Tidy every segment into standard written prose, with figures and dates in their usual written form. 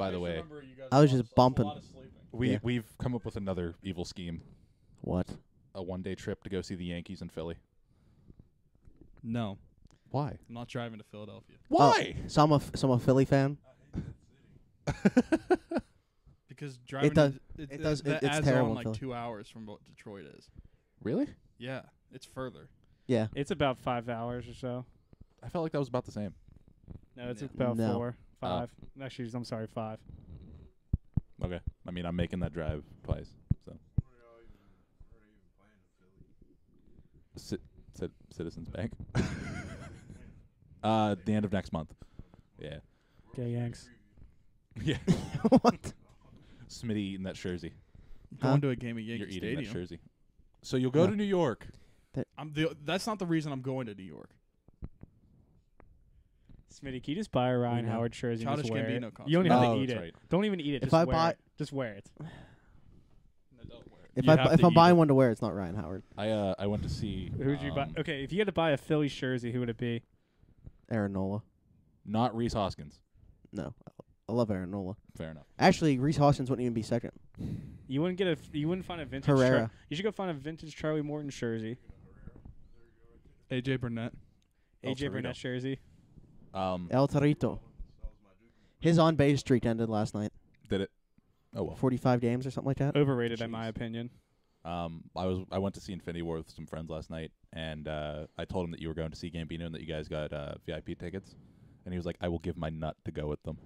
By the way, I was just bumping. we've come up with another evil scheme. What? A one-day trip to go see the Yankees in Philly. No, Why? I'm not driving to Philadelphia. Why? So I'm a Philly fan. Because driving does- it it's that adds terrible on in like Philly. 2 hours from what Detroit is. Really? Yeah, it's further. Yeah. It's about 5 hours or so. I felt like that was about the same. No, it's No. about No. 4, 5. Actually, I'm sorry, 5. Okay. I mean, I'm making that drive twice. So. Citizens Bank. The end of next month. Yeah. Okay, Yanks. Yeah. What? Smitty eating that jersey. Going to a game at You're Yankee eating that Stadium. jersey. So you'll go No. to New York. That's not the reason I'm going to New York. Smitty, can you just buy a Ryan know. Howard jersey and Childish just wear it? Gambino You don't even concert. have Oh, to eat that's it. right. Don't even eat it. If Just I wear buy- it. Just wear it. If You I have if to I'm eat buying it. one to wear, it's not Ryan Howard. I went to see. Who would you buy? Okay, if you had to buy a Phillies jersey, who would it be? Aaron Nola. Not Reese Hoskins. No, I love Aaron Nola. Fair enough. Actually, Reese Hoskins wouldn't even be second. You wouldn't you wouldn't find a vintage. Herrera. You should go find a vintage Charlie Morton jersey. AJ Burnett. El AJ Torito. Burnett jersey. El Torito. His on base streak ended last night. Did it? Oh well. 45 games or something like that. Overrated, in Jeez. my opinion. I went to see Infinity War with some friends last night, and I told him that you were going to see Gambino and that you guys got VIP tickets, and he was like, "I will give my nut to go with them."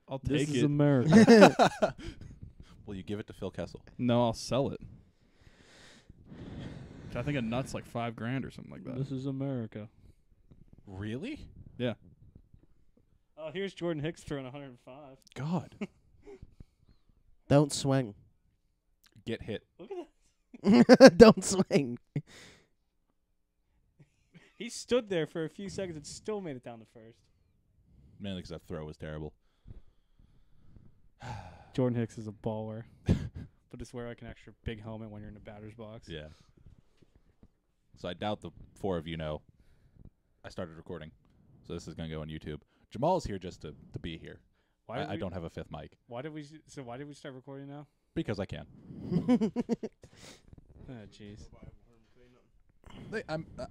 I'll This take is it. America. Will you give it to Phil Kessel? No, I'll sell it. I think a nut's like $5,000 or something like that. This is America. Really? Yeah. Oh, here's Jordan Hicks throwing 105. God. Don't swing. Get hit. Look at that. Don't swing. He stood there for a few seconds and still made it down the first. Mainly because that throw was terrible. Jordan Hicks is a baller. But just wear like an extra big helmet when you're in the batter's box. Yeah. So I doubt the four of you know. I started recording, so this is gonna go on YouTube. Jamal's here just to be here. Why I don't have a fifth mic Why did we start recording now? because I can. Oh, jeez.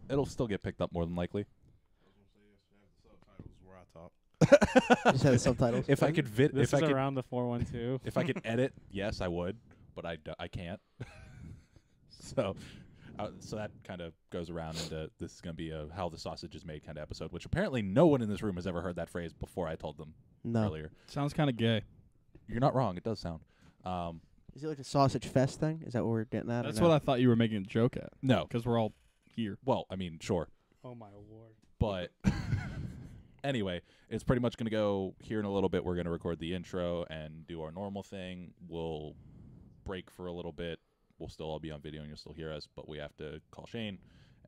It'll still get picked up more than likely. Just have the subtitles. If I could This if I is could around the 412. if I could edit, yes, I would, but I can't. So that kind of goes around into this is going to be a how the sausage is made kind of episode, which apparently no one in this room has ever heard that phrase before I told them No. earlier. Sounds kind of gay. You're not wrong. It does sound. Is it like a sausage fest thing? Is that what we're getting at? or That's no? what I thought you were making a joke at. No. Because we're all here. Well, I mean, sure. Oh my lord. But anyway, it's pretty much going to go here in a little bit. We're going to record the intro and do our normal thing. We'll break for a little bit. We'll still all be on video and you'll still hear us, but we have to call Shane.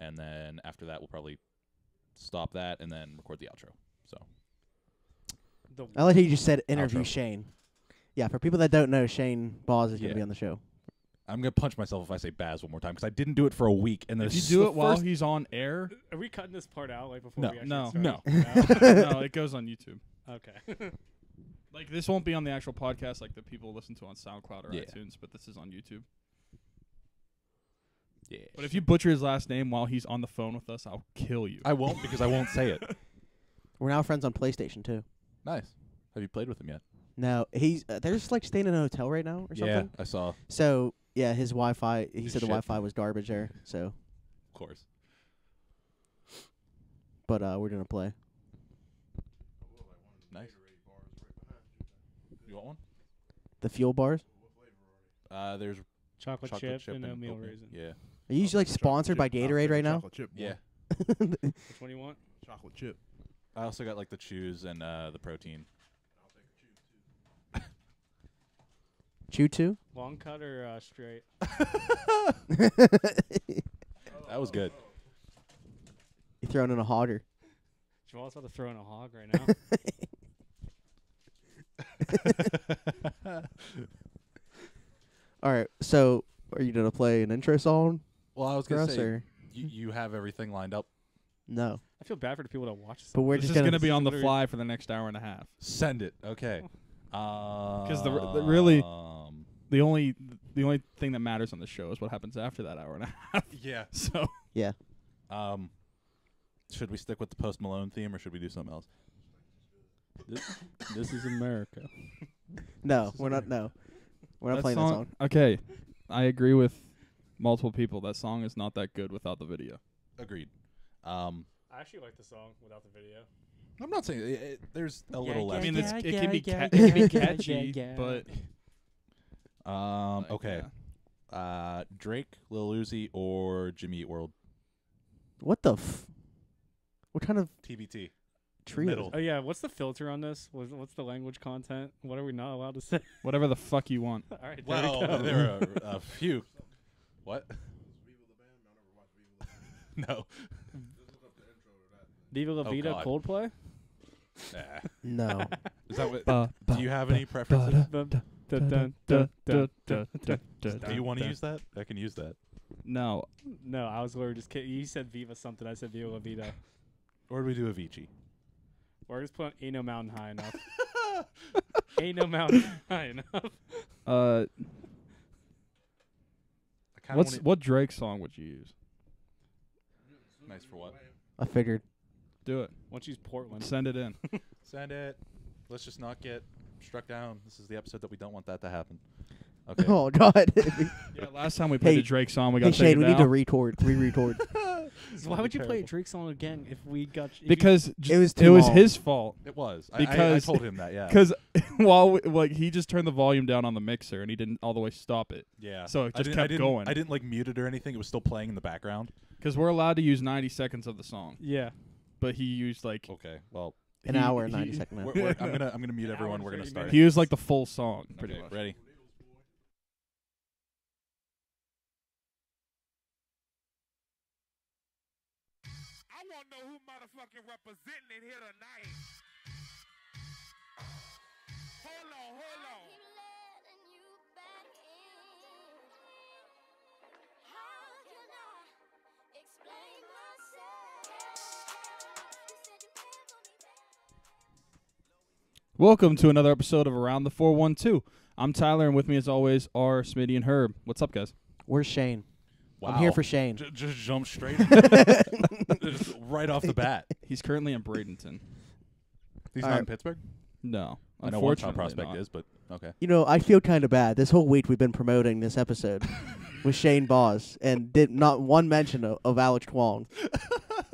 And then after that, we'll probably stop that and then record the outro. So I like how you just said interview Outro. Shane. Yeah, for people that don't know, Shane Boz is going Yeah. to be on the show. I'm going to punch myself if I say Baz one more time because I didn't do it for a week. And then If you it's do the it while first- he's on air, Are we cutting this part out like before No. we actually No. start? no, it goes on YouTube. Okay. Like, this won't be on the actual podcast like the people listen to on SoundCloud or Yeah. iTunes, but this is on YouTube. Yeah. But if you butcher his last name while he's on the phone with us, I'll kill you. I won't because I won't say it. We're now friends on PlayStation too. Nice. Have you played with him yet? No, he's they're just like staying in a hotel right now or Yeah, something. I saw. Of So yeah, his Wi-Fi. He His said the shit. Wi-Fi was garbage there. So, course. but we're gonna play. Nice. You want one? The fuel bars. There's Chocolate, chocolate chip and oatmeal oatmeal. raisin. Yeah. Are you usually like sponsored by Gatorade right now? Chocolate chip. Yeah. Which one do you want? Chocolate chip. I also got like the chews and the protein. Chew too. Long cut or straight? That was good. You throwing in a hogger. Jamal's about to throw in a hog right now. All right. So, are you gonna play an intro song Well, I was for gonna us say or you have everything lined up. no? I feel bad for the people that watch this. But we're This just is gonna gonna be on the literally- fly for the next hour and a half. Send it. Okay. Because really- The only thing that matters on this show is what happens after that hour and a half. Yeah. So Should we stick with the Post Malone theme or should we do something else? This is America. No, we're not. No, we're not playing that song. Okay, I agree with multiple people. That song is not that good without the video. Agreed. I actually like the song without the video. I'm not saying there's a little less. I mean, yeah, it yeah, can be yeah, it can be yeah, catchy, yeah. but like, okay. Drake, Lil Uzi, or Jimmy Eat World? What the? What kind of TBT. trio? Middle. Oh yeah, what's the filter on this? What's the language content? What are we not allowed to say? whatever the fuck you want. All right, Well, there we go. there are a few. What? No. Viva La Oh, Vida, God. Coldplay. Nah. No. Is that what? Do you have any preferences? Dun, Do you want to use that? I can use that. No, No, I was literally just kidding. You said Viva something. I said Viva La Vida. Or do we do Avicii? Or just put Ain't No Mountain High Enough. Ain't No Mountain High Enough. I kinda what's wanna- what Drake song would you use? nice for what? I figured. Do it. Once use Portland. Send it in. Send it. Let's just not get struck down. This is the episode that we don't want that to happen. Okay. Oh God. Yeah, last time we played Hey- the Drake song, we got Hey taken Shane, we need to down. re-record. So why would you play a Drake song again if we got? If Because It was it too was long. his fault. It was. I Because- told him that, yeah. Because while he just turned the volume down on the mixer and he didn't all the way stop it. Yeah. So it I just didn't- kept I didn't, going. I didn't like mute it or anything. It was still playing in the background. Because we're allowed to use 90 seconds of the song, yeah. but he used like Okay. Well, An he- hour and he- 90 seconds. I'm gonna mute An everyone. hour We're gonna and 30 start. minutes. he used like the full song pretty Okay, much. ready? I want to know who motherfucking representing it here tonight. Hold on, hold on. Welcome to another episode of Around the 412. I'm Tyler, and with me as always are Smitty and Herb. What's up, guys? Where's Shane? Wow. I'm here for Shane. Just jump straight. Just right off the bat. He's currently in Bradenton. He's All not right. in Pittsburgh. No, I know one top unfortunately prospect not. is, but okay. You know, I feel kind of bad. This whole week we've been promoting this episode with Shane Boss and did not one mention of Alex Twong.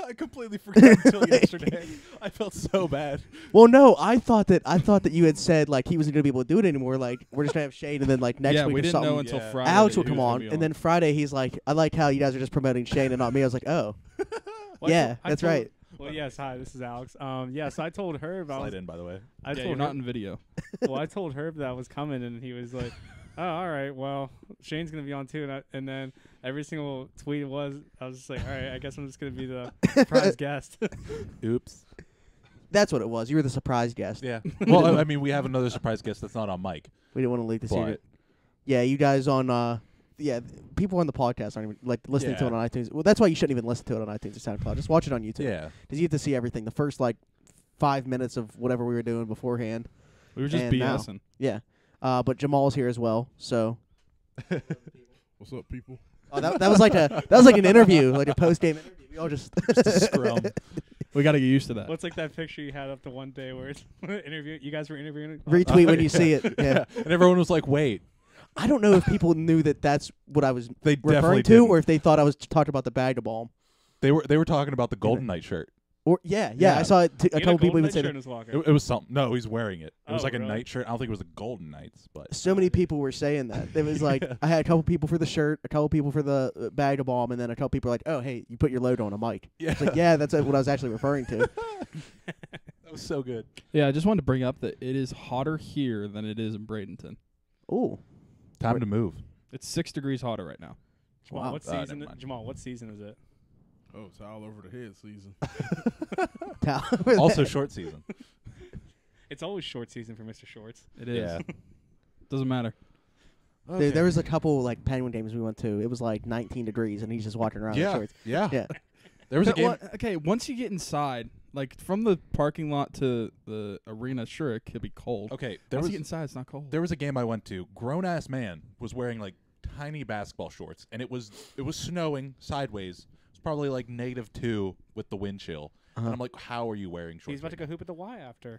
I completely forgot until yesterday. I felt so bad. Well, no, I thought that you had said like he wasn't gonna be able to do it anymore. Like we're just gonna have Shane, and then like next yeah, week we or didn't something, know until Yeah. Friday. Alex that will he come was gonna on, be and then Friday he's like, I like how you guys are just promoting Shane and not me. I was like, oh, Well, yeah, I that's told- right. Well, yes. Hi, this is Alex. Yes, I told Herb. Slide in, by the way. I yeah, told you're not Herb, in video. well, I told Herb that I was coming, and he was like, "Oh, all right. Well, Shane's gonna be on too." And then every single tweet I was just like, "All right, I guess I'm just gonna be the surprise guest." Oops. That's what it was. You were the surprise guest. Yeah. Well, I mean, we have another surprise guest that's not on mic. We didn't want to leak the But secret. Yeah, you guys on people on the podcast aren't even like listening to Yeah. it on iTunes. Well, that's why you shouldn't even listen to it on iTunes or SoundCloud. Just watch it on YouTube. Yeah. Because you get to see everything. The first like 5 minutes of whatever we were doing beforehand. We were just And now- BSing. Yeah. But Jamal's here as well. So What's up, people? that was like an interview, like a post game interview. We all just Just a scrum. We got to get used to that. What's like that picture you had up the one day where it's interview? You guys were interviewing. retweet when you see it. Yeah. And everyone was like, wait. I don't know if people knew that that's what I was They definitely referring to, didn't. or if they thought I was talking about the bag of balm. They were talking about the Golden Knight shirt. Or yeah, Yeah. I saw it. A You couple people even said said in his locker. It was something. No, he's wearing it. It was Oh, like a really? night shirt. I don't think it was the Golden Knights, but so many people were saying that. It was like Yeah. I had a couple people for the shirt, a couple people for the bag of balm, and then a couple people were like, "Oh, hey, you put your logo on a mic." yeah, It's like, yeah, that's what I was actually referring to. that was so good. Yeah, I just wanted to bring up that it is hotter here than it is in Bradenton. Ooh, Time to move. It's 6 degrees hotter right now. Jamal, Wow. what never season? mind. Jamal, what season is it? Oh, it's all over the head season. Also short season. It's always short season for Mr. Shorts. It is. Yeah. Doesn't matter. there was a couple like Penguin games we went to. It was like 19 degrees, and he's just walking around in Yeah. shorts. Yeah. Yeah. There was a game. Okay, once you get inside, like from the parking lot to the arena, sure it could be cold. Okay, Once you get inside, it's not cold. there was a game I went to. Grown ass man was wearing like tiny basketball shorts, and it was snowing sideways. It's probably like -2 with the wind chill. And I'm like, how are you wearing shorts? He's about to right go hoop at the Y after.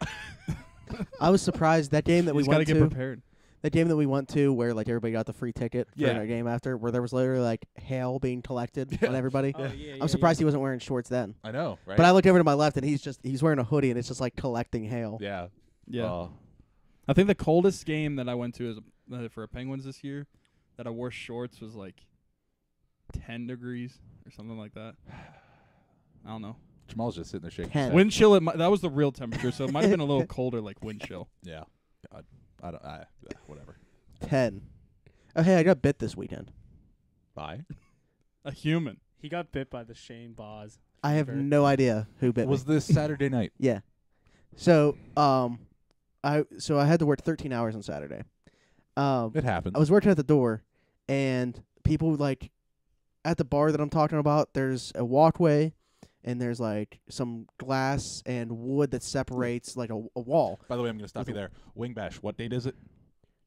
I was surprised that game that we He's got to went get to. prepared. That game that we went to, where like everybody got the free ticket for Yeah. our game after, where there was literally like hail being collected on everybody. Oh, yeah, I'm surprised he wasn't wearing shorts then. now? I know, right? But I looked over to my left, and he's wearing a hoodie, and it's just like collecting hail. yeah. Yeah. I think the coldest game that I went to for a Penguins this year that I wore shorts was like 10 degrees or something like that. I don't know. Jamal's just sitting there shaking. 10. His head. Wind chill, that was the real temperature, so it might have been a little colder, like wind chill. Yeah. God. I don't. Whatever. 10. Oh, hey, I got bit this weekend. Bye. A human. He got bit by the Shane Boz. I have fever. no idea who bit Was me. this Saturday night? Yeah. So, I had to work 13 hours on Saturday. It happened. I was working at the door, and people like at the bar that I'm talking about. There's a walkway, and there's like some glass and wood that separates like a wall. By the way, I'm going to stop you there. Wing Bash. What date is it?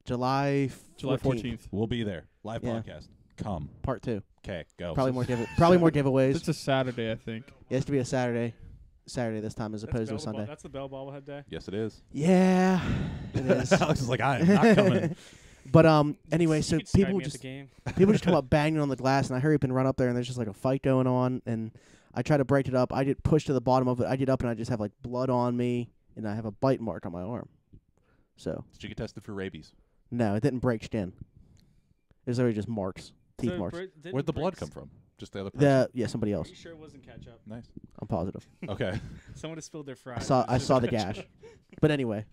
July 14th. We'll be there. Live Yeah. podcast. Come. Part 2. Okay. Go. Probably more giveaways. It's a Saturday, I think. It has to be a Saturday this time as opposed to a Sunday. That's the Bell Bobblehead Day. Yes, it is. Yeah, it is. Alex is like, I am not coming. But anyway, so You could Skype people me at just the game. people just come up banging on the glass, and I hurry up and run up there, and there's just like a fight going on, and I try to break it up. I get pushed to the bottom of it. I get up, and I just have like blood on me, and I have a bite mark on my arm. So Did you get tested for rabies? no, it didn't break skin. It was literally just marks, teeth So marks. Where'd the blood come from? Just the other person? Somebody Are else. you sure it wasn't ketchup? Nice. I'm positive. Okay. Someone has spilled their I fries. saw the gash. But anyway,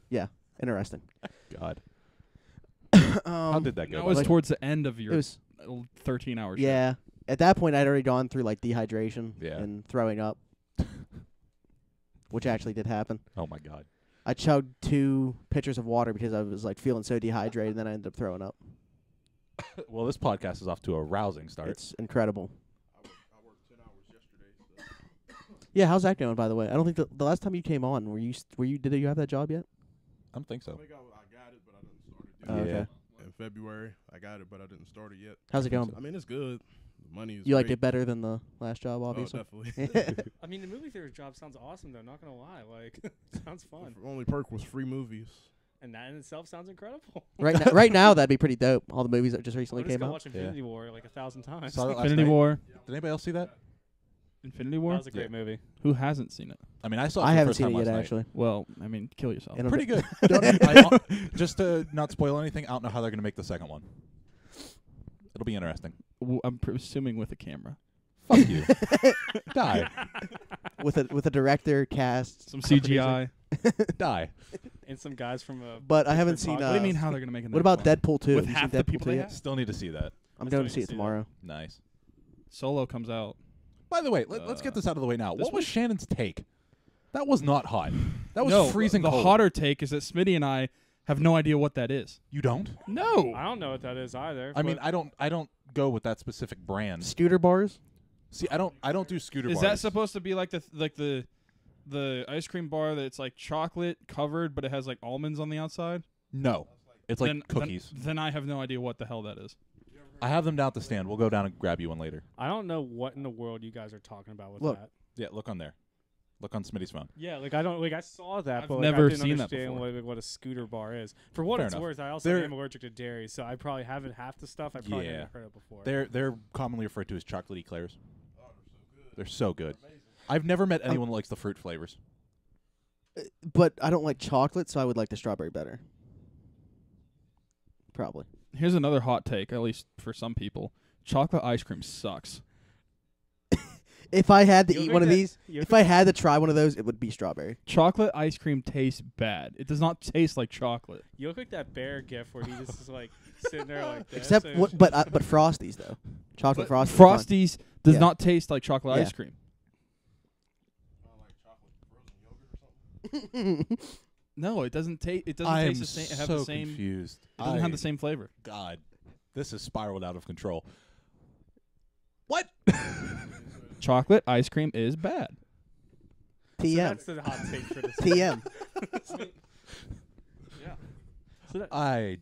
yeah, interesting. God. How did that go? That by was the way? towards the end of It your was 13 hours. yeah. At that point, I'd already gone through like dehydration Yeah. and throwing up, which actually did happen. Oh my God. I chugged 2 pitchers of water because I was like feeling so dehydrated, and then I ended up throwing up. Well, this podcast is off to a rousing start. It's incredible. Yeah, how's that going, by the way? I don't think the last time you came on, did you have that job yet? I don't think so. I think I got it, but I didn't start it. Oh, Yeah. okay. In February, I got it, but I didn't start it yet. How's it going? I mean, it's good. The money is You liked great. it better than the last job, Oh, obviously. definitely. I mean, the movie theater job sounds awesome, though. Not gonna lie, like, sounds fun, The only perk was free movies. and that in itself sounds incredible. right now, that'd be pretty dope. All the movies that just recently I'll just came go out. watch Infinity War like 1,000 times. Saw that last Infinity night. War. Did anybody else see that? Infinity That War? was a great movie. Who hasn't seen it? I mean, I saw it for I the haven't first seen time it yet, last night. actually. Well, I mean, kill yourself. And Pretty good. Just to not spoil anything, I don't know how they're going to make the second one. It'll be interesting. I'm assuming with a camera. Fuck you. Die. with a director, cast, Some a producer. CGI. Die. And some guys from But I haven't different seen. What do you uh, mean how they're going to make it? What about Deadpool 2? With Have you half seen the Deadpool people 2 they yet? have? Still need to see that. I'm I going to still see it need to see tomorrow. Nice. Solo comes out. By the way, let's get this out of the way now. this What was week? Shannon's take? That was not hot. That was No, freezing the cold. hotter take is that Smitty and I have no idea what that is. You don't? No. I don't know what that is either. I mean, but I don't go with that specific brand. Scooter bars. See, I don't do scooter Is bars. that supposed to be like the ice cream bar that's like chocolate covered, but it has like almonds on the outside? No. It's like Then- cookies. Then I have no idea what the hell that is. I have them down at the stand. We'll go down and grab you one later. I don't know what in the world you guys are talking about with Look. that. Yeah, look on there. Look on Smitty's phone. Yeah, like I don't like I saw that, I've but like, never I didn't seen that understand before. what a scooter bar is. For what Fair it's enough. worth, I also They're- am allergic to dairy, so I probably haven't half the stuff. I probably Yeah. never heard of before. They're commonly referred to as chocolate eclairs. They're so good. I've never met anyone that likes the fruit flavors. But I don't like chocolate, so I would like the strawberry better. Probably. Here's another hot take, at least for some people. Chocolate ice cream sucks. If I had to You'll eat think one of that- these, you'll if think I had to try one of those, it would be strawberry. Chocolate ice cream tastes bad. It does not taste like chocolate. You look like that bear gif where he just is like sitting there like this. Except and what? But Frosties though. Chocolate But Frosties. Frosties does Yeah. not taste like chocolate Yeah. ice cream. No, it doesn't taste. It doesn't I am taste the same. Have so the same. confused. It doesn't have the same flavor. God, this has spiraled out of control. What? chocolate ice cream is bad. So TM. that's the hot take for this. TM. Yeah. So that, I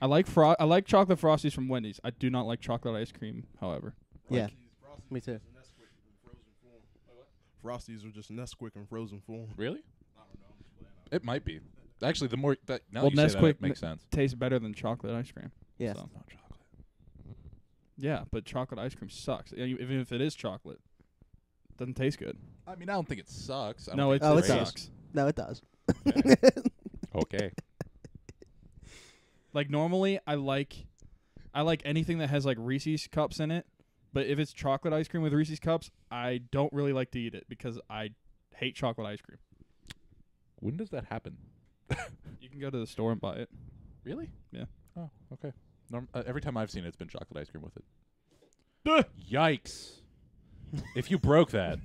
I like chocolate frosties from Wendy's. I do not like chocolate ice cream, however. Yeah. Me too. Frosties are just Nesquik in frozen form. really. It might be. Actually, the more that now Well, you say that, Nesquik it makes sense. Tastes better than chocolate ice cream. Yeah. So. Not chocolate. Yeah, but chocolate ice cream sucks. Even if it is chocolate, it doesn't taste good. I mean, I don't think it sucks. I don't No, think Oh, it it great. does. sucks. No, it does. Okay. Like normally, I like anything that has like Reese's cups in it. But if it's chocolate ice cream with Reese's cups, I don't really like to eat it because I hate chocolate ice cream. When does that happen? You can go to the store and buy it. Really? Yeah. Oh, okay. Every time I've seen it, it's been chocolate ice cream with it. Yikes! If you broke that,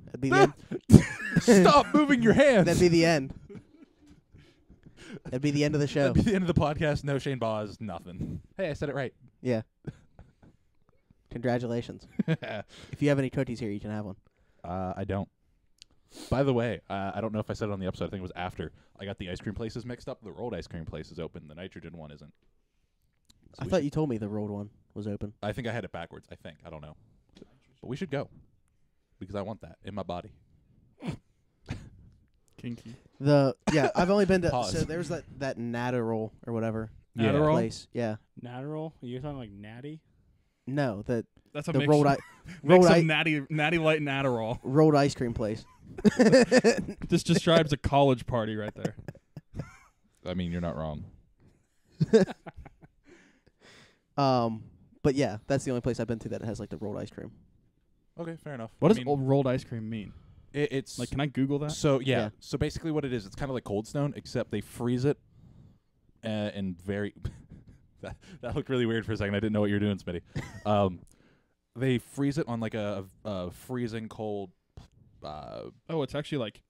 That'd be the end. stop moving your hands. That'd be the end. That'd be the end of the show. That'd be the end of the podcast. No Shane Boz, nothing. Hey, I said it right. Yeah. Congratulations. If you have any cookies here, you can have one. I don't. By the way, I don't know if I said it on the episode. I think it was after. I got the ice cream places mixed up. The rolled ice cream place is open. The nitrogen one isn't. So I we thought should- you told me the rolled one was open. I think I had it backwards. I think. I don't know. But we should go. Because I want that in my body. Kinky. I've only been to Pause. so there's that Natterol or whatever Yeah. Adderall? place. Yeah. Natterol? You're talking like Natty? No, That's a the mix. rolled mix rolled of I- natty light and Adderall. rolled ice cream place. This describes a college party right there. I mean, you're not wrong. But yeah, that's the only place I've been to that has like the rolled ice cream. Okay, fair enough. What I does mean, old rolled ice cream mean? it's Like, can I Google that? so yeah. Yeah. So basically, what it is, it's kind of like Cold Stone, except they freeze it, and very. that looked really weird for a second. I didn't know what you were doing, Smitty. They freeze it on like a freezing cold. Oh, it's actually like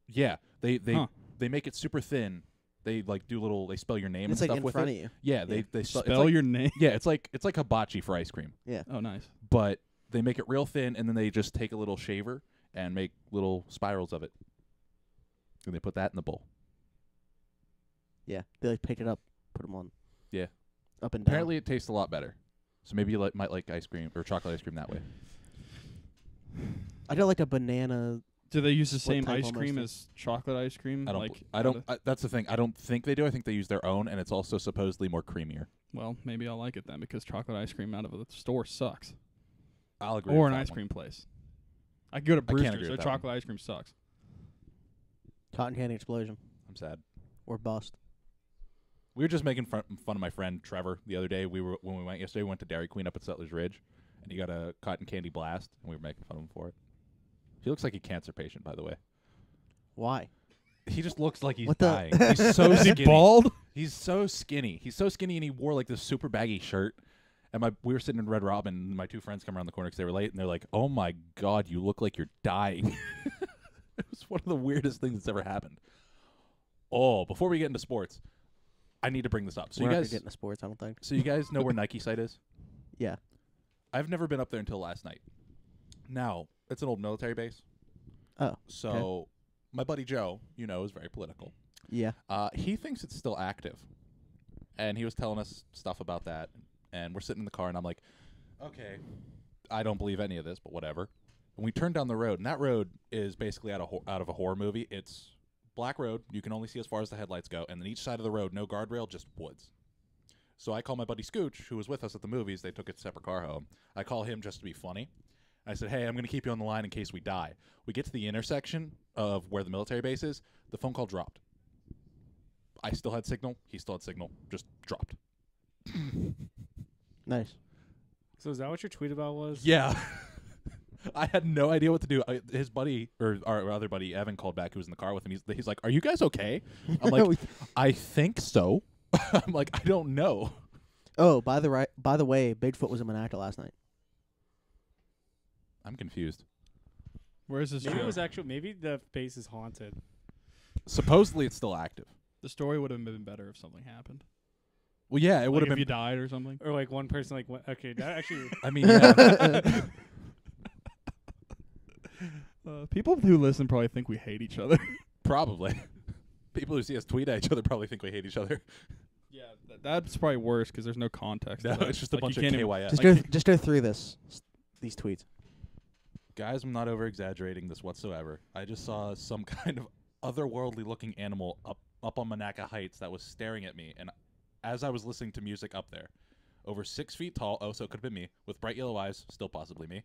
Yeah, they Huh. they make it super thin. They like do little. They spell your name It's and like stuff in with front it. of you. Yeah, they spell, spell your name. Yeah, it's like hibachi for ice cream, Oh, nice. but they make it real thin, and then they just take a little shaver and make little spirals of it, and they put that in the bowl. Yeah, they like pick it up, put them on. Yeah. Up and down. Apparently, it tastes a lot better. So maybe you might like ice cream or chocolate ice cream that way. I don't like a banana. Do they use the What same type ice almost cream is- as chocolate ice cream? I don't. Like, I don't. That's the thing. I don't think they do. I think they use their own, and it's also supposedly more creamier. Well, maybe I'll like it then because chocolate ice cream out of a store sucks. I'll agree. Or with an that ice one. cream place. I could go to I can't Brewster's. agree Their with that one. chocolate ice cream sucks. Cotton candy explosion I'm sad. or bust. We were just making fun of my friend Trevor the other day. When we went yesterday, we went to Dairy Queen up at Settlers Ridge, and he got a cotton candy blast, and we were making fun of him for it. He looks like a cancer patient, by the way. Why? He just looks like he's What the- dying. He's so Is he skinny. bald? He's so skinny. He's so skinny, and he wore like this super baggy shirt. And we were sitting in Red Robin, and my two friends come around the corner because they were late, and they're like, "Oh my God, you look like you're dying." It was one of the weirdest things that's ever happened. Oh, before we get into sports, I need to bring this up. So We're you not gonna guys, get into sports, I don't think. so you guys know where Nike site is? Yeah. I've never been up there until last night. Now, it's an old military base. Oh. So my buddy Joe, is very political. Yeah. He thinks it's still active. And he was telling us stuff about that. And we're sitting in the car, and I'm like, okay, I don't believe any of this, but whatever. And we turn down the road, and that road is basically out of a horror movie. It's black road. You can only see as far as the headlights go. And then each side of the road, no guardrail, just woods. So I call my buddy Scooch, who was with us at the movies. They took a separate car home. I call him just to be funny. I said, hey, I'm going to keep you on the line in case we die. We get to the intersection of where the military base is. The phone call dropped. I still had signal. He still had signal. Just dropped. Nice. So is that what your tweet about was? Yeah. I had no idea what to do. His buddy, or our other buddy, Evan, called back, who was in the car with him. He's like, are you guys okay? I'm like, I think so. I'm like, I don't know. Oh, by the way, Bigfoot was in Monaco last night. I'm confused. Where is this? Maybe it show? was actually. Maybe the base is haunted. Supposedly it's still active. The story would have been better if something happened. Well, yeah, it Like would have if you been. died or something. Or like one person like went, okay, that actually I mean, yeah. People who listen probably think we hate each other. Probably. People who see us tweet at each other probably think we hate each other. Yeah, that's probably worse because there's no context. No, to that. it's just a Like, bunch you of can't even- KYS. Just go through these tweets. Guys, I'm not over exaggerating this whatsoever. I just saw some kind of otherworldly looking animal up on Monaca Heights that was staring at me, and as I was listening to music up there, over 6 feet tall. Oh, so it could have been me with bright yellow eyes. Still possibly me.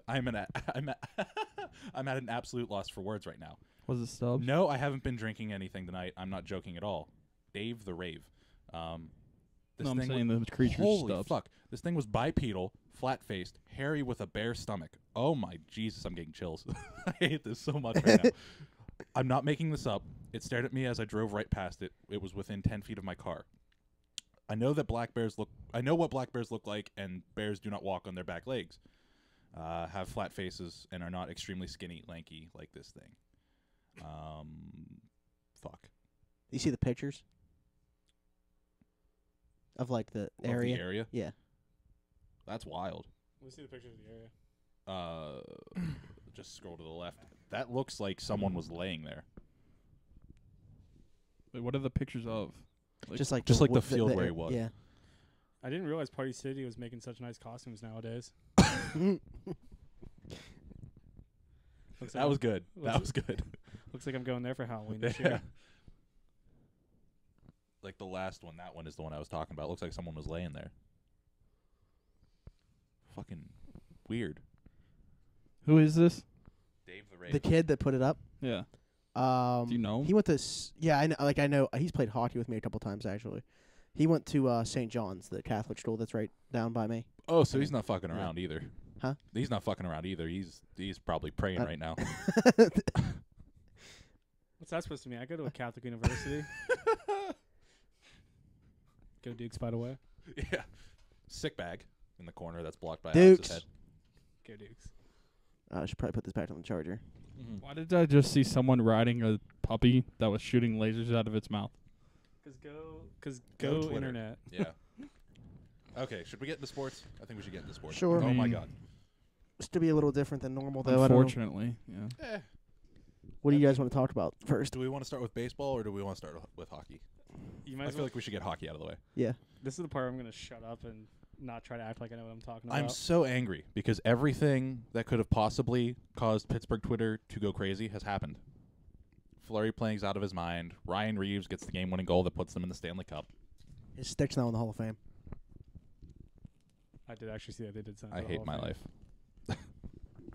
I'm at an absolute loss for words right now. Was it Stubbs? No, I haven't been drinking anything tonight. I'm not joking at all. Dave the Rave. This No, I'm thing saying the creature Holy Stubbs. fuck. This thing was bipedal, flat-faced, hairy with a bare stomach. Oh my Jesus, I'm getting chills. I hate this so much right now. I'm not making this up. It stared at me as I drove right past it. It was within 10 feet of my car. I know what black bears look like, and bears do not walk on their back legs. Have flat faces and are not extremely skinny, lanky like this thing. Fuck. You see the pictures of like the Of area? the area? Yeah. That's wild. let's see the pictures of the area. Just scroll to the left. That looks like someone was laying there. Wait, what are the pictures of? Just like the wo- field where he was. Yeah. I didn't realize Party City was making such nice costumes nowadays. Looks like That was I'm- good. That looks- was good. Looks like I'm going there for Halloween this year. Like the last one, that one is the one I was talking about. Looks like someone was laying there. Fucking weird. Who is this? Dave the Rave. The kid that put it up. Yeah. Do Do you know him? He went to yeah, I know. He's played hockey with me a couple times actually. He went to St. John's, the Catholic school that's right down by me. Oh, so he's not fucking around either. Huh? He's not fucking around either. He's probably praying right now. What's that supposed to mean? I go to a Catholic university. Go Dukes, by the way. Yeah. Sick bag in the corner that's blocked by Dukes. Alex's head. Go Dukes. I should probably put this back on the charger. Why did I just see someone riding a puppy that was shooting lasers out of its mouth? Cause Go go Twitter. internet. Yeah. Okay, should we get into sports? I think we should get into sports. Sure. Oh I my mean- god. Just to be a little different than normal, though. I don't know. Unfortunately, yeah. What do you guys want to talk about first? Do we want to start with baseball or do we want to start with hockey? You I might as feel well. like we should get hockey out of the way. Yeah. This is the part where I'm gonna shut up and not try to act like I know what I'm talking I'm about. so angry because everything that could have possibly caused Pittsburgh Twitter to go crazy has happened. Fleury playing's out of his mind. Ryan Reeves gets the game-winning goal that puts them in the Stanley Cup. His stick's now in the Hall of Fame. I did actually see that they did sign. I for the hate Hall my of Fame. life.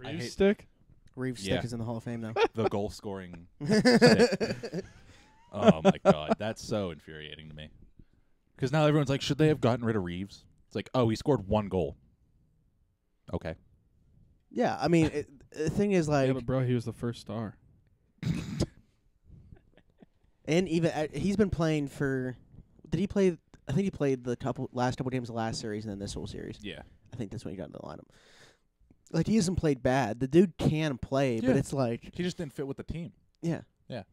I Reeves hate- stick? Reeves' Yeah. stick is in the Hall of Fame now. The goal scoring. Oh my god, that's so infuriating to me. Because now everyone's like, should they have gotten rid of Reeves? It's like, oh, he scored one goal. Okay. Yeah, I mean, the thing is, like, Yeah, but bro, he was the first star. and even he's been playing for. Did he play? I think he played the last couple games of last series and then this whole series. Yeah. I think that's when he got into the lineup. Like, he hasn't played bad. The dude can play, but Yeah. it's like, He just didn't fit with the team. yeah. Yeah.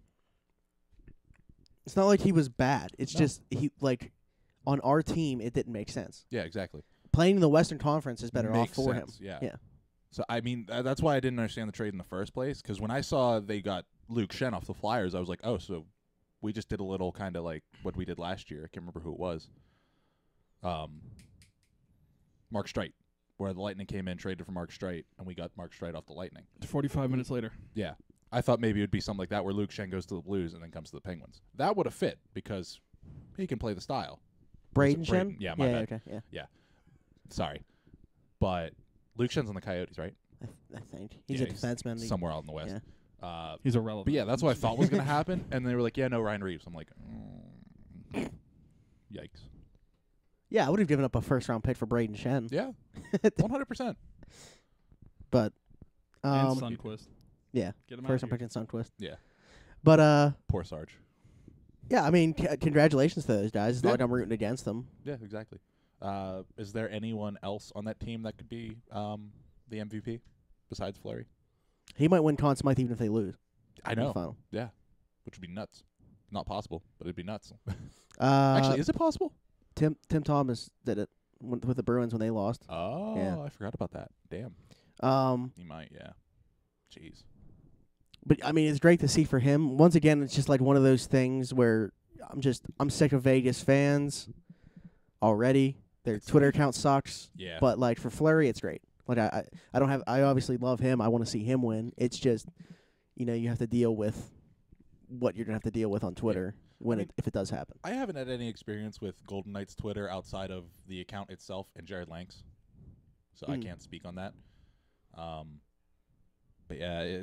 It's not like he was bad. It's No. just on our team, it didn't make sense. Yeah, exactly. Playing in the Western Conference is better off Makes for sense, him. Yeah. Yeah. So, I mean, that's why I didn't understand the trade in the first place. Because when I saw they got Luke Shen off the Flyers, I was like, oh, so we just did a little kind of like what we did last year. I can't remember who it was. Mark Streit, where the Lightning came in, traded for Mark Streit, and we got Mark Streit off the Lightning. 45 minutes later. Yeah. I thought maybe it would be something like that where Luke Shen goes to the Blues and then comes to the Penguins. That would have fit because he can play the style. Braden Braden? Shen? Yeah, my bad. Okay, yeah. Sorry. But Luke Shen's on the Coyotes, right? I think. He's Yeah, a defenseman. He- Somewhere out in the West. Yeah. He's irrelevant. But yeah, that's what I thought was going to happen. And they were like, yeah, no, Ryan Reeves. I'm like, yikes. Yeah, I would have given up a first-round pick for Braden Shen. Yeah. 100%. But, And Sundquist. yeah, Get him first-round out pick in Sundquist. Yeah. But, Poor Sarge. yeah, I mean, congratulations to those guys. It's Yeah. not like I'm rooting against them. Yeah, exactly. Is there anyone else on that team that could be the MVP besides Fleury? He might win Conn Smythe even if they lose. I in the know. final. Yeah. Which would be nuts. Not possible, but it'd be nuts. Uh, Actually, is it possible? Tim Thomas did it with the Bruins when they lost. Oh, Yeah. I forgot about that. Damn. He might, yeah. Jeez. But I mean, it's great to see for him. Once again, it's just like one of those things where I'm sick of Vegas fans already. Their Twitter account sucks. Yeah. But like for Fleury, it's great. Like I obviously love him. I want to see him win. It's just, you have to deal with what you're gonna have to deal with on Twitter if it does happen. I haven't had any experience with Golden Knights Twitter outside of the account itself and Jared Lanks, so I can't speak on that. But yeah,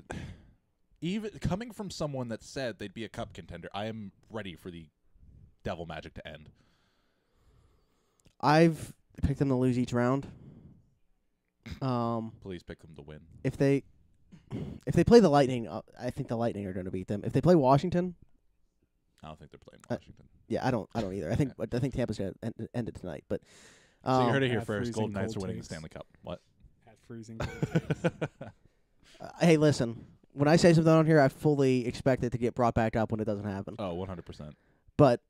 even coming from someone that said they'd be a cup contender, I am ready for the Devil Magic to end. I've picked them to lose each round. Please pick them to win. If they play the Lightning, I think the Lightning are going to beat them. If they play Washington, I don't think they're playing Washington. yeah, I don't either. I think Tampa's going to end it tonight. But So you heard it here At first. freezing Golden Knights are cold winning the takes. Stanley Cup. What? At freezing cold takes. hey, listen. When I say something on here, I fully expect it to get brought back up when it doesn't happen. Oh, 100%. But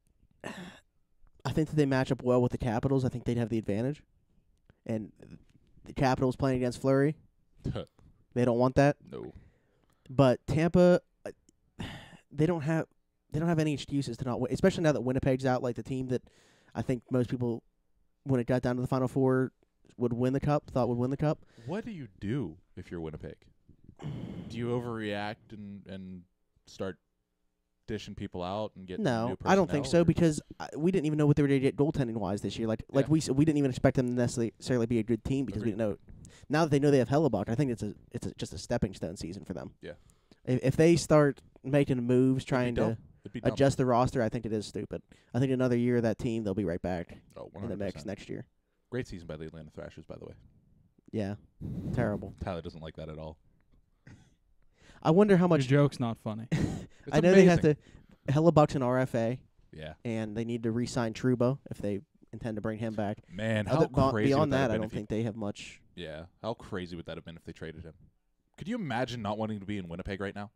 I think that they match up well with the Capitals. I think they'd have the advantage. And the Capitals playing against Fleury, they don't want that. No. But Tampa, they don't have any excuses to not win, especially now that Winnipeg's out. Like the team that I think most people, when it got down to the Final Four, thought would win the cup. What do you do if you're Winnipeg? Do you overreact and start dishing people out and get new No, I don't think so personnel, or- because we didn't even know what they were going to get goaltending wise this year. Like Yeah. we didn't even expect them to necessarily be a good team because we Agreed. didn't know. Now that they know they have Hellebuck, I think it's just a stepping stone season for them. Yeah. If they start making moves, trying dumb. to It'd be dumb. adjust the roster, I think it is stupid. I think another year of that team, they'll be right back Oh, in the mix 100%. next year. Great season by the Atlanta Thrashers, by the way. Yeah, terrible. Tyler doesn't like that at all. I wonder how Your much. joke's not funny. It's I know they have amazing. to. Hellebuck's an RFA, Yeah. and they need to re-sign Truba if they intend to bring him back. Man, how Other- crazy beyond would that, that, have I been don't if he- think they have much. Yeah. How crazy would that have been if they traded him? Could you imagine not wanting to be in Winnipeg right now?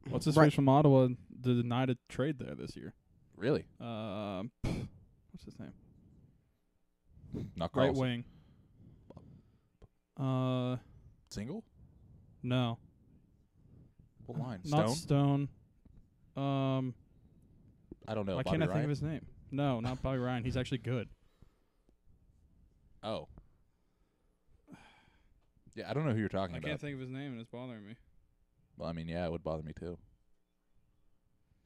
What's his Right. face from Ottawa denied a trade there this year? Really? What's his name? Not Right Carlson. wing. Single? No, What line? not Stone? Stone. I don't know. Why Bobby can't I think Ryan? of his name? No, not Bobby Ryan. He's actually good. Oh. Yeah, I don't know who you're talking I about. can't think of his name, and it's bothering me. Well, I mean, yeah, it would bother me too.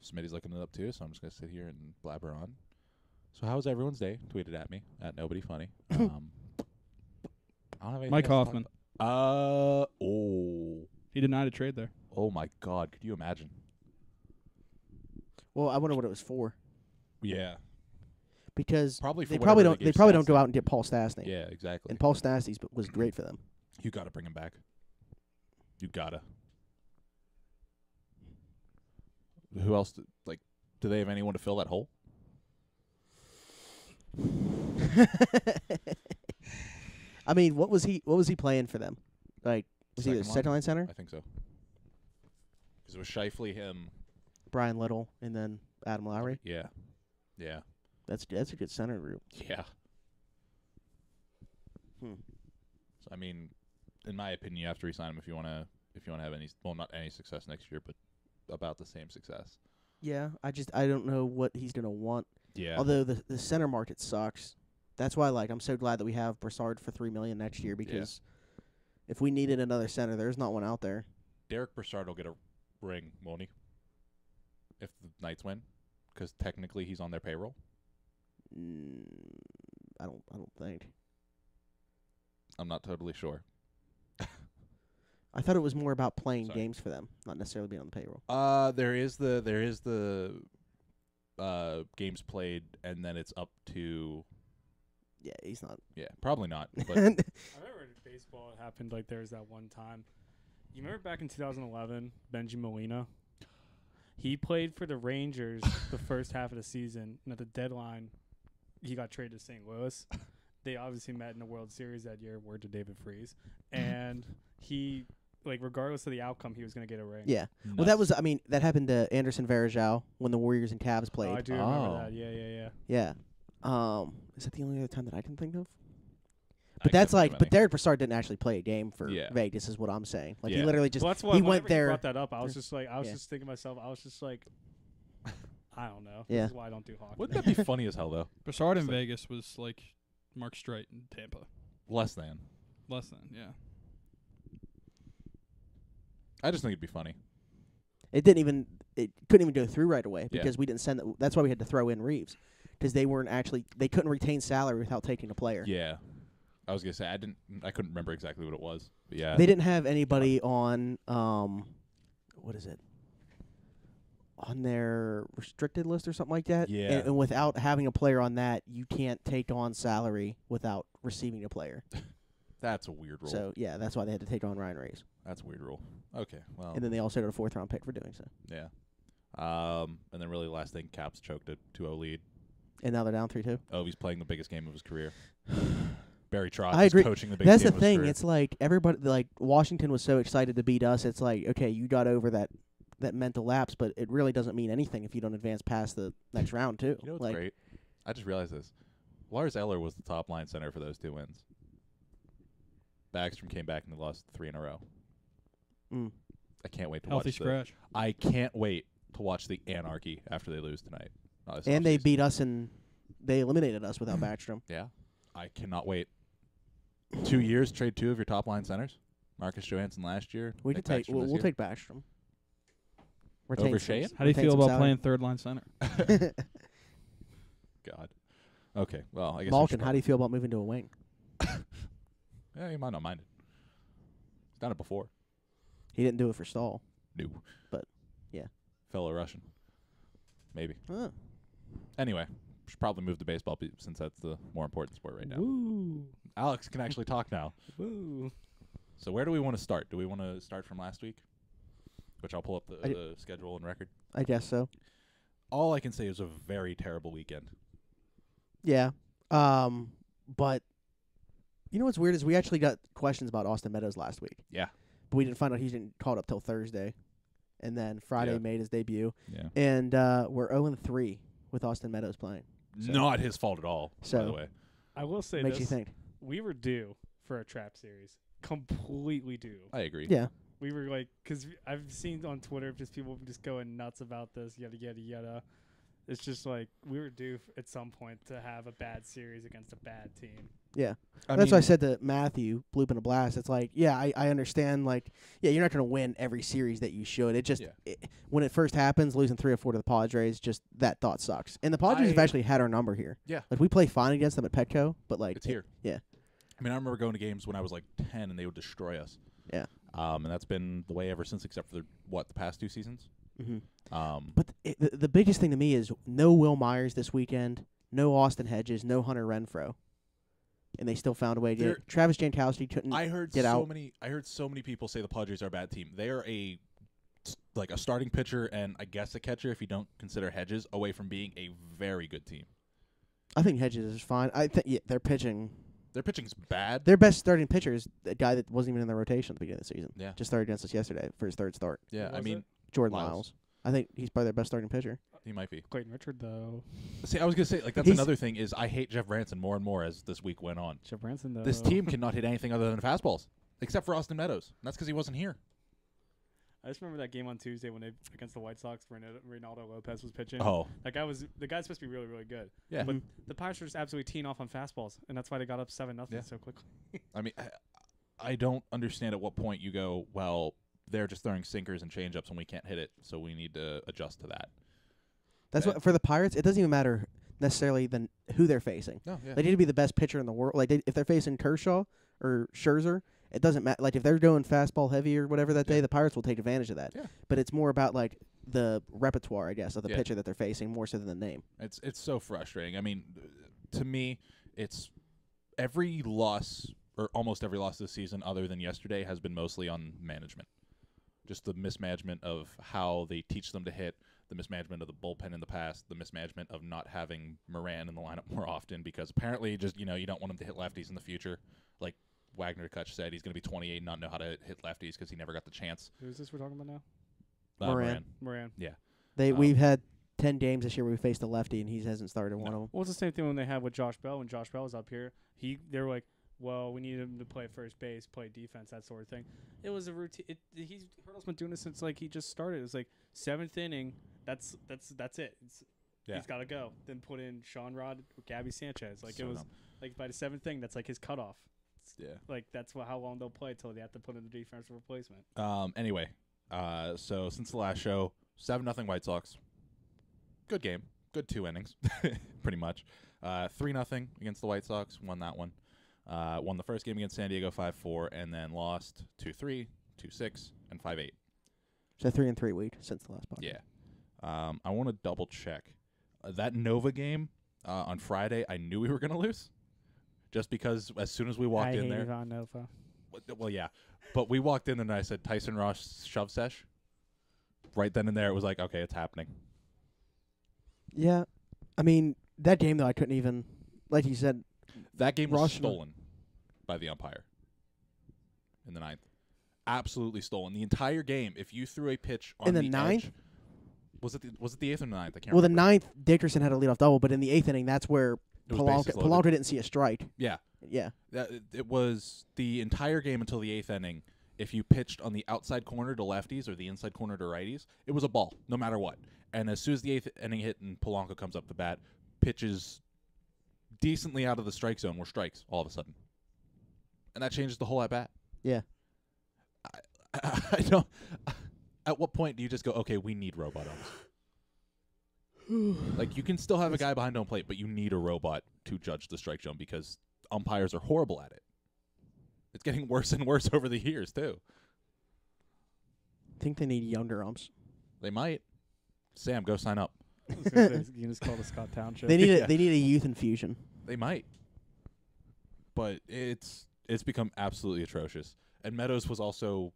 Smitty's looking it up too, so I'm just gonna sit here and blabber on. So how was everyone's day? Tweeted at me at Nobody Funny. I don't have anything Mike else to talk Hoffman. about. Oh He denied a trade there. my God! Could you imagine? Well, I wonder what it was for Yeah, because probably for they probably whatever don't. they They gave probably don't go Stastny. out and get Paul Stastny. Yeah, exactly. And Paul Stastny was great for them. You got to bring him back. You gotta. Who else? Do they have anyone to fill that hole? I mean, what was he playing for them? Like, was he the Second line? second line center? I think so. Because it was Scheifele, him. Brian Little, and then Adam Lowry. Yeah, yeah, That's a good center group. yeah. Hmm. So I mean, in my opinion, you have to resign him if you want to have any, well, not any success next year, but about the same success. Yeah, I don't know what he's gonna want. Yeah. Although the center market sucks. That's why I'm so glad that we have Brassard for $3 million next year because if we needed another center, there's not one out there. Derek Brassard will get a ring, won't he? If the Knights win, because technically he's on their payroll. I don't think. I'm not totally sure. I thought it was more about playing Sorry. games for them, not necessarily being on the payroll. There is the games played, and then it's up to Yeah, he's not. probably not. But I remember in baseball it happened like there was that one time. You remember back in 2011, Benji Molina? He played for the Rangers the first half of the season, and at the deadline, he got traded to St. Louis. They obviously met in the World Series that year, word to David Freese. And he like regardless of the outcome, he was going to get a ring. Yeah. Well, that was, I mean, that happened to Anderson Varejao when the Warriors and Cavs Oh, played. I do remember Oh. that. Yeah. Yeah. Is that the only other time that I can think of? I But that's couldn't like, think of but Derek Brassard didn't actually play a game for Yeah. Vegas, is what I'm saying. Like he Yeah. literally just Well, that's why he whenever went there. You brought that up. I was just like, I was Yeah. just thinking to myself. I was just like, I don't know. Yeah. This is why I don't do hockey. Wouldn't that be funny as hell though? Brassard in It's like- Vegas was like Mark Streit in Tampa. Less than. Less than, yeah. I just think it'd be funny. It didn't even. It couldn't even go through right away Yeah. because we didn't send. That's why we had to throw in Reeves because they weren't actually. They couldn't retain salary without taking a player. Yeah. I was gonna say I couldn't remember exactly what it was. But yeah. They didn't have anybody on. What is it? On their restricted list or something like that. Yeah. And without having a player on that, you can't take on salary without receiving a player. That's a weird rule. So yeah, that's why they had to take on Ryan Reeves. That's a weird rule. Okay. Well. And then they also got a 4th round pick for doing so. Yeah. And then really last thing, Caps choked a 2-0 lead. And now they're down 3-2. He's playing the biggest game of his career. Barry Trotz I is agree. coaching the biggest That's game the of his thing. career. It's like everybody, like Washington was so excited to beat us. It's like, okay, you got over that mental lapse, but it really doesn't mean anything if you don't advance past the next round too. You know what's like, great? I just realized this. Lars Eller was the top line center for those 2 wins. Backstrom came back and they lost 3 in a row. Mm. I can't wait to Healthy watch scratch. I can't wait to watch the anarchy after they lose tonight. This And they offseason. beat us and they eliminated us without Backstrom. Yeah. I cannot wait. 2 years, trade 2 of your top line centers. Marcus Johansson last year. We Nick could take. Backstrom We'll this year. take Backstrom. Retain Over some- Sheahan? How do you retain feel some about salary. playing third line center? God. Okay. Well, I guess. Malkin, how do you feel about moving to a wing? Yeah, you might not mind it. He's done it before. He didn't do it for Stahl. No. But, yeah. Fellow Russian. Maybe. Oh. Anyway, should probably move to baseball since that's the more important sport right now. Woo. Alex can actually talk now. Woo. So where do we want to start? Do we want to start from last week? Which I'll pull up the schedule and record. I guess so. All I can say is a very terrible weekend. Yeah. But you know what's weird is we actually got questions about Austin Meadows last week. Yeah. But we didn't find out he didn't called up till Thursday. And then Friday Yeah. made his debut. Yeah. And we're 0-3 with Austin Meadows playing. So- Not his fault at all, by So- the way. I will say Makes this. you think. We were due for a trap series. Completely due. I agree. Yeah. We were like, because I've seen on Twitter just people just going nuts about this, yada, yada, yada. It's just like we were due at some point to have a bad series against a bad team. Yeah. I That's mean, why I said to Matthew, Bloop and a Blast, it's like, yeah, I understand, like, yeah, you're not going to win every series that you should. It just, Yeah. when it first happens, losing 3 or 4 to the Padres, just that thought sucks. And the Padres have actually had our number here. Yeah. Like, we play fine against them at Petco, but, like, It's here. Yeah. I mean, I remember going to games when I was like 10 and they would destroy us. Yeah. And that's been the way ever since, except for the past 2 seasons. Mm-hmm. Um, But the biggest thing to me is no Will Myers this weekend, no Austin Hedges, no Hunter Renfroe. And they still found a way to get it. Travis Jankowski couldn't I heard get out. I heard so many people say the Padres are a bad team. They are a starting pitcher and I guess a catcher if you don't consider Hedges away from being a very good team. I think Hedges is fine. I think their pitching. Their pitching's bad. Their best starting pitcher is a guy that wasn't even in the rotation at the beginning of the season. Yeah. Just started against us yesterday for his 3rd start. Yeah, Who I was mean, it? Jordan Lyles. Lyles. I think he's probably their best starting pitcher. he might be. Clayton Richard, though. See, I was gonna say that's He's- another thing is I hate Jeff Branson more and more as this week went on. Jeff Branson, though. This team cannot hit anything other than fastballs, except for Austin Meadows. And that's because he wasn't here. I just remember that game on Tuesday when they against the White Sox, Reynaldo Lopez was pitching. Oh, The guy's supposed to be really, really good. yeah. But the Pirates were just absolutely teeing off on fastballs, and that's why they got up 7-0 Yeah. so quickly. I mean, I don't understand at what point you go, well, they're just throwing sinkers and changeups and we can't hit it, so we need to adjust to that. That's Yeah. what for the Pirates. It doesn't even matter necessarily who they're facing. No, yeah. They need to be the best pitcher in the world. Like if they're facing Kershaw or Scherzer, it doesn't matter. Like if they're doing fastball heavy or whatever that day, Yeah. the Pirates will take advantage of that. Yeah. But it's more about like the repertoire, I guess, of the Yeah. pitcher that they're facing more so than the name. It's so frustrating. I mean, to me, it's every loss or almost every loss this season other than yesterday has been mostly on management. Just the mismanagement of how they teach them to hit, the mismanagement of the bullpen in the past, the mismanagement of not having Moran in the lineup more often because apparently just, you don't want him to hit lefties in the future. Like, Wagner Kutch said he's going to be 28 and not know how to hit lefties because he never got the chance. Who's this we're talking about now? Moran. Moran. We've had 10 games this year where we faced a lefty, and he hasn't started one of them. Well, it's the same thing when they had with Josh Bell. When Josh Bell was up here, they were like, well, we need him to play first base, play defense, that sort of thing. It was a routine. Hurdle's been doing this since like he just started. It was like 7th inning. That's it. He's got to go. Then put in Sean Rod or Gabby Sanchez. Like So it was dumb. like by the 7th inning, that's like his cutoff. Yeah. Like that's how long they'll play until they have to put in the defensive replacement. Anyway, so since the last show, 7-0 White Sox. Good game. Good 2 innings, pretty much. 3-0 against the White Sox. Won that one. Won the first game against San Diego 5-4, and then lost 2-3, 2-6, and 5-8. So 3-3 week since the last podcast. Yeah. I want to double check. That Nova game on Friday, I knew we were going to lose. Just because as soon as we walked in there. Ivan Nova. Well, yeah. But we walked in and I said, Tyson Ross shove sesh. Right then and there, it was like, okay, it's happening. Yeah. I mean, that game, though, I couldn't even, like you said, That game was Ross- stolen by the umpire in the 9th. Absolutely stolen. The entire game, if you threw a pitch on In the edge- 9th? was it the 8th or the 9th? I can't well, the remember. 9th, Dickerson had a leadoff double, but in the 8th inning, that's where It was bases loaded. Polanco didn't see a strike. Yeah. Yeah. It was the entire game until the 8th inning. If you pitched on the outside corner to lefties or the inside corner to righties, it was a ball, no matter what. And as soon as the 8th inning hit and Polanco comes up the bat, pitches decently out of the strike zone were strikes all of a sudden. And that changes the whole at bat. Yeah. I don't. At what point do you just go, okay, we need robot umps? Like, you can still have a guy behind home plate, but you need a robot to judge the strike zone because umpires are horrible at it. It's getting worse and worse over the years, too. I think they need younger umps. They might. Sam, go sign up. I was gonna say, you can just call the Scott Township. They need Yeah. they need a youth infusion. They might. But it's become absolutely atrocious. And Meadows was also,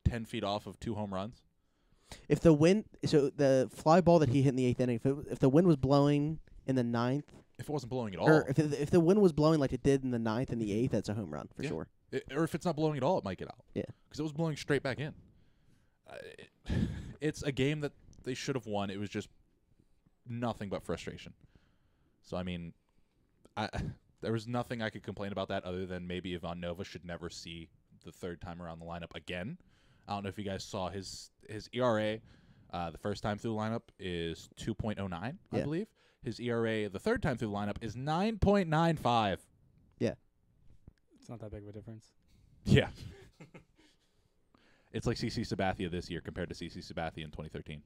10 feet off of 2 home runs? If the wind, so the fly ball that he hit in the 8th inning, if the wind was blowing in the 9th, If it wasn't blowing at all. or if the wind was blowing like it did in the 9th and the 8th, that's a home run for Yeah. sure. Or if it's not blowing at all, it might get out. Yeah. Because it was blowing straight back in. It's a game that they should have won. It was just nothing but frustration. So, I mean, there was nothing I could complain about that other than maybe Ivan Nova should never see the third time around the lineup again. I don't know if you guys saw his ERA the first time through the lineup is 2.09, I Yeah. believe. His ERA the third time through the lineup is 9.95. It's not that big of a difference. Yeah. It's like CC Sabathia this year compared to CC Sabathia in 2013.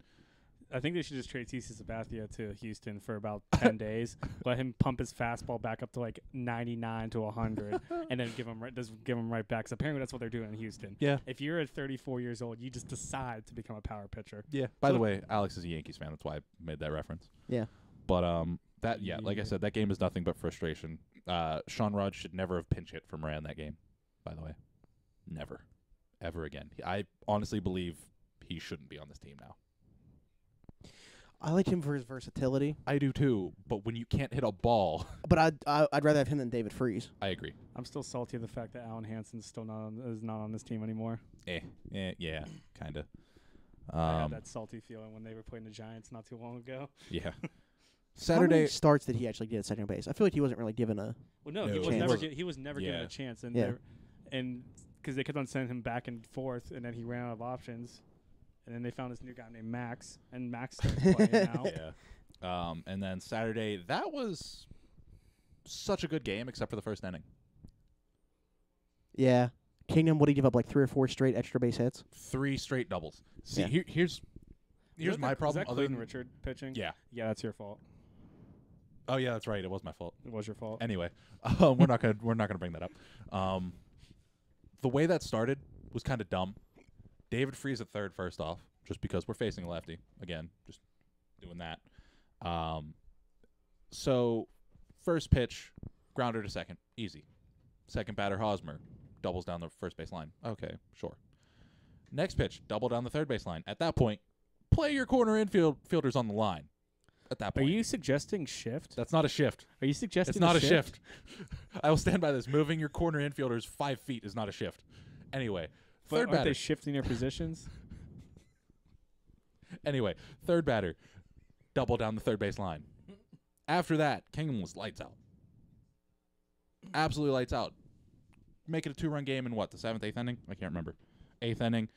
I think they should just trade CC Sabathia to Houston for about 10 days. Let him pump his fastball back up to like 99 to 100, and then give him right back. 'Cause apparently that's what they're doing in Houston. Yeah. If you're at 34 years old, you just decide to become a power pitcher. Yeah. By the way, Alex is a Yankees fan. That's why I made that reference. Yeah. But like I said, that game is nothing but frustration. Sean Rod should never have pinch hit for Moran that game, by the way. Never. Ever again. I honestly believe he shouldn't be on this team now. I like him for his versatility, I do too, but when you can't hit a ball, but I'd rather have him than David Freese. I agree. I'm still salty of the fact that Alan Hansen's still is not on this team anymore. Yeah, kind of. I had that salty feeling when they were playing the Giants not too long ago. Yeah. How many Saturday. starts did he actually get at second base? I feel like he wasn't really given a. Well, no, No, he was chance. never he was never given Yeah. a chance, and Yeah. and because they kept on sending him back and forth, and then he ran out of options, and then they found this new guy named Max, and Max started playing now. Yeah. And then Saturday, that was such a good game except for the first inning. Yeah, Kingdom. What did he give up? Like 3 or 4 straight extra base hits. 3 straight doubles. See, Yeah. Here's my problem. Was that Other Clayton than Richard pitching? yeah. Yeah, that's your fault. Oh yeah, that's right. It was my fault. It was your fault. Anyway, we're not gonna bring that up. The way that started was kind of dumb. David Freese at third, first off, just because we're facing a lefty again, just doing that. So first pitch, grounder to second, easy. Second batter, Hosmer, doubles down the first base line. Okay, sure. Next pitch, double down the third base line. At that point, play your corner infielders on the line. at that Are point. you suggesting shift? That's not a shift. Are you suggesting It's not a shift? shift. I will stand by this. Moving your corner infielders 5 feet is not a shift. Anyway, But third aren't batter. they shifting their positions? Anyway, third batter. Double down the third base line. After that, Kingham was lights out. Absolutely lights out. Make it a 2-run game in what, the 7th, 8th inning? I can't remember. 8th inning.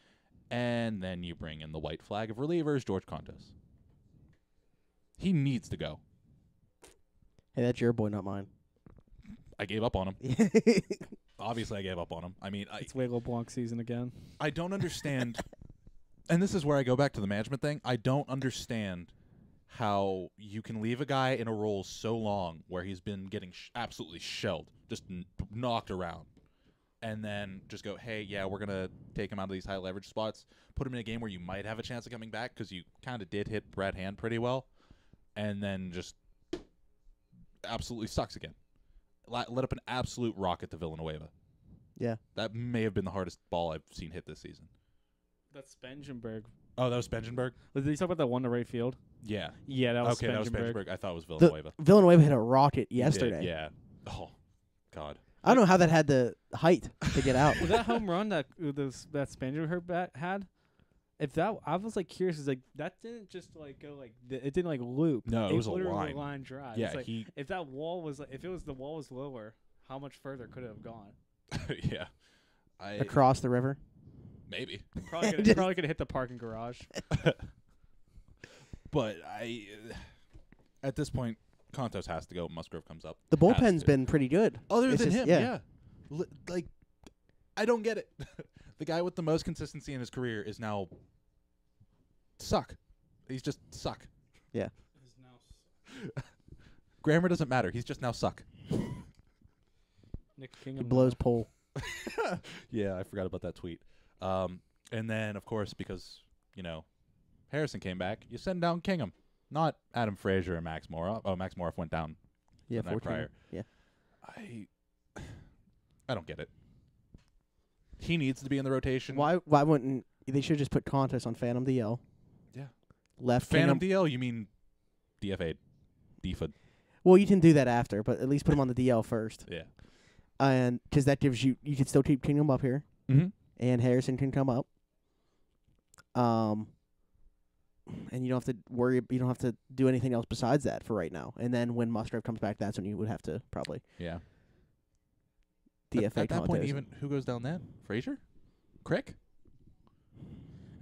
And then you bring in the white flag of relievers, George Contos. He needs to go. Hey, that's your boy, not mine. I gave up on him. Obviously, I gave up on him. I mean, It's Wiggle Blanc season again. I don't understand. And this is where I go back to the management thing. I don't understand how you can leave a guy in a role so long where he's been getting absolutely shelled, just knocked around, and then just go, hey, yeah, we're going to take him out of these high leverage spots, put him in a game where you might have a chance of coming back because you kind of did hit Brad Hand pretty well, and then just absolutely sucks again. Let up an absolute rocket to Villanueva. Yeah. That may have been the hardest ball I've seen hit this season. That's Spengenberg. Oh, that was Spengenberg? Did you talk about that one to right field? Yeah. Yeah, that was Okay, that was Spengenberg. Spengenberg. I thought it was The Villanueva. Villanueva hit a rocket He did, yesterday. yeah. Oh, God. I don't know how that had the height to get out. Was that home run that that Spengenberg had? If that, I was like curious, is like that didn't just like go like it didn't like loop. No, it was a literally line. drive. Yeah, It's like, he. if that wall was like, if it was the wall was lower, how much further could it have gone? Yeah. Across the river. Maybe. Probably could Just- probably could have hit the parking garage. But at this point, Contos has to go. Musgrove comes up. The Has bullpen's to. been pretty good. Other It's than just- him, yeah. yeah. Like, I don't get it. The guy with the most consistency in his career is now suck. He's just suck. Grammar doesn't matter. He's just now suck. Nick He Kingham blows now. pole. Yeah, I forgot about that tweet. And then, of course, because, Harrison came back, you send down Kingham. Not Adam Frazier and Max Moroff. Oh, Max Moroff went down Yeah, the night 14. prior. Yeah. I don't get it. He needs to be in the rotation. Why wouldn't they should just put Contos on Phantom DL? Yeah. Left Phantom Kingham. DL? You mean DFA'd? DFA'd. Well, you can do that after, but at least put him on the DL first. Yeah. And because that gives you can still keep Kingham up here, Mm-hmm. and Harrison can come up. And you don't have to worry. You don't have to do anything else besides that for right now. And then when Musgrove comes back, that's when you would have to probably Yeah. DFA. At that point, Contos. even who goes down then? Frazier? Crick?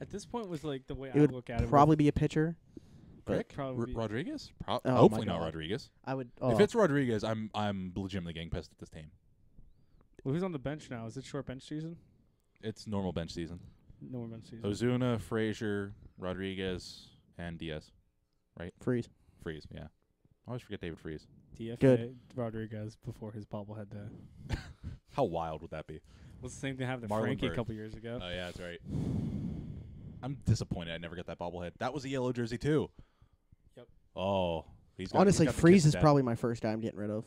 At this point, was like the way It I would look at it. probably be a pitcher. But Crick? probably- Rodriguez? Oh, my Hopefully not God. Rodriguez. I would. If it's Rodriguez, I'm legitimately getting pissed at this team. Well, who's on the bench now? Is it short bench season? It's normal bench season. No more bench season. Ozuna, Frazier, Rodriguez, and Diaz. Freeze. Freeze, yeah. I always forget David Freeze. DFA Good. Rodriguez before his bobblehead day. How wild would that be? Was the same thing happened to Marlon Frankie a Byrd. couple years ago. Oh, yeah, that's right. I'm disappointed I never got that bobblehead. That was a yellow jersey, too. Yep. Oh. Honestly, he's got the Freeze kids is dead. probably my first guy I'm getting rid of.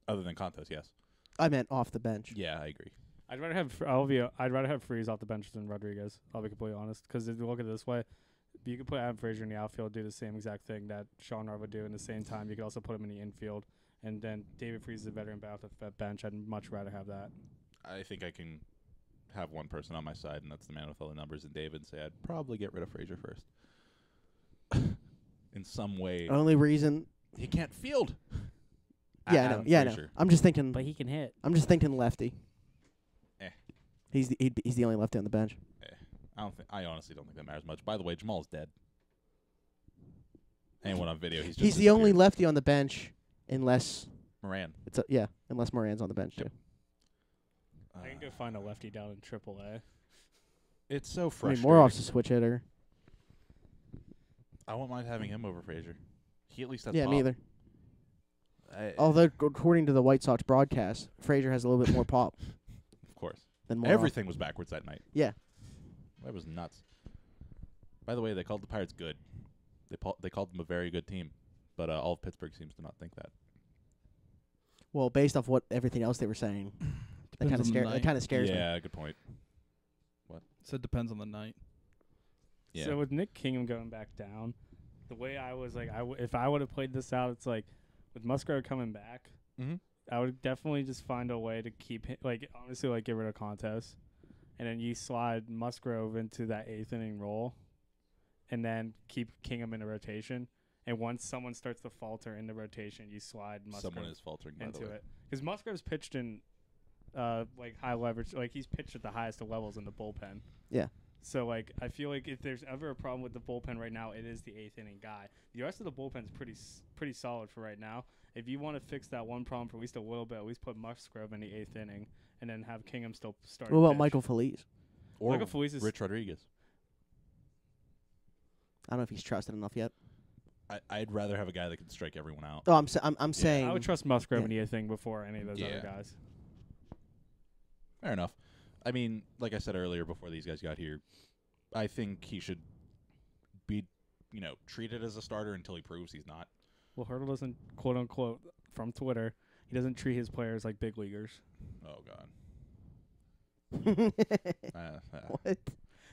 Other than Contos, yes. I meant off the bench. Yeah, I agree. I'd rather have Freeze off the bench than Rodriguez. I'll be completely honest. Because if you look at it this way, you could put Adam Frazier in the outfield, do the same exact thing that Sean Rard would do. In the same time, you could also put him in the infield. And then David Freeze is a veteran bat off the bench. I'd much rather have that. I think I can have one person on my side, and that's the man with all the numbers, and David say I'd probably get rid of Frazier first. In some way. Only reason. He can't field. Yeah, I know. Adam Yeah, I know. Frazier. I'm just thinking. But he can hit. I'm just thinking lefty. Eh. He's the only lefty on the bench. I honestly don't think that matters much. By the way, Jamal's dead. Anyone on video, he's just He's the only disappeared. lefty on the bench, unless Moran. unless Moran's on the bench Yep. too. I can go find a lefty down in AAA. It's so I mean, frustrating. Moroff's a switch hitter. I won't mind having him over Frazier. He at least has Yeah, pop. me either. I- Although according to the White Sox broadcast, Frazier has a little bit more pop of course. than Moroff. Everything was backwards that night. Yeah. That was nuts. By the way, they called the Pirates good. They called them a very good team, but all of Pittsburgh seems to not think that. Well, based off what everything else they were saying, that Depends on the night. scares me. Yeah, good point. So it depends on the night. Yeah. So with Nick Kingham going back down, the way I was like, if I would have played this out, it's like with Musgrove coming back, Mm-hmm. I would definitely just find a way to keep him, like honestly, like get rid of Contes, and then you slide Musgrove into that 8th inning role, and then keep Kingham in the rotation. And once someone starts to falter in the rotation, you slide Musgrove Someone is faltering, by the into way. it, because Musgrove's pitched in like high leverage, like he's pitched at the highest of levels in the bullpen. Yeah. So like I feel like if there's ever a problem with the bullpen right now, it is the 8th inning guy. The rest of the bullpen's pretty solid for right now. If you want to fix that one problem for at least a little bit, at least put Musgrove in the 8th inning, and then have Kingham still start. What about pitch. Michael Feliz? Or Michael Feliz is Rich Rodriguez. I don't know if he's trusted enough yet. I'd rather have a guy that can strike everyone out. Oh, I'm saying. I would trust Musgrove Yeah. in the 8th inning before any of those Yeah. other guys. Fair enough. I mean, like I said earlier before these guys got here, I think he should be, treated as a starter until he proves he's not. Well, Hurdle doesn't, quote unquote, from Twitter, he doesn't treat his players like big leaguers. Oh, God. What?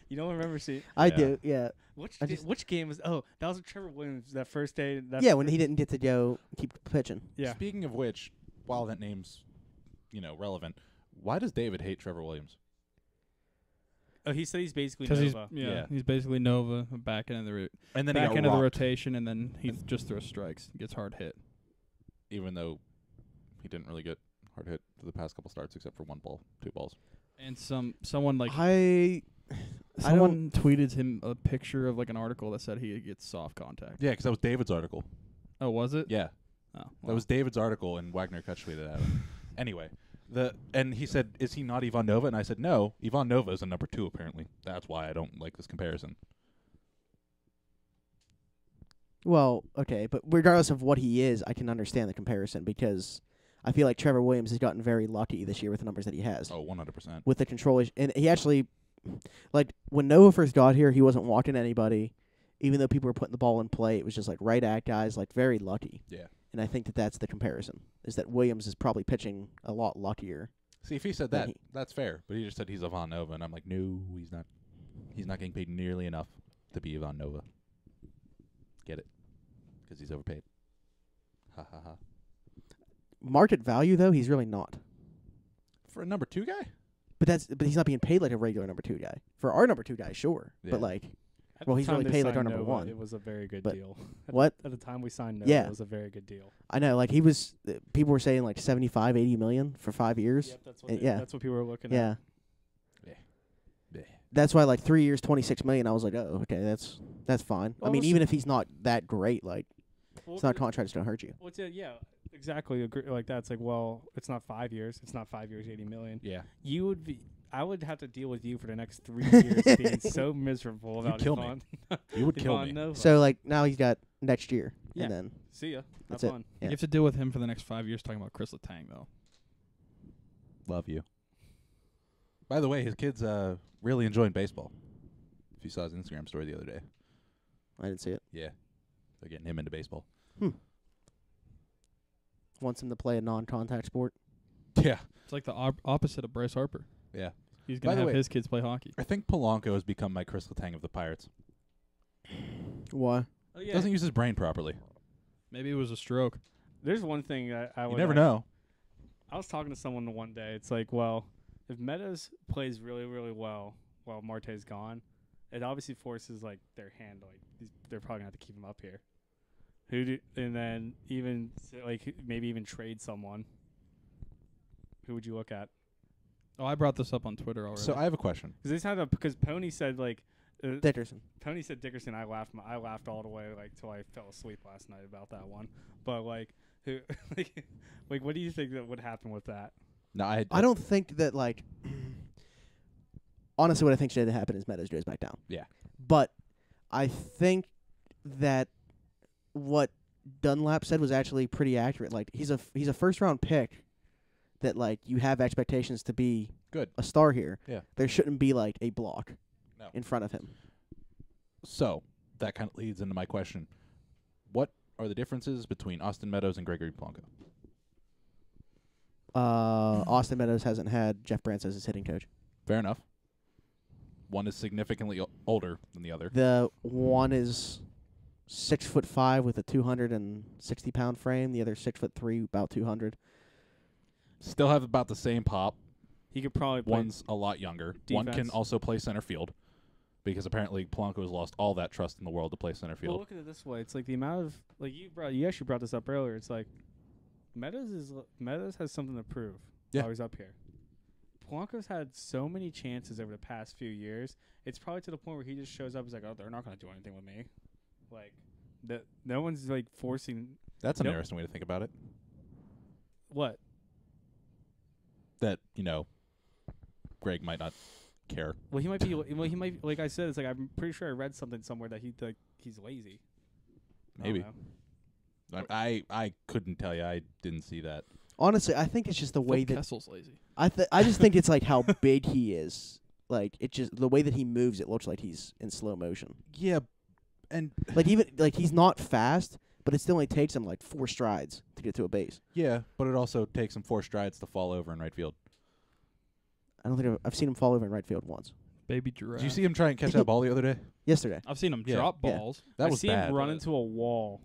You don't remember seeing I Yeah. do. Yeah. which game was? Oh, that was Trevor Williams that first day. Yeah. When he didn't get to go keep pitching. Yeah. Speaking of which, while that name's, relevant, why does David hate Trevor Williams? Oh, he said he's basically Because Nova. Yeah. he's basically Nova, back end of the And then back he got end of the rocked, rotation, and then he just throws strikes, gets hard hit. even though he didn't really get hard hit for the past couple starts except for 1 ball, 2 balls. And someone like I someone tweeted him a picture of like an article that said he gets soft contact. Yeah, because that was David's article. Oh, was it? Yeah, Oh, that well. was David's article, and Wagner cut tweeted at him. Anyway, and he said, "Is he not Ivan Nova?" And I said, "No, Ivan Nova is a number 2 apparently. That's why I don't like this comparison." Well, okay, but regardless of what he is, I can understand the comparison because I feel like Trevor Williams has gotten very lucky this year with the numbers that he has. Oh, 100%. With the control issue. And he actually, like, when Nova first got here, he wasn't walking anybody. Even though people were putting the ball in play, it was just like right at guys, like very lucky. Yeah. And I think that that's the comparison, is that Williams is probably pitching a lot luckier. See, if he said Then that, he- that's fair. But he just said he's Ivan Nova, and I'm like, no, he's not. He's not getting paid nearly enough to be Ivan Nova. Get it? Because he's overpaid. Ha ha ha. Market value, though, he's really not. For a number 2 guy? But he's not being paid like a regular number 2 guy. For our number 2 guy, sure. Yeah. But like, At Well, the he's time really they paid like our signed number Nova, 1. It was a very good But deal. what? At the time we signed Nova, Yeah. it was a very good deal. I know, like he was. People were saying like 75, 80 million for 5 years. Yep, that's yeah. that's what people were looking Yeah. at. Yeah. That's why like 3 years, 26 million. I was like, oh, okay, that's fine. Well, I mean, listen- even if he's not that great, like Well, it's not a contract that's gonna hurt you. Well, yeah, exactly. Agree, like that. It's like, well, it's not 5 years. It's not 5 years, 80 million. Yeah. You would be. I would have to deal with you for the next 3 years being so miserable about kill me. Ivan. You would kill Ivan me. Nova. So like now he's got next year, Yeah. and then See ya. Have That's it. fun. Yeah. You have to deal with him for the next 5 years talking about Chris Letang, though. Love you. By the way, his kid's really enjoying baseball. If you saw his Instagram story the other day. I didn't see it. Yeah. They're getting him into baseball. Wants him to play a non-contact sport. Yeah. It's like the opposite of Bryce Harper. Yeah. He's By going the to have way- his kids play hockey. I think Polanco has become my Chris Letang of the Pirates. Why? Oh yeah. Doesn't use his brain properly. Maybe it was a stroke. There's one thing I You would. never know. I was talking to someone the one day. It's like, well, if Meadows plays really, really well while Marte's gone, it obviously forces like their hand. Like they're probably gonna have to keep him up here. And then even like maybe even trade someone. Who would you look at? Oh, I brought this up on Twitter already. So I have a question. Because Pony said like Dickerson. Pony said Dickerson. I laughed all the way like till I fell asleep last night about that one. But like who like what do you think that would happen with that? No, I I don't think that like. Honestly, what I think should happen is Meadows goes back down. Yeah. But I think that what Dunlap said was actually pretty accurate. Like he's a first round pick that like you have expectations to be Good. a star here. Yeah. There shouldn't be like a block No. in front of him. So that kind of leads into my question. What are the differences between Austin Meadows and Gregory Polanco? Austin Meadows hasn't had Jeff Brantz as his hitting coach. Fair enough. One is significantly older than the other. The one is 6'5" with a 260-pound frame. The other 6'3", about 200. Still have about the same pop. He could probably play. One's a lot younger. One can defense. also play center field because apparently Polanco has lost all that trust in the world to play center Well, field. look at it this way: it's like the amount of you actually brought this up earlier. It's like Meadows has something to prove. Yeah. While he's up here. Polanco's had so many chances over the past few years. It's probably to the point where he just shows up. He's like, "Oh, they're not going to do anything with me." Like, no one's like forcing That's an Nope. interesting way to think about it. what. That, Greg might not care. Well, he might be. Well, he might. Like I said, it's like I'm pretty sure I read something somewhere that he's lazy. I don't Maybe. know. I couldn't tell you. I didn't see that. Honestly, I think it's just the way Phil that Kessel's lazy. I just think it's like how big he is. Like it just the way that he moves, it looks like he's in slow motion. Yeah, and Like even like he's not fast, but it still only takes him like 4 strides to get to a base. yeah, but it also takes him 4 strides to fall over in right field. I don't think I've seen him fall over in right field once. Baby giraffe. Did you see him try and catch that ball the other day? Yesterday. I've seen him Yeah. drop Yeah. balls. That I was see bad. him run into a wall,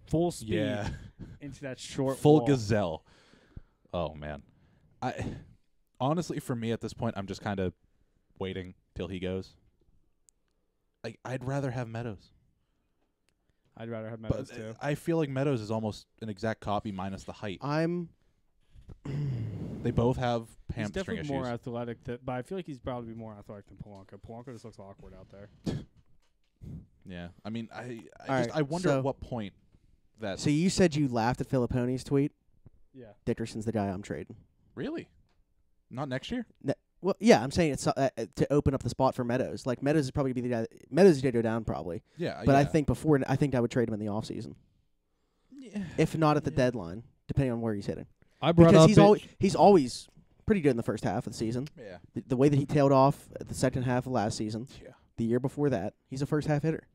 full speed Yeah, into that short full wall. gazelle. Oh man, I honestly for me at this point, I'm just kind of waiting till he goes. I'd rather have Meadows, I'd rather have Meadows but too. I feel like Meadows is almost an exact copy minus the height. I'm They both have He's hamstring definitely issues. more athletic, but I feel like he's probably more athletic than Polanco. Polanco just looks awkward out there. Yeah, I mean, I All right, wonder so- at what point that So you said you laughed at Filippone's tweet. Yeah. Dickerson's the guy I'm trading. really not next year. Well, yeah, I'm saying it's to open up the spot for Meadows. Like Meadows is probably gonna be the guy. Meadows is gonna go down probably, Yeah, but I yeah. think I would trade him in the offseason. Yeah. If not at the Yeah. deadline, depending on where he's hitting. I brought Because up he's always pretty good in the first half of the season. Yeah. The way that he tailed off at the second half of last season, Yeah. the year before that, he's a first half hitter.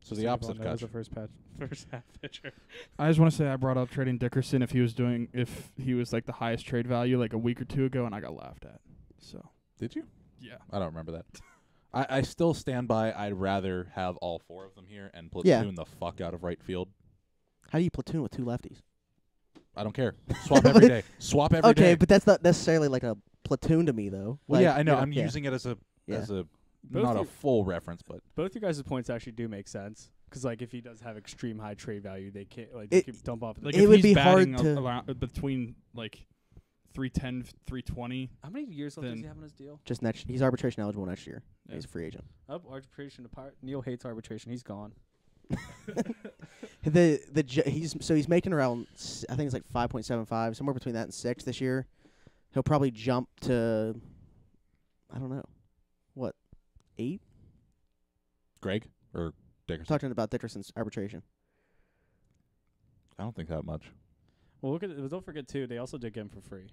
So the opposite of was Kutch. the first half pitcher. I just want to say I brought up trading Dickerson if he was like the highest trade value like a week or two ago, and I got laughed at. So Did you? yeah, I don't remember that. I still stand by. I'd rather have all 4 of them here and Yeah. platoon the fuck out of right field. How do you platoon with 2 lefties? I don't care. Swap every day. Swap every day. Okay, but that's not necessarily like a platoon to me though. Well, Like, yeah, I know. yeah, I'm yeah. using it as a Yeah. Both not a you- full reference, but Both you guys' points actually do make sense. Because, like, if he does have extreme high trade value, they can't, like, they It- could dump off. like It if would he's be hard batting to- around between like 310, 320. How many years left does then- he have on his deal? Just he's arbitration eligible next year. Yeah. He's a free agent. Oh, arbitration. Neil hates arbitration. He's gone. He's making around I think it's like 5.75, somewhere between that and 6 this year. He'll probably jump to I don't know, what, 8? Greg or Dickerson. Talking about Dickerson's arbitration. I don't think that much. Well, look at it. Don't forget, too, they also did get him for free.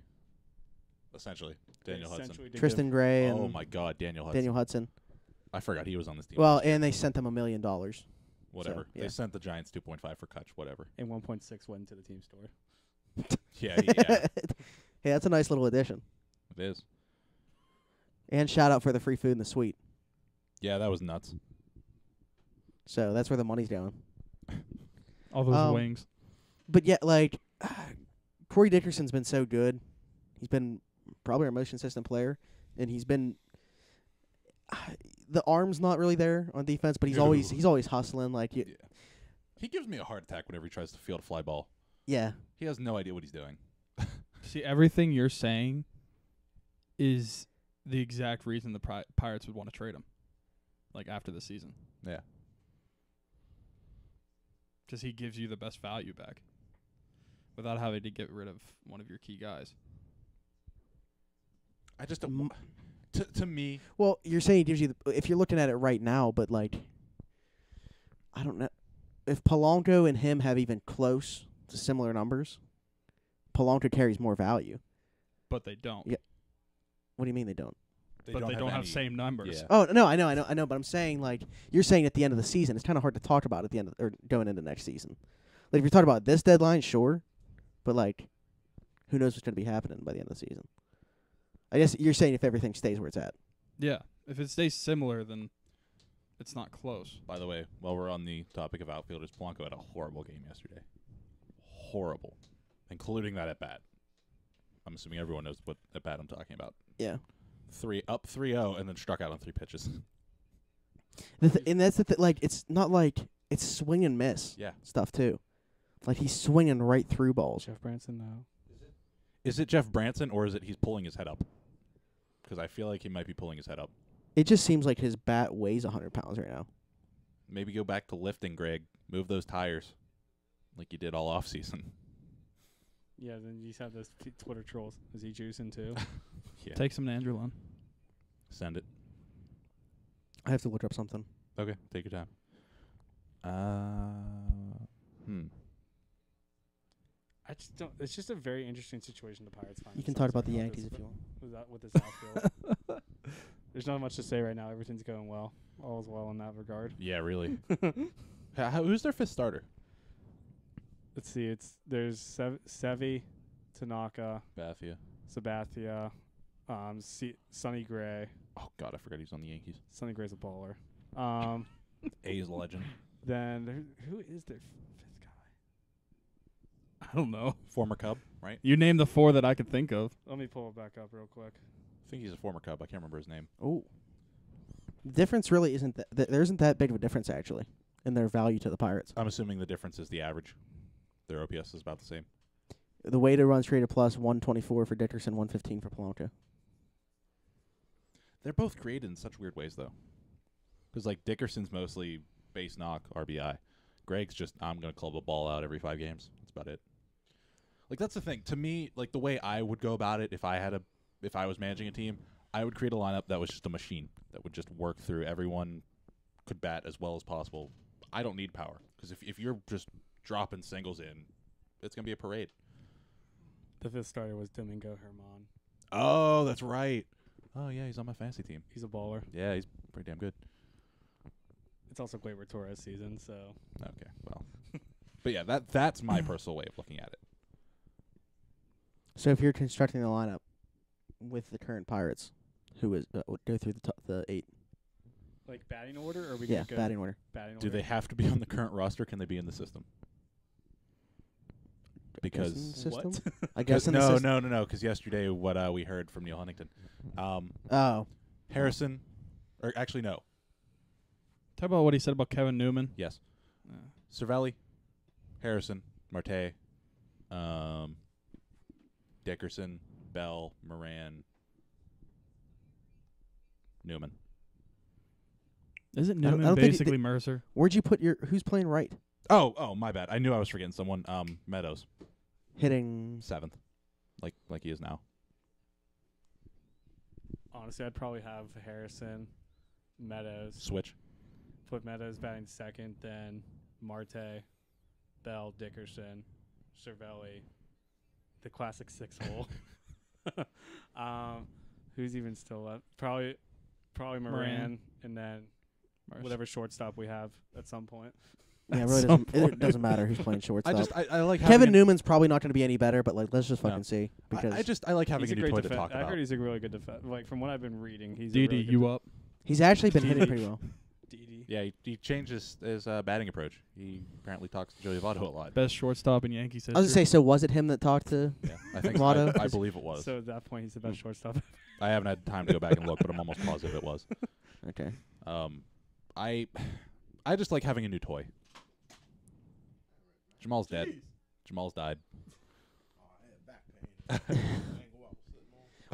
Essentially, They Daniel Hudson. essentially did Tristan Gray and Oh my God, Daniel Hudson. Daniel Hudson. I forgot he was on this team. Well, and they sent them $1 million. whatever. so, yeah. They sent the Giants 2.5 for Kutch. Whatever. And 1.6 went to the team store. Yeah, yeah, Hey, that's a nice little addition. it is. And shout out for the free food and the suite. Yeah, that was nuts. So that's where the money's going. All those Um, wings. But yeah, like Corey Dickerson's been so good. He's been probably our most consistent player, and he's been the arm's not really there on defense, but he's always hustling. Like Yeah. He gives me a heart attack whenever he tries to field a fly ball. yeah, He has no idea what he's doing. See, everything you're saying is the exact reason the Pirates would want to trade him, like after the season, Yeah. because he gives you the best value back without having to get rid of one of your key guys. I just Mm. to me, Well, you're saying he gives you if you're looking at it right now, but like I don't know if Polanco and him have even close to similar numbers. Polanco carries more value. But they don't. Yeah. What do you mean they don't? They don't have any- same numbers. Yeah. Oh no, I know. But I'm saying like you're saying at the end of the season, it's kind of hard to talk about at the end or going into next season. Like if you're talking about this deadline, sure, but like who knows what's going to be happening by the end of the season? I guess you're saying if everything stays where it's at. Yeah. If it stays similar, then it's not close. By the way, while we're on the topic of outfielders, Blanco had a horrible game yesterday. Horrible. Including that at bat. I'm assuming everyone knows what at bat I'm talking about. Yeah. 3-0 and then struck out on 3 pitches. And that's like it's not like it's swing and miss Yeah. stuff too. Like he's swinging right through balls. Jeff Branson, no. Is it Jeff Branson or is it he's pulling his head up? Because I feel like he might be pulling his head up. It just seems like his bat weighs 100 pounds right now. Maybe go back to lifting, Greg. Move those tires like you did all off season. Yeah, then you just have those Twitter trolls. Is he juicing too? Yeah. Take some Nandrolone. Send it. I have to look up something. Okay, take your time. I just don't. It's just a very interesting situation the Pirates find. You can themselves talk about in the with Yankees this- if you want. with this outfield. There's not much to say right now. Everything's going well. All's well in that regard. Yeah, really. Who's their 5th starter? Let's see. There's Sevi, Tanaka, Bathia. Sabathia, Sonny Gray. Oh, God, I forgot he's on the Yankees. Sonny Gray's a baller. A's legend. Then who is their 5th guy? I don't know. Former Cub, right? You name the 4 that I could think of. Let me pull it back up real quick. I think he's a former Cub. I can't remember his name. Oh. The difference really isn't that there isn't that big of a difference actually in their value to the Pirates. I'm assuming the difference is the average. Their OPS is about the same. The weighted runs created plus 124 for Dickerson, 115 for Polanco. They're both created in such weird ways, though. Because, like, Dickerson's mostly base knock, RBI. Greg's just, I'm going to club a ball out every 5 games. That's about it. Like, that's the thing. To me, like, the way I would go about it if I was managing a team, I would create a lineup that was just a machine that would just work through. Everyone could bat as well as possible. I don't need power. Because if you're just dropping singles in, it's going to be a parade. The 5th starter was Domingo Herman. Oh, that's right. Oh, yeah, he's on my fantasy team. He's a baller. Yeah, he's pretty damn good. It's also Gleyber Torres season, so Okay, well. But yeah, that's my personal way of looking at it. So if you're constructing the lineup with the current Pirates, who is go through the 8? like batting order, or are we Yeah, gonna go batting order. batting Do order? they have to be on the current roster? Can they be in the system? Guess in the Because system? I guess in the system. no. Because yesterday, what we heard from Neil Huntington, Oh, Harrison, or actually no, Talk about what he said about Kevin Newman. yes, Cervelli, Harrison, Marte, Dickerson, Bell, Moran, Newman. Isn't I don't Newman think basically Mercer? where'd you put your? Who's playing right? Oh, my bad. I knew I was forgetting someone. Meadows, Hitting. 7th, like he is now. Honestly, I'd probably have Harrison, Meadows. Switch. Put Meadows batting 2nd, then Marte, Bell, Dickerson, Cervelli, the classic 6-hole. Who's even still left? Probably Moran, Moran. and then Mercer. whatever shortstop we have at some point. Yeah, it At really some it doesn't matter who's playing shortstop. I like having Kevin Newman's probably not going to be any better, but like let's just No. fucking see because I like having He's a new great toy to defen- talk I about. heard he's a really good defense. Like from what I've been reading, he's Didi, a really good you up? he's actually been hitting Didi. pretty well. Didi. Yeah, he changed his batting approach. He apparently talks to Joey Votto a lot. Best shortstop in Yankees history. I was gonna say, so was it him that talked to? Yeah, I think Votto? I believe it was. So at that point, he's the best shortstop. I haven't had time to go back and look, but I'm almost positive it was. Okay. I just like having a new toy. Jamal's dead. Jamal's died.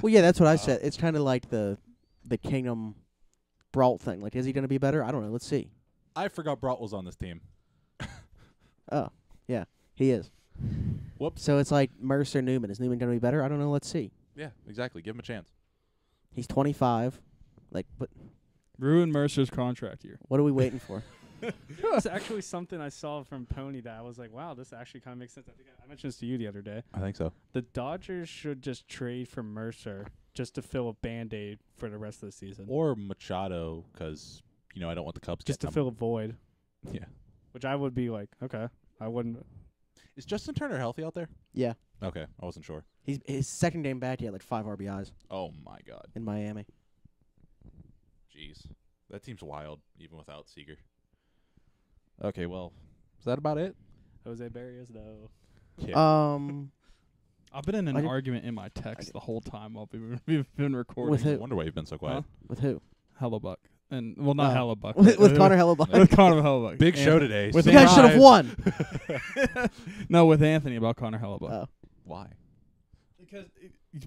Well, yeah, that's what I said. It's kind of like the Kingdom Brault thing. Like, is he going to be better? I don't know. Let's see. I forgot Brault was on this team. Oh, yeah, he is. Whoops. So it's like Mercer Newman. Is Newman going to be better? I don't know. Let's see. Yeah, exactly. Give him a chance. He's 25. Like, but Ruin Mercer's contract year. what are we waiting for? It's actually something I saw from Pony that I was like, wow, this actually kind of makes sense. I think I mentioned this to you the other day. I think so. The Dodgers should just trade for Mercer just to fill a Band-Aid for the rest of the season. Or Machado, because I don't want the Cubs Just to getting fill a void, them. Yeah. which I would be like, okay. I wouldn't. Is Justin Turner healthy out there? Yeah, Okay, I wasn't sure. his second game back. He had like 5 RBIs Oh my God. in Miami. Jeez. That team's wild, even without Seager. Okay, well, is that about it? Jose Barrios, though. Yeah. I've been in I an did- argument in my text the whole time while we've been recording. With I who? wonder why you've been so quiet. With who? Hellebuck. And well, not Oh. Hellebuck. With Connor Hellebuck. With Connor Hellebuck. Big show Anthony- today. with You so- guys should have Anthony- won. No, with Anthony about Connor Hellebuck. Oh. Why? Because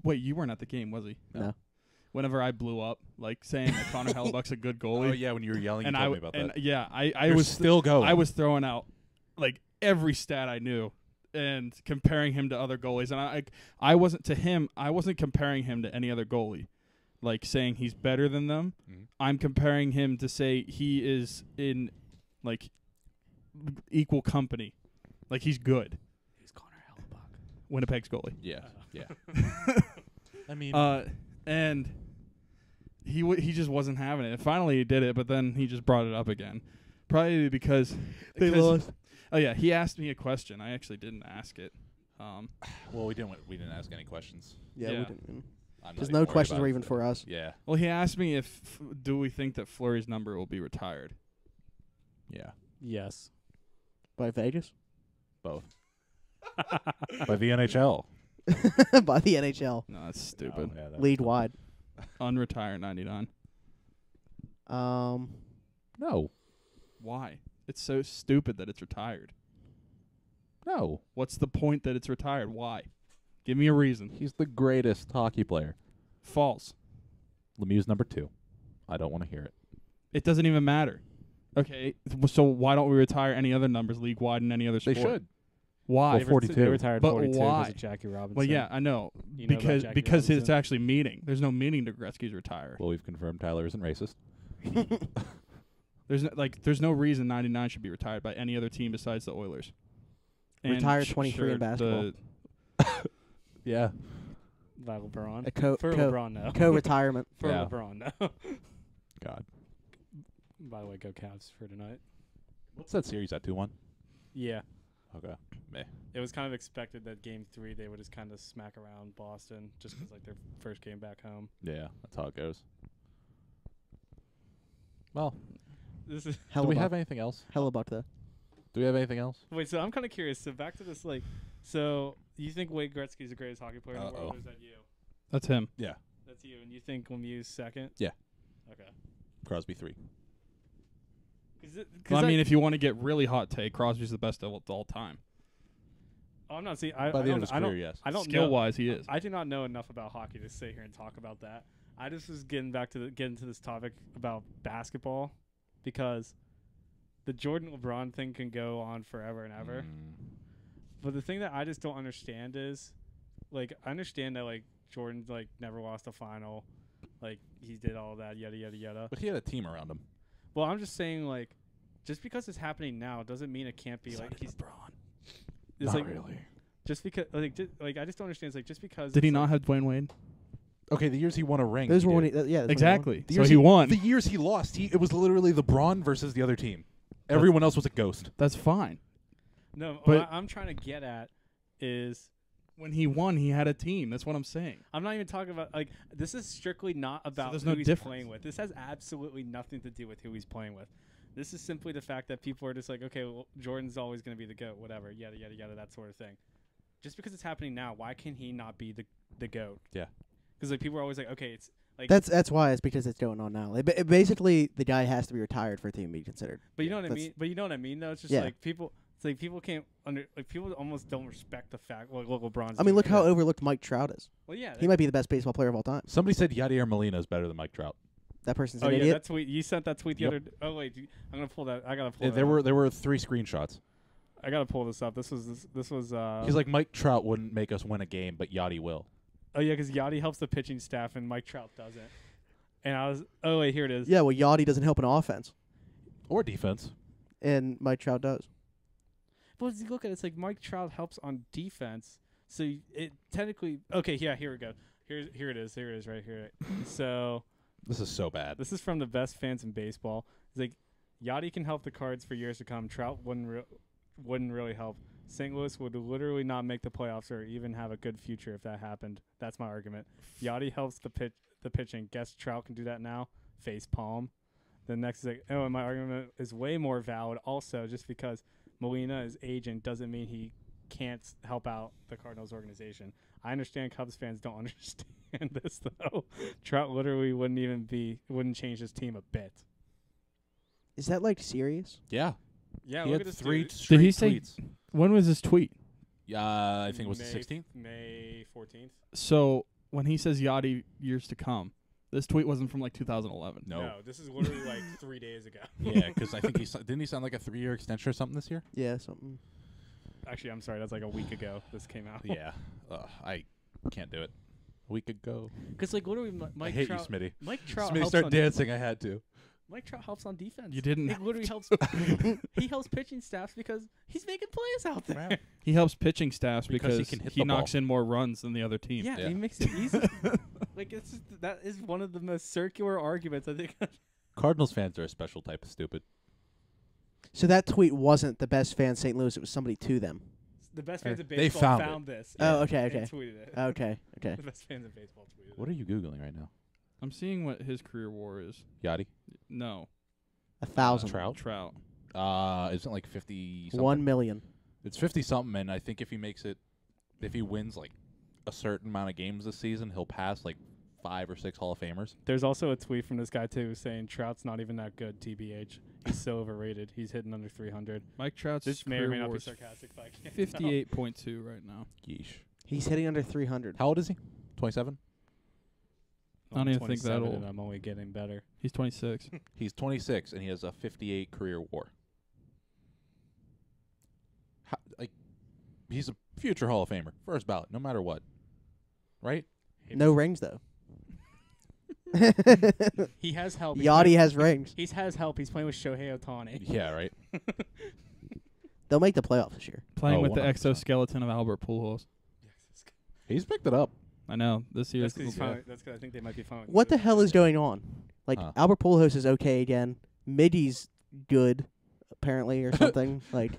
wait, you weren't at the game, was he? No. Whenever I blew up, like saying that Connor Hellebuck's a good goalie. Oh yeah, when you were yelling, you and told me about that. yeah, I You're was still going. I was throwing out like every stat I knew and comparing him to other goalies, and I wasn't comparing him to any other goalie, like saying he's better than them. Mhm. I'm comparing him to say he is in like equal company, like he's good. He's Connor Hellebuck. Winnipeg's goalie. Yeah, yeah. I mean, And he just wasn't having it. And finally he did it, but then he just brought it up again. Probably because They lost. Oh yeah, he asked me a question. I actually didn't ask it. well, we didn't ask any questions. Yeah, Yeah. we didn't. I'm not Because even no worried questions about were it even today. for us. Yeah, Well, he asked me if do we think that Fleury's number will be retired. yeah. Yes. By Vegas? Both. By the NHL. By the NHL. No, that's stupid. Oh, yeah, that- League wide. Unretire 99. No, Why? It's so stupid that it's retired. no. What's the point that it's retired? Why? Give me a reason. He's the greatest hockey player. False. Lemieux's number 2. I don't want to hear it. It doesn't even matter. Okay, so why don't we retire any other numbers league wide in any other They sport? should. Why? Well, 42. They retired But 42 why? because of Jackie Robinson. Well, yeah, I know. You know about because Jackie it's Robinson? actually meaning. There's no meaning to Gretzky's retire. Well, we've confirmed Tyler isn't racist. There's no reason 99 should be retired by any other team besides the Oilers. And Retire 23 in basketball. Yeah. By LeBron. A co- For co- LeBron, no. Co-retirement. For Yeah. LeBron, no. God. By the way, go Cavs for tonight. What's that series at 2-1? Yeah. Okay. It was kind of expected that Game 3 they would just kind of smack around Boston just because like their first game back home. Yeah, that's how it goes. Well, This is do we Hellebuck. have anything else? Hellebuck, though. Do we have anything else? wait. So I'm kind of curious. So back to this, like, so you think Wade Gretzky's the greatest hockey player in the world? Uh-oh. Or is that you? That's him. Yeah. That's you, and you think Lemieux's second? Yeah. Okay. Crosby 3. Well, I mean, if you want to get really hot take, Crosby's the best of all time. I'm not seeing. I By the end don't, of his I don't, career, yes. I don't Skill know. wise, he is. I do not know enough about hockey to sit here and talk about that. I just was getting back to getting to this topic about basketball because the Jordan LeBron thing can go on forever and ever. But the thing that I just don't understand is, like, I understand that like Jordan like never lost a final, like he did all that yada yada yada. But he had a team around him. Well, I'm just saying like, just because it's happening now doesn't mean it can't be like he's. LeBron. It's Not like really. just because like I just don't understand. It's like just because. Did he it's not like, have Dwayne Wade? Okay, the years he won a ring. Those he were when did. he, yeah. that's when he won. Exactly. The So years he won. The years he lost, it was literally LeBron versus the other team. Everyone else was a ghost. That's fine. No, But- what I'm trying to get at is When he won, he had a team. That's what I'm saying. I'm not even talking about like this is strictly not about there's who no he's difference. playing with. This has absolutely nothing to do with who he's playing with. This is simply the fact that people are just like, okay, well, Jordan's always going to be the GOAT, whatever, yada yada yada, that sort of thing. Just because it's happening now, why can he not be the GOAT? Yeah. Because like people are always like, okay, it's like, That's why it's because it's going on now. Basically, the guy has to be retired for a team to be considered. but you know what I that's- mean. But you know what I mean, though. It's just Yeah. like people. It's like people can't people almost don't respect the fact. Like, look, LeBron's. I mean, doing look how good. overlooked Mike Trout is. Well, yeah. He might be the best baseball player of all time. Somebody said Yadier Molina is better than Mike Trout. That person's Oh an yeah, idiot. that tweet you sent that tweet the Yep. other. Oh wait, I'm gonna pull that. I gotta pull. that There up. were 3 screenshots. I gotta pull this up. This was. He's like, Mike Trout wouldn't make us win a game, but Yachty will. Oh yeah, because Yachty helps the pitching staff and Mike Trout doesn't. And I was. Oh wait, here it is. Yeah, well, Yachty doesn't help an offense, Or defense. and Mike Trout does. But as you look at it, it's like Mike Trout helps on defense. So it technically. Okay, yeah. Here we go. Here it is. Here it is. Right here. So This is so bad. this is from the best fans in baseball. It's like Yachty can help the Cards for years to come. Trout wouldn't really help. St. Louis would literally not make the playoffs or even have a good future if that happened. That's my argument. Yachty helps the pitching. Guess Trout can do that now. Face palm. The next is like, oh, and my argument is way more valid also just because Molina is agent doesn't mean he can't help out the Cardinals organization. I understand Cubs fans don't understand this, though. Trout literally wouldn't change his team a bit. Is that like serious? Yeah. Yeah, He look had at this 3 dude. straight Did he say- tweets. When was his tweet? I think it was the May 16th. May 14th. So when he says Yachty years to come, this tweet wasn't from like 2011. No. This is literally like 3 days ago. Yeah, because I think didn't he sign like a 3-year extension or something this year? Yeah, something. Actually, I'm sorry. That's like a week ago this came out. Yeah. I can't do it. A week ago. Because like literally Mike I hate Trout. you, Smitty. Mike Trout Smitty, helps start on dancing. I had to. Mike Trout helps on defense. You didn't. He literally helps. He helps pitching staffs because he's making plays out there. Wow. He helps pitching staffs Because because he can hit he the knocks ball. in more runs than the other team. Yeah, Yeah. he makes it easy. Like it's just, that is one of the most circular arguments I think. Cardinals fans are a special type of stupid. So that tweet wasn't the best fan St. Louis. It was somebody to them. The best fans of They baseball found it. this. Oh, okay, and okay. tweeted it. Okay. Okay. The best fans of baseball tweeted What are you Googling right now? I'm seeing what his career WAR is. Yachty? No, 1,000. Trout? Trout. Isn't it like 50 something? 1 million. It's 50 something, and I think if he wins like a certain amount of games this season, he'll pass like 5 or 6 Hall of Famers. There's also a tweet from this guy too saying Trout's not even that good. TBH, he's so overrated. He's hitting under 300. Mike Trout's This may or career may not WAR be is sarcastic, but I can't tell. 58.2 right now. Yeesh. He's hitting under 300. How old is he? 27? I don't I'm even think that 27 old. and I'm only getting better. He's 26. He's 26, and he has a 58 career WAR. He's a future Hall of Famer, first ballot, no matter what. Right? No rings though. He has help. Yachty has rings. He has help. He's playing with Shohei Ohtani. Yeah, right. They'll make the playoffs this year. Playing Oh, with the 100%. exoskeleton of Albert Pujols. He's picked it up. I know. This year That's is because I think they might be fine. What the hell is going on? Like Huh. Albert Pujols is okay again. Miggy's good, apparently, or something. Like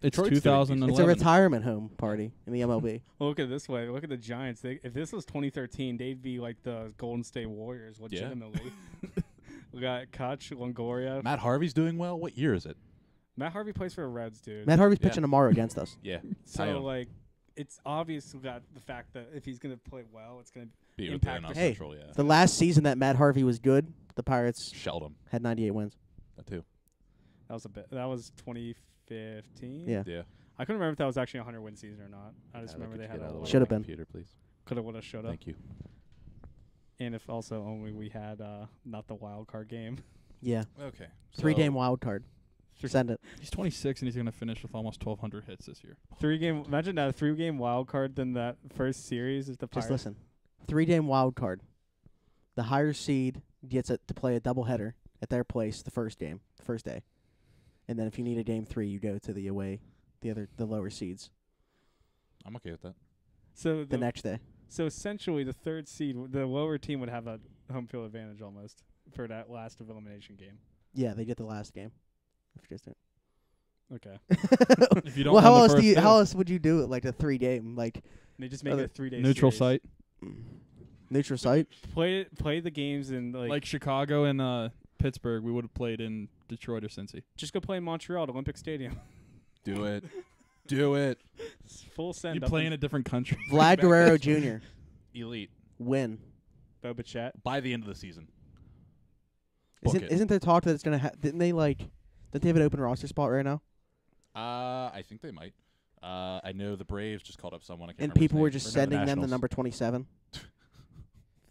It's Detroit's doing 2011. it's a retirement home party in the MLB. Well, look at it this way. Look at the Giants. If this was 2013, they'd be like the Golden State Warriors, legitimately. We got Koch, Longoria. Matt Harvey's doing well. What year is it? Matt Harvey plays for the Reds, dude. Matt Harvey's Yeah. pitching tomorrow against us. Yeah. So like, it's obvious we got the fact that if he's gonna play well, it's gonna Be with impact the the- NL Hey. Central, yeah. The last season that Matt Harvey was good, the Pirates Shelled him. had 98 wins. That too. That was 2015. Yeah. Yeah. I couldn't remember if that was actually a 100-win season or not. I just remember they had a Should've been. Computer, please. coulda, woulda, shoulda. Thank you. And if also only we had not the wild card game. Yeah. Okay. 3-game wild card. Send it. He's 26 and he's going to finish with almost 1,200 hits this year. 3-game. Imagine that 3-game wild card than that first series is the Pirates. Just listen. 3-game wild card. The higher seed gets to play a doubleheader at their place the first day. And then if you need a game 3, you go to the lower seeds I'm okay with that. So the next day. So essentially, the third seed, the lower team would have a home field advantage almost for that last of elimination game. Yeah, they get the last game. If you just do it. Okay. If you don't well, win how the else first day. how else would you do it? Like a 3-game, like They just make it a 3-day Neutral series. site. neutral site? Play the games in Like Chicago and Pittsburgh, we would have played in Detroit or Cincy. just go play in Montreal at Olympic Stadium. Do it. Do it. It's full send. You up play in a different country. Vlad Guerrero Jr. Elite. win. Boba Chat. By the end of the season. Book it. Isn't there talk that it's gonna? Didn't they have an open roster spot right now? I think they might. I know the Braves just called up someone. I can't And remember his people were name. just Or no, sending them the Nationals. number 27.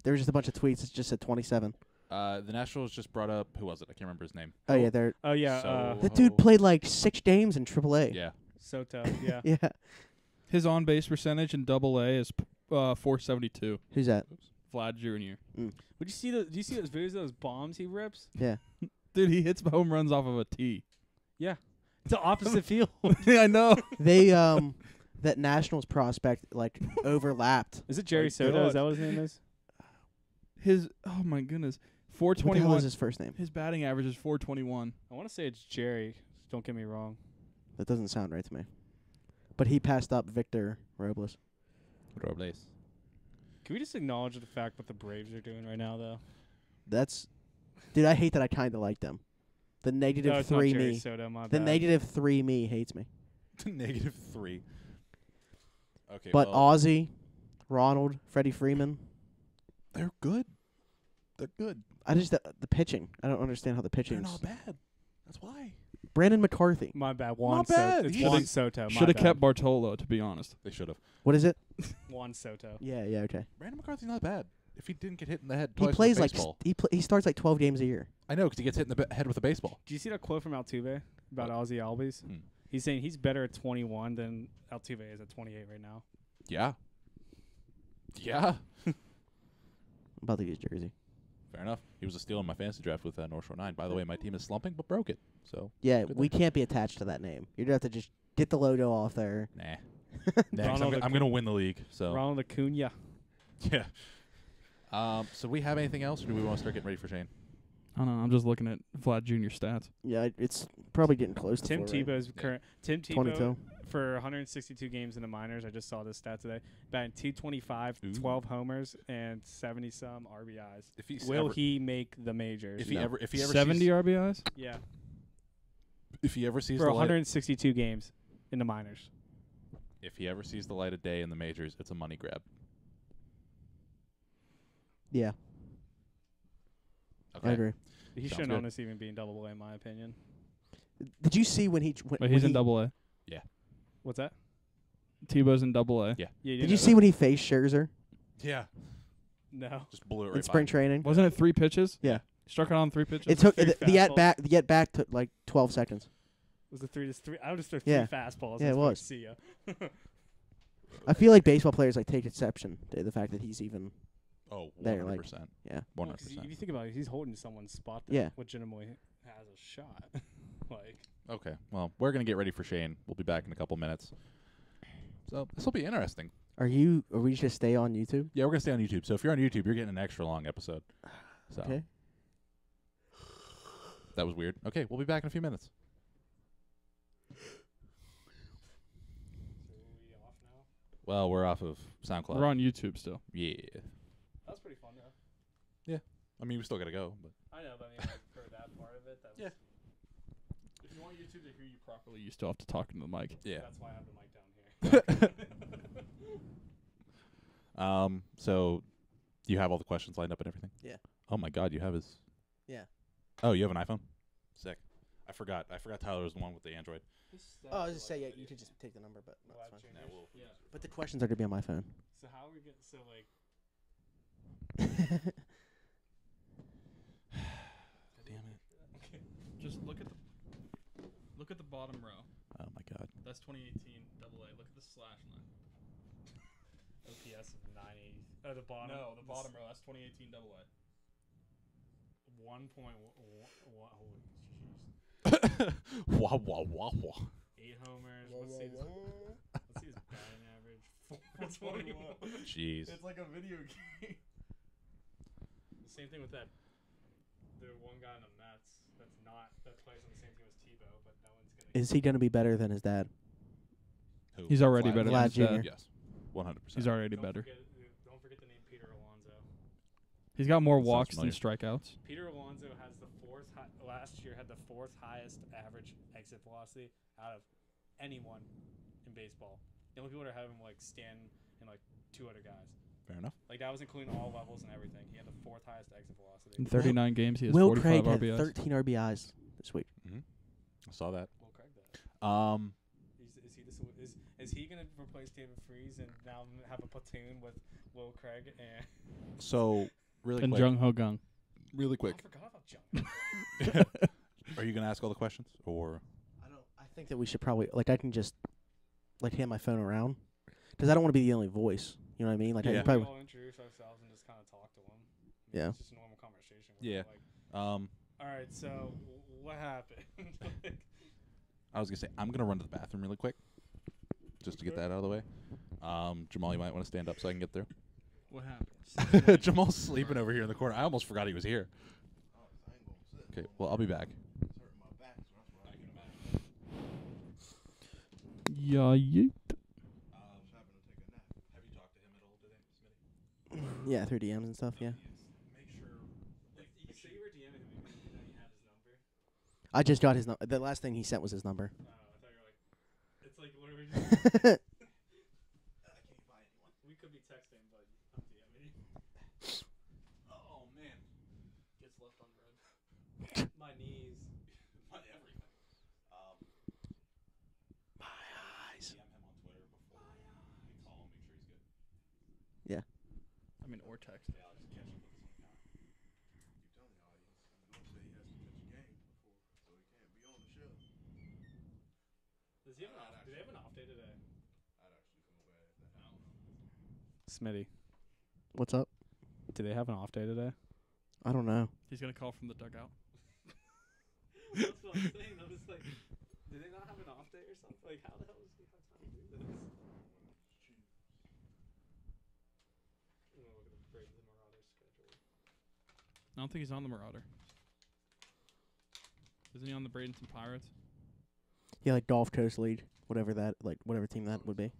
There was just a bunch of tweets that just said 27. The Nationals just brought up, who was it? I can't remember his name. Oh yeah, they're Oh yeah. So- that dude played like 6 games in AAA. Yeah. Soto. Yeah. Yeah. His on base percentage in Double A is 472. Who's that? Vlad Jr. Would you see do you see those videos of those bombs he rips? Yeah. Dude, he hits home runs off of a tee. Yeah. It's the opposite field. I know. They that Nationals prospect overlapped. Is it Jerry My Soto? God. Is that what his name is? Oh my goodness. What the hell is 421. his first name? His batting average is 421. I want to say it's Jerry. Don't get me wrong. That doesn't sound right to me. But he passed up Victor Robles. Robles. Can we just acknowledge the fact what the Braves are doing right now, though? That's Dude, I hate that I kind of like them. The negative No, it's not 3 Jerry me. Soto, my The bad. negative 3 me hates me. -3. Okay, But well, Ozzy, Ronald, Freddie Freeman. they're good. They're good. I just the pitching. I don't understand how the They're pitching. not bad. That's why. Brandon McCarthy. My bad. Juan bad. Soto. It's He Juan should've- Soto. my Should have bad. kept Bartolo, to be honest. They should have. What is it? Juan Soto. Yeah, okay. Brandon McCarthy's not bad. If he didn't get hit in the head He twice plays with a like baseball. he starts like 12 games a year. I know, because he gets hit in the head with a baseball. Did you see that quote from Altuve about What? Ozzy Albies? Hmm. He's saying he's better at 21 than Altuve is at 28 right now. Yeah. Yeah. I'm about to get his jersey. Fair enough. He was a steal in my fantasy draft with North Shore 9. By the way, my team is slumping, but broke it. So, Yeah, Good we can't be attached to that name. You're gonna have to just get the logo off there. nah. Next, Ronald I'm going to win the league. So, Ronald Acuna. yeah. So, we have anything else, or do we want to start getting ready for Shane? I don't know. I'm just looking at Vlad Jr. stats. Yeah, it's probably getting close to Tim 4, right? Tebow's current. Tim Tebow 22. for 162 games in the minors. I just saw this stat today. Batting 225, Ooh. 12 homers, and 70 some RBIs. If he's Will ever, he make the majors? if he No. ever, if he ever 70 sees, RBIs? Yeah, if he ever sees for the light, 162 games in the minors. if he ever sees the light of day in the majors, it's a money grab. Yeah, Okay. I agree. He Sounds shouldn't good. own this even being double A, in my opinion. Did you see when he? But he's in Double A. What's that? Tebow's in Double A. Yeah. Yeah, Did you see when he faced Scherzer Yeah. No. Just blew it right in by spring him. training? Wasn't it 3 pitches? Yeah. Struck it on 3 pitches? It took three the at fastballs. back. The at back took like 12 seconds. Was it three? I would just throw 3 Yeah. fastballs. Yeah, That's it pretty was. See ya. I feel like baseball players like take exception to the fact that he's even. Oh, There, like- 100%. Yeah. 100%. If you think about it, he's holding someone's spot that Yeah. legitimately has a shot. Like, Okay. Well, we're going to get ready for Shane. We'll be back in a couple minutes. So, this will be interesting. Are we just stay on YouTube? Yeah, we're going to stay on YouTube. So, if you're on YouTube, you're getting an extra long episode. So, Okay. that was weird. Okay, we'll be back in a few minutes. we off now? Well, we're off of SoundCloud. We're on YouTube still. Yeah. That was pretty fun though. I mean, we still got to go, but I know, but I mean, like, for that part of it, that was, If you want YouTube to hear you properly, you still have to talk into the mic. yeah. that's why I have the mic down here. So, you have all the questions lined up and everything? Yeah. Oh my God, you have his. Yeah. Oh, you have an iPhone? Sick. I forgot. Tyler was the one with the Android. Oh, I was just say yeah. You could just take the number, but that's fine. Yeah, we'll- Yeah. But the questions are gonna be on my phone. So how are we getting so like? Damn it. Just look at the bottom row. Oh my God. That's 2018 Double A. Look at the slash line. OPS of 980. The bottom. No, the bottom row. That's 2018 Double A. 1.1. Holy Wah, wah, wah, wah. 8 homers. Let's see his batting average. 421. Jeez. like a video game. The same thing with that. The one guy in the Mets that plays on the same team as Tebow, but no one's gonna. Is he gonna be better than his dad? Who? He's already Vlad? better Vlad than his dad. Jr. Yes. 100%. He's already don't better. Don't forget the name Peter Alonso. He's got more Sounds walks than familiar. strikeouts. Peter Alonso has the last year had the 4th highest average exit velocity out of anyone in baseball. The only people that have him like Stanton and like 2 other guys. Fair enough. Like that was including all levels and everything. He had the 4th highest exit velocity. In 39 games, he has Will 45 Craig had RBIs. 13 RBIs this week. I saw that. Will Craig that. Is he gonna replace David Freese and now have a platoon with Will Craig and So, really And quick. Jung Ho Gung. Really I quick. forgot about Jung. Are you going to ask all the questions? Or. I think that we should probably I can just hand my phone around because I don't want to be the only voice. You know what I mean? Like I Yeah. can probably. We'll introduce ourselves and just kind of talk to him. Yeah. It's just a normal conversation. With Yeah. him, like, All right, so what happened? I was going to say, I'm going to run to the bathroom really quick. Just to get that out of the way. Jamal, you might want to stand up so I can get there. What happened? Jamal's sleeping over here in the corner. I almost forgot he was here. Okay, well, I'll be back. Yeah, yeet. Have you talked to him at all today, Smitty? Yeah, through DMs and stuff. Yeah. Make sure. You say you were DMing him. I just got his number. The last thing he sent was his number. I thought you were like, it's like literally just. We could be texting, but I'm DMing. Oh man, Gets left unread. My knees. my everything. My eyes. DM him on Twitter before you call him. Make sure he's good. I mean, or text. Yeah, I'll just catch up with this one now. Keep telling the audience. Don't say he has to catch a game before, so he can't be on the show. Does he have an off? Do they have an off day today? I'd actually feel bad if that happened. Smitty, What's up? do they have an off day today? I don't know. He's gonna call from the dugout. That's what I'm saying. I was like, do they not have an off day or something? Like, how the hell does he have time to do this? I'm gonna look at the Braves and Marauders schedule. I don't think he's on the Marauder. Isn't he on the Bradenton Pirates? Yeah, like Gulf Coast League, whatever team that would be.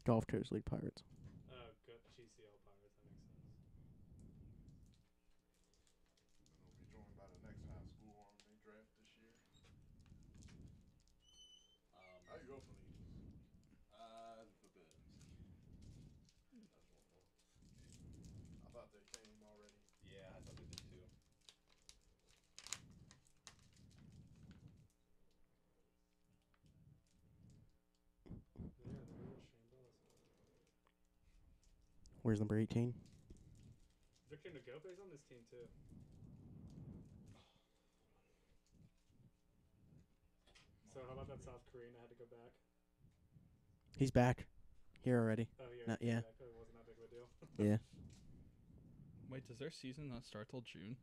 Gulf Coast League Pirates. Good GCL Pirates. That makes sense. He'll be joined by the next high school arm they draft this year. How you go for these? I thought they came already. Yeah, I thought they did too. Yeah, they're Shane Billis. Where's number 18? Victor Nagope's on this team too. So how about that South Korean that had to go back? He's back. Here already. Oh yeah. Not- yeah. Back. It wasn't that big of a deal. Yeah. Wait, does their season not start till June?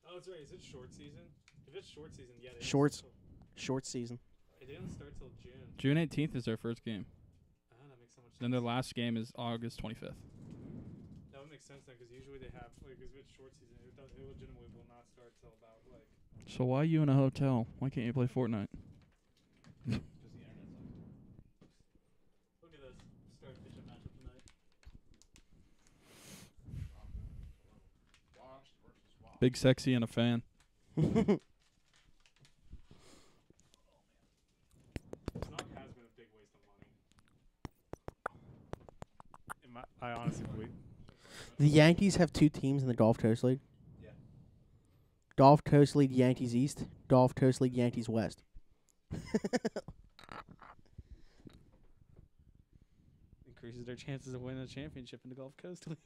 Oh, that's right. Is it short season? If it's short season, yeah. They don't Shorts. start Short season. It didn't start till June. June 18th is their first game. That makes so much sense. Then their last game is August 25th. That would make sense then, because usually they have like, because it's short season, it legitimately will not start till about like. So why are you in a hotel? Why can't you play Fortnite? Just the internet sucks. Look at this. Start pitching matchup tonight. Washed versus Wild. Big Sexy and a fan. Snog has been a big waste of money. I honestly believe. The Yankees have two teams in the Gulf Coast League. Yeah. Gulf Coast League Yankees East, Gulf Coast League Yankees West. Increases their chances of winning a championship in the Gulf Coast League.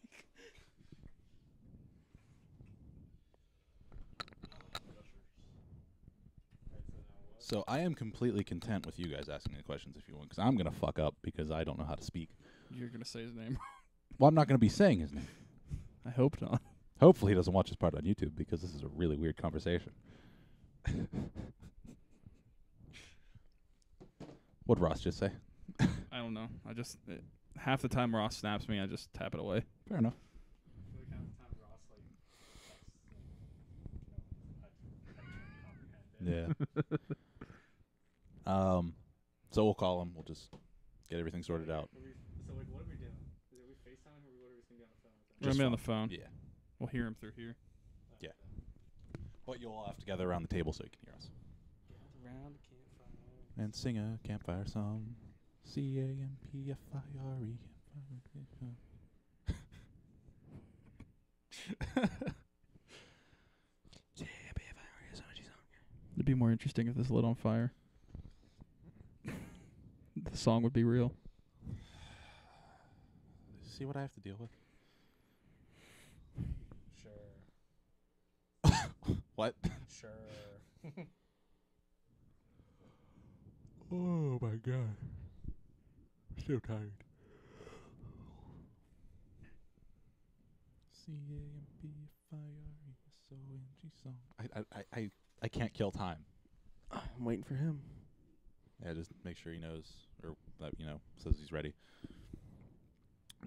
So I am completely content with you guys asking the questions if you want, because I'm gonna fuck up because I don't know how to speak. You're gonna say his name. Well, I'm not gonna be saying his name. I hope not. Hopefully, he doesn't watch this part on YouTube because this is a really weird conversation. What'd Ross just say? I don't know. I just half the time Ross snaps me, I just tap it away. Fair enough. I feel like half the time Ross like, I comprehend it. Yeah. So we'll call him. We'll just get everything sorted out. So like, what are we doing? Is it we FaceTime or what are we just gonna be on the phone? With We're gonna Just be on the phone. phone. Yeah. We'll hear him through here. Yeah. But you'll all have to gather around the table so you can hear us. Around the campfire. And sing a campfire song. CAMPFIRE. It'd be more interesting if this lit on fire. The song would be real. See what I have to deal with? Sure. What? Sure. Oh my god. So tired. CAMPFIRE song. I can't kill time. I'm waiting for him. Yeah, just make sure he knows, or says he's ready.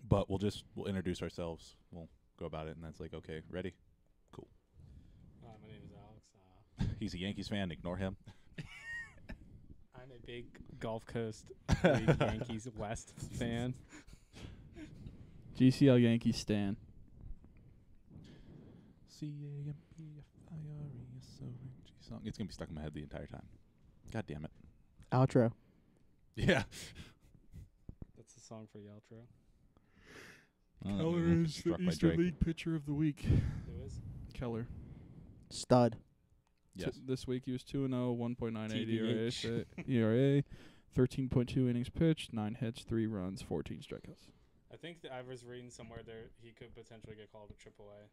But we'll introduce ourselves. We'll go about it, and that's like, okay, ready? My name is Alex. He's a Yankees fan. Ignore him. I'm a big Gulf Coast League Yankees West fan. GCL Yankees stan. CAMPFIRE song. It's gonna be stuck in my head the entire time. God damn it. Outro. Yeah. That's the song for the outro. Keller is Struck the by Eastern Drake. League pitcher of the week. Who is? Keller. Stud. Yes. This week he was 2-0, 1.98 TBH. ERA, 13.2 innings pitched, 9 hits, 3 runs, 14 strikeouts. I think I was reading somewhere there he could potentially get called to AAA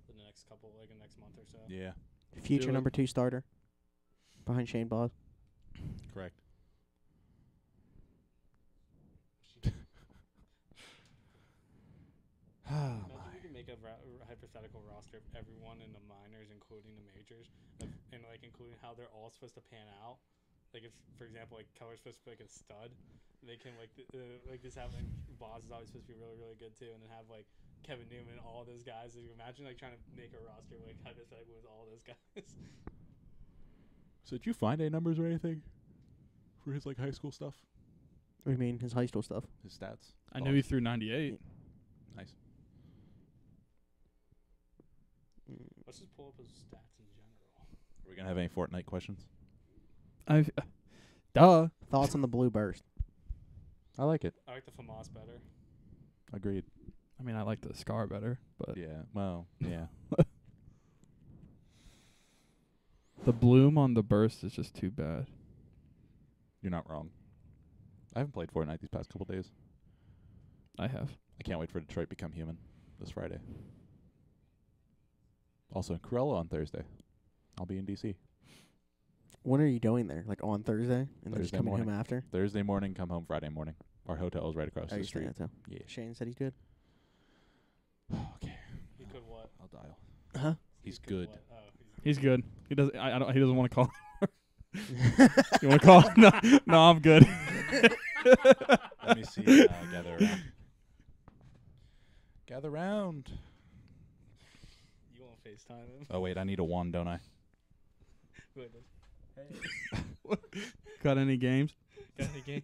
in the next next month or so. Yeah. Future Do it. number 2 starter. Behind Shane Baz. Correct. Imagine you could make a hypothetical roster of everyone in the minors, including the majors, and like including how they're all supposed to pan out. Like if, for example, like Keller's supposed to be like a stud, they can like like just have like Boz is always supposed to be really really good too, and then have like Kevin Newman, all those guys. Like, imagine like trying to make a roster like hypothetically with all those guys. So did you find any numbers or anything for his like high school stuff? I mean, his high school stuff. His stats? I knew he threw 98. Nice. Let's just pull up his stats in general. Are we gonna have any Fortnite questions? Duh. Thoughts on the Blue Burst? I like it. I like the FAMAS better. Agreed. I mean, I like the Scar better, but Yeah. Well, yeah. the bloom on the burst is just too bad. You're not wrong. I haven't played Fortnite these past couple days. I have. I can't wait for Detroit Become Human this Friday. Also, Cruella on Thursday. I'll be in DC. When are you going there? Like on Thursday? And then just Thursday coming morning. home after? Thursday morning, come home Friday morning. Our hotel is right across Are the you street. staying at Yeah. Shane said he's good. Okay. He could what? I'll dial. Huh? He's He could good. what? Oh, He's good. He doesn't. I don't. He doesn't want to call. You want to call? No, I'm good. Let me see. Gather around. Gather round. You want to FaceTime him? Oh, wait. I need a wand, don't I? Wait, Got any games? got any games?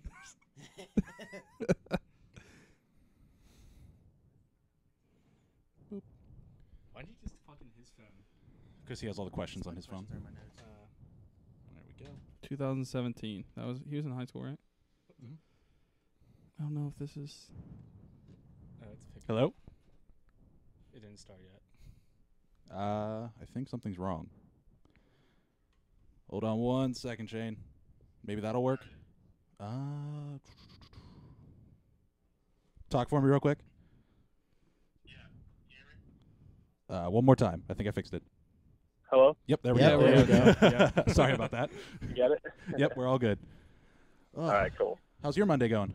Why did you just fucking his phone? Because he has all the questions on his phone. There we go. 2017. He was in high school, right? Mhm. I don't know if this is. It's picked. Hello? It didn't start yet. I think something's wrong. Hold on 1 second, Shane. Maybe that'll work. Talk for me real quick. One more time. I think I fixed it. Hello? Yep, there we Yeah, go. there we go. Yeah. Sorry about that. You got it? Yep, we're all good. Ugh. All right, cool. How's your Monday going?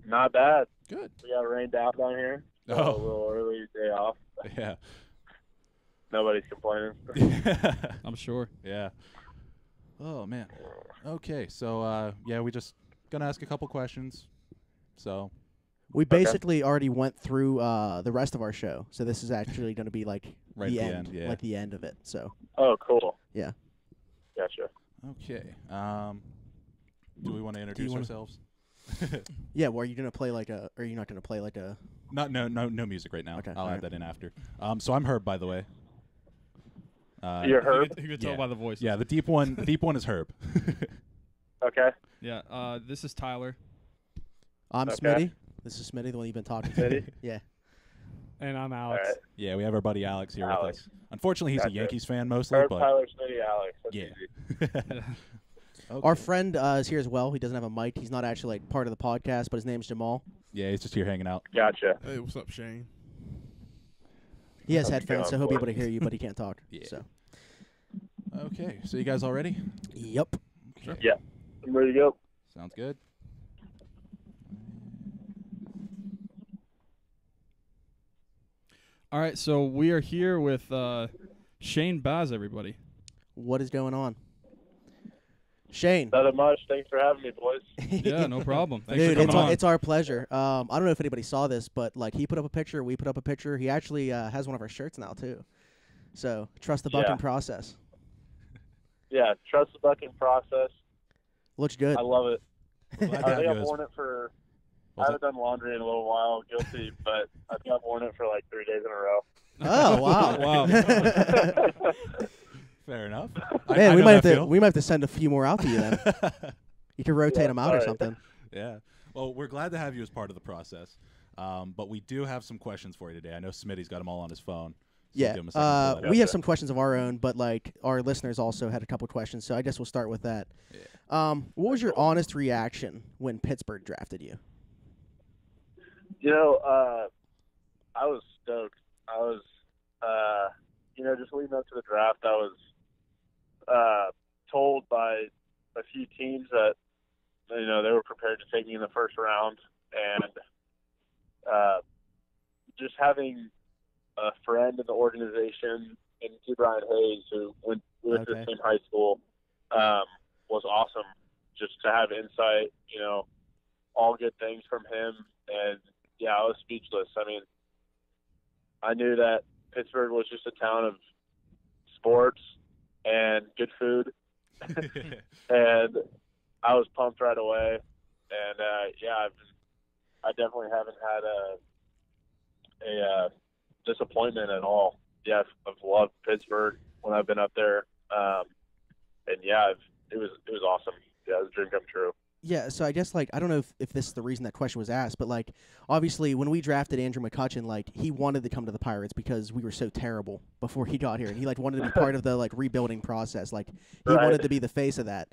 Not bad. Good. We got rained out down here. So Oh. A little early day off. Yeah. Nobody's complaining. I'm sure. Yeah. Oh, man. Okay, so, yeah, we just going to ask a couple questions. So, We basically already went through the rest of our show, so this is actually going to be like Right the at the end, end, yeah. like the end of it. So Oh, cool. Yeah. Gotcha. okay. Do we want to introduce wanna- ourselves? yeah, well, are you going to play like a? Or are you not going to play like a? No music right now. Okay, I'll alright. add that in after. So I'm Herb, by the way. You're Herb? You could tell Yeah. by the voice. Yeah, the deep one. Deep one is Herb. Okay. Yeah. This is Tyler. I'm Okay. Smitty. This is Smitty, the one you've been talking to. Smitty? Yeah. And I'm All Alex. right. Yeah, we have our buddy Alex here Alex. with us. Unfortunately, he's Gotcha. a Yankees fan mostly, Herb, but Tyler, Smitty, Alex. That's yeah. easy. Okay. Our friend is here as well. He doesn't have a mic. He's not actually like part of the podcast, but his name's Jamal. Yeah, he's just here hanging out. Gotcha. Hey, what's up, Shane? He has How's it headphones, so going, he'll be boy? able to hear you, but he can't talk. Yeah. So. Okay, so you guys all ready? Yep. Okay. Yeah. I'm ready to go. Sounds good. All right, so we are here with Shane Baz, everybody. What is going on? Shane. Nothing much. Thanks for having me, boys. Yeah, no problem. Thanks Dude, for coming on. it's our pleasure. I don't know if anybody saw this, but like he put up a picture, we put up a picture. He actually has one of our shirts now too. So trust the bucking process. Yeah, trust the bucking process. Looks good. I love it. Glad to I have think you I've as- worn it for. I What's haven't done laundry in a little while, guilty, but I think I've worn it for like 3 days in a row. Oh wow! Wow. Fair enough. Man, I we know might have that to feel. we might have to send a few more out to you then. You can rotate Yeah, them out or alright. something. Yeah. Well, we're glad to have you as part of the process. But we do have some questions for you today. I know Smitty's got them all on his phone. So Yeah, give him a second to pull it we up. have some questions of our own, but like our listeners also had a couple questions, so I guess we'll start with that. What was your honest reaction when Pittsburgh drafted you? You know, I was stoked. I was, just leading up to the draft, I was told by a few teams that, they were prepared to take me in the first round. And just having a friend in the organization, and T. Brian Hayes, who went with the same high school, was awesome. Just to have insight, all good things from him. And, yeah, I was speechless. I mean, I knew that Pittsburgh was just a town of sports and good food. And I was pumped right away. And, I definitely haven't had a disappointment at all. Yeah, I've loved Pittsburgh when I've been up there. And, yeah, it was awesome. Yeah, it was a dream come true. Yeah, so I guess, like, I don't know if this is the reason that question was asked, but, like, obviously when we drafted Andrew McCutcheon, like, he wanted to come to the Pirates because we were so terrible before he got here, and he, like, wanted to be part of the, like, rebuilding process. Like, he wanted to be the face of that.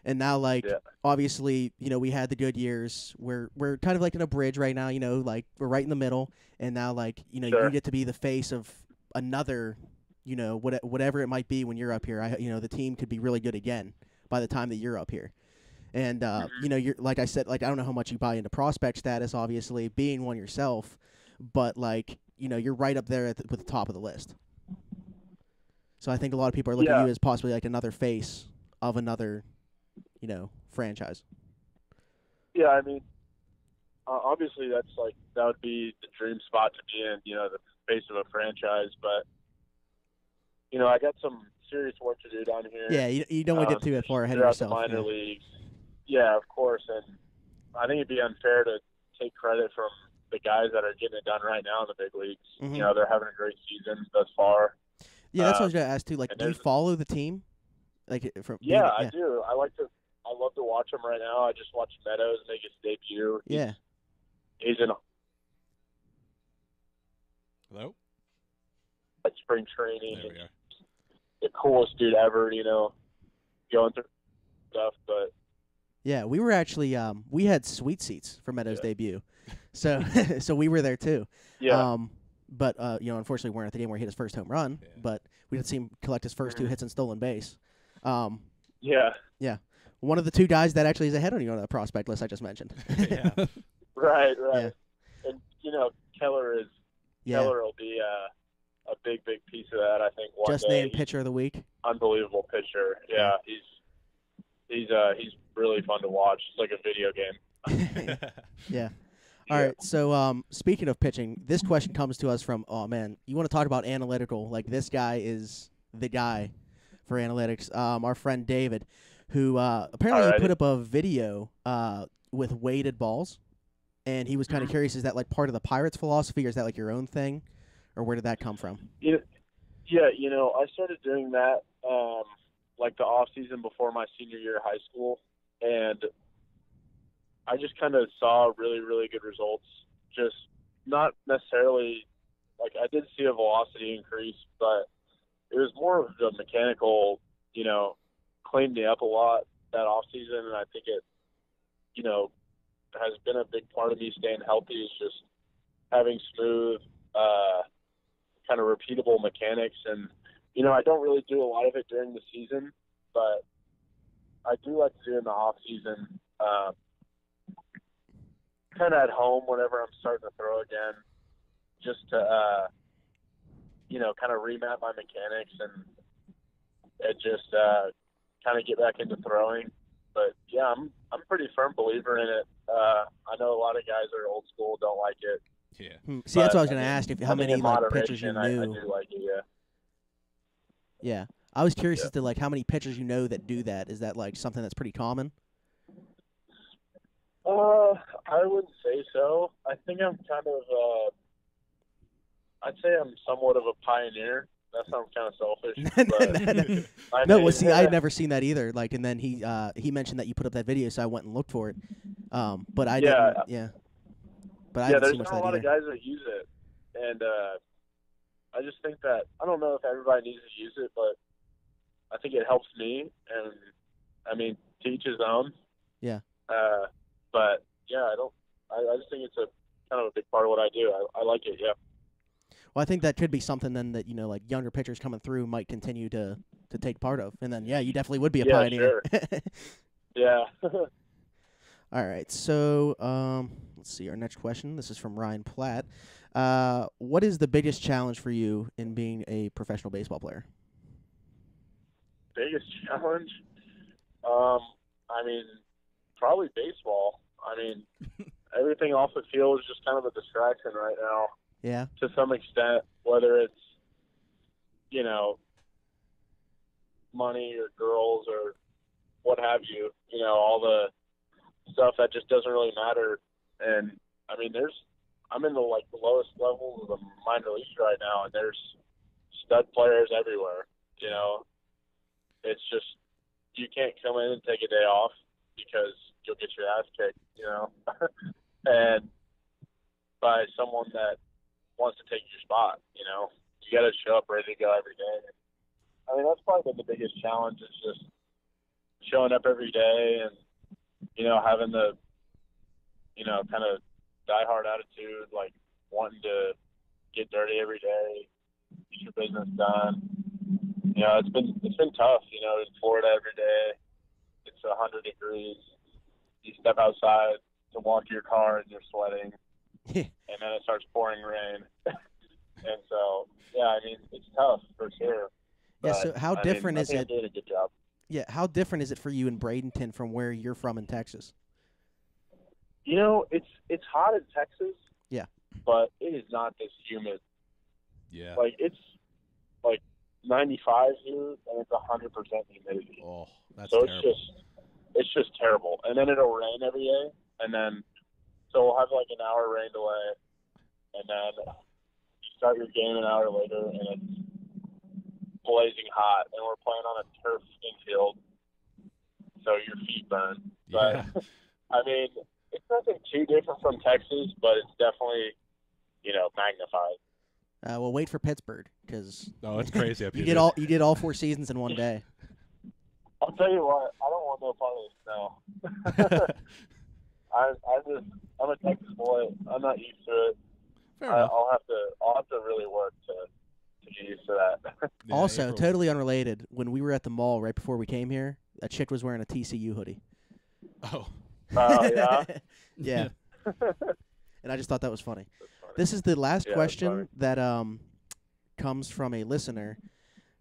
And now, like, obviously, we had the good years. We're kind of, like, in a bridge right now, like, we're right in the middle, and now, like, you get to be the face of another, whatever it might be when you're up here. The team could be really good again by the time that you're up here. And, you're like I said, like, I don't know how much you buy into prospect status, obviously, being one yourself, but, like, you're right up there with the top of the list. So I think a lot of people are looking at you as possibly, like, another face of another, franchise. Yeah, I mean, obviously that would be the dream spot to be in, the face of a franchise, but, I got some serious work to do down here. Yeah, you don't want to get too far ahead of yourself. The minor leagues. Yeah, of course, and I think it'd be unfair to take credit from the guys that are getting it done right now in the big leagues. Mm-hmm. They're having a great season thus far. Yeah, that's what I was going to ask too. Like, do you follow the team? Like, I do. I love to watch them right now. I just watched Meadows make his debut. He's in Hello? at spring training. There we are. The coolest dude ever, going through stuff, but yeah, we were actually we had suite seats for Meadows' debut, so so we were there too. Yeah. But unfortunately, we weren't at the game where he hit his first home run. Yeah. But we did see him collect his first 2 hits and stolen base. Yeah. One of the 2 guys that actually is ahead on you on that prospect list I just mentioned. Yeah. Right. Yeah. And Keller will be a big piece of that. I think one just day. named pitcher of the week. Unbelievable pitcher. Yeah, he's really fun to watch. It's like a video game. Yeah. All right. So speaking of pitching, this question comes to us from, oh man, you want to talk about analytical? Like, this guy is the guy for analytics. Our friend David, who apparently put up a video with weighted balls, and he was kind of curious, is that like part of the Pirates philosophy, or is that like your own thing, or where did that come from? Yeah, I started doing that like the off season before my senior year of high school, and I just kind of saw really, really good results. Just not necessarily like I did see a velocity increase, but it was more of the mechanical, cleaned me up a lot that off season, and I think it, has been a big part of me staying healthy is just having smooth, kind of repeatable mechanics. And, I don't really do a lot of it during the season, but I do like to do it in the off season, kind of at home whenever I'm starting to throw again, just to, kind of remap my mechanics and just kind of get back into throwing. But yeah, I'm a pretty firm believer in it. I know a lot of guys that are old school don't like it. Yeah. See, that's what I was But, going to mean, ask, I how mean, many in like pitchers you moderation, knew. I do like it. Yeah. Yeah. I was curious Yeah. as to like how many pitchers you know that do that. Is that like something that's pretty common? I wouldn't say so. I think I'm kind of, I'd say I'm somewhat of a pioneer. That sounds kind of selfish. But No, well, see, I had never seen that either. Like, and then he mentioned that you put up that video, so I went and looked for it. But I didn't. Yeah. But I yeah, didn't there's see much not of a that lot of either. guys that use it, and I just think that I don't know if everybody needs to use it, but I think it helps me, and I mean, to each his own. Yeah. But yeah, I just think it's a kind of a big part of what I do. I like it. Yeah. Well, I think that could be something then that like younger pitchers coming through might continue to take part of, and then you definitely would be a pioneer. Sure. Yeah. All right, so let's see our next question. This is from Ryan Platt. What is the biggest challenge for you in being a professional baseball player? Biggest challenge? I mean, probably baseball. I mean, everything off the field is just kind of a distraction right now. Yeah. To some extent, whether it's, money or girls or what have you, all the stuff that just doesn't really matter. And I mean, I'm in the lowest levels of the minor leagues right now, and there's stud players everywhere. It's just, you can't come in and take a day off because you'll get your ass kicked, and by someone that wants to take your spot, you got to show up ready to go every day. I mean, that's probably been the biggest challenge, is just showing up every day and, having the, kind of diehard attitude, like wanting to get dirty every day, get your business done. It's been tough, in Florida every day. It's 100 degrees. You step outside to walk to your car and you're sweating. And then it starts pouring rain. And so, yeah, I mean, it's tough for sure. Yeah, so how different is it? I'm doing a good job. Yeah, how different is it for you in Bradenton from where you're from in Texas? It's hot in Texas. Yeah. But it is not this humid. Yeah. It's 95 here, and it's 100% humidity. Oh, that's so terrible. It's just terrible. And then it'll rain every day, and then so we'll have an hour rain delay, and then you start your game an hour later, and it's blazing hot, and we're playing on a turf infield, so your feet burn. Yeah. But I mean, it's nothing too different from Texas, but it's definitely magnified. Well, wait for Pittsburgh because it's crazy up you here. did all 4 seasons in one day. I'll tell you what, I don't want no part of the snow. I'm a Texas boy. I'm not used to it. Fair enough. I'll have to really work to get used to that. Yeah, Also, April. totally unrelated, when we were at the mall right before we came here, a chick was wearing a TCU hoodie. Oh. Yeah. Yeah. And I just thought that was funny. That's funny. This is the last Yeah, question that comes from a listener.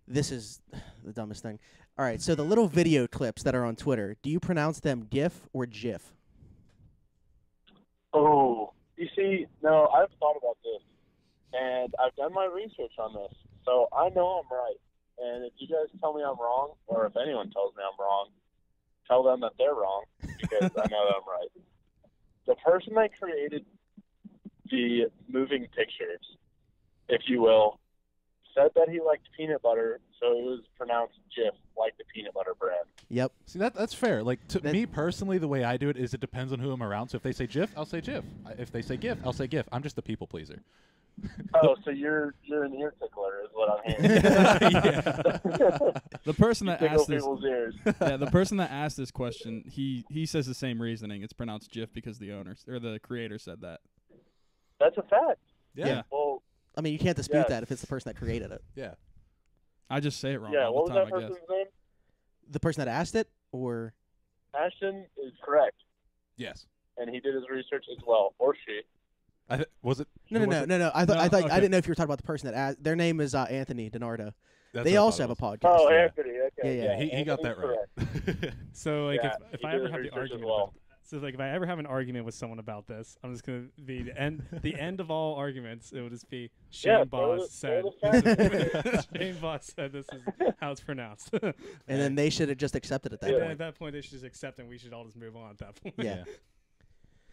This is the dumbest thing. All right, so the little video clips that are on Twitter, do you pronounce them GIF or GIF? Oh, you see, no, I've thought about this, and I've done my research on this, so I know I'm right. And if you guys tell me I'm wrong, or if anyone tells me I'm wrong, tell them that they're wrong, because I know that I'm right. The person that created the moving pictures, if you will, said that he liked peanut butter, so it was pronounced Jif, like the peanut butter brand. Yep. See, that's fair. Like, to That- me personally, the way I do it is it depends on who I'm around. So if they say GIF, I'll say GIF. If they say GIF, I'll say GIF. I'm just a people pleaser. Oh, so you're an ear tickler, is what I'm hearing. The person that Tickle asked this, people's ears. yeah, the person that asked this question, he says the same reasoning. It's pronounced GIF because the owners or the creator said that. That's a fact. Yeah. Well, I mean, you can't dispute Yes. that if it's the person that created it. Yeah. I just say it wrong yeah, all what the was time, that I guess. person's name? The person that asked it, or Ashton is correct, Yes. and he did his research as well, or she. Was it? no. who was I it? thought No, I okay. didn't know if you were talking about the person that asked. Their name is Anthony DiNardo. That's They what I also thought have it a podcast. Oh, Yeah. Anthony. Okay. Yeah, was. Yeah, he got that Anthony's right. So like Yeah, if he I did ever his have the research as argument well. about so like if I ever have an argument with someone about this, I'm just gonna be the end of all arguments. It will just be Shane Yeah, Boss said throw the this is- Shane Boss said this is how it's pronounced. And then they should have just accepted at that And then point. at that point they should just accept and we should all just move on at that point. Yeah.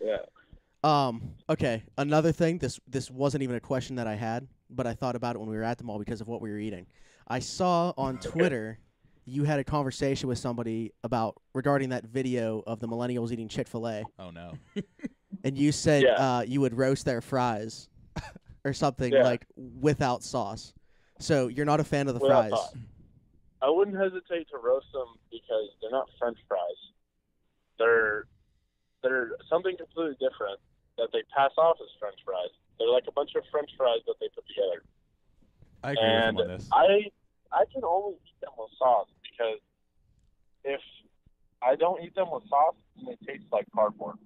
Yeah. Okay. Another thing. This wasn't even a question that I had, but I thought about it when we were at the mall because of what we were eating. I saw on Twitter you had a conversation with somebody regarding that video of the millennials eating Chick-fil-A, Oh no. and you said Yeah. you would roast their fries or something Yeah. like without sauce. So you're not a fan of the Without fries. sauce. I wouldn't hesitate to roast them because they're not French fries. They're something completely different that they pass off as French fries. They're like a bunch of French fries that they put together. I agree And with him on this. I can only eat them with sauce because if I don't eat them with sauce, then they taste like cardboard.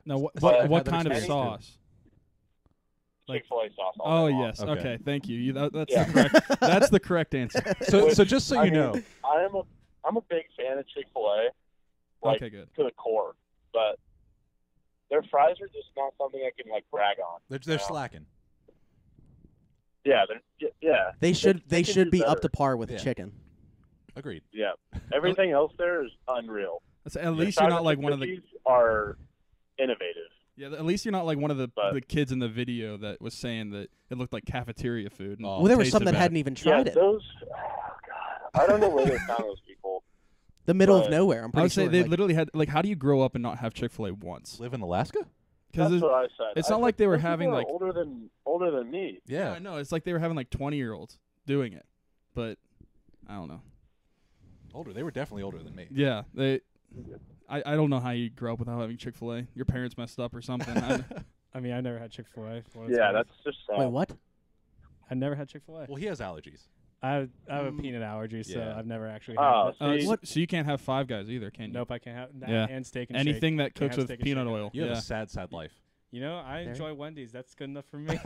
Now, what But what, I've what had that kind of experience, too. sauce? Like- Chick-fil-A sauce. Oh all day long. yes. Okay. Okay. Thank you. That's Yeah. the correct. That's the correct answer. So just so I you mean, know, I'm a big fan of Chick-fil-A, like Okay. Good. to the core, but their fries are just not something I can like brag on. they're Yeah. slacking. Yeah, yeah, They should they can should do be up better. to par with Yeah. chicken. Agreed. yeah. Everything else there is unreal. At least you're not like one of the. cookies are innovative. Yeah. At least you're not like one of the But- kids in the video that was saying that it looked like cafeteria food. And Oh. Well, there were tasted some that bad. hadn't even tried yeah, it. those. Oh God, I don't know where they found those people. The middle of but- nowhere. I'm I pretty would say sure. they like- literally had like. How do you grow up and not have Chick-fil-A once? Live in Alaska? Because That's what I said. it's I not said, like they were "Those having, people are like- older than me. Yeah. I know it's like they were having like 20-year-olds doing it, but I don't know. Older. They were definitely older than me. Yeah, I don't know how you grow up without having Chick-fil-A. Your parents messed up or something. I mean I never had Chick-fil-A. Yeah, that's just sad. Wait, what? I never had Chick-fil-A. Well, he has allergies. I have a peanut allergy, so Yeah. I've never actually Oh, had it. see, So you can't have Five Guys either, can you? Nope, I can't have that Yeah. and steak and Anything that Can't cooks have with steak and peanut shake. oil. You have Yeah. a sad life. You know, I There. enjoy Wendy's. That's good enough for me.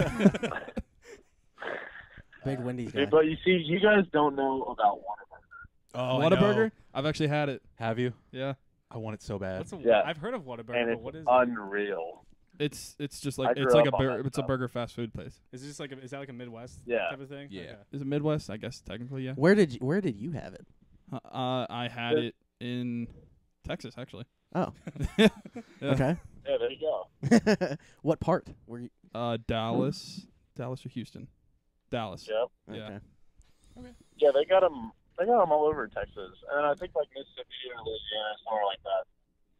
Big Wendy's guy. Hey, but you see, you guys don't know about Whataburger. Oh, Whataburger? I've actually had it. Have you? Yeah. I want it so bad. What's a, Yeah. I've heard of Whataburger, And but it's what is it? unreal. It's just I like grew it's like up on that it's a stuff. burger fast food place. Is it just like is that like a Midwest Yeah. type of thing? Yeah. Okay. Is it Midwest? I guess technically, yeah. Where did you have it? I had it in Texas actually. Oh, Yeah. okay. Yeah, there you go. What part? Were you? Dallas or Houston? Dallas. Yep. Yeah. Okay. Yeah, they got them. They got them all over Texas, and I think like Mississippi or Louisiana, somewhere like that.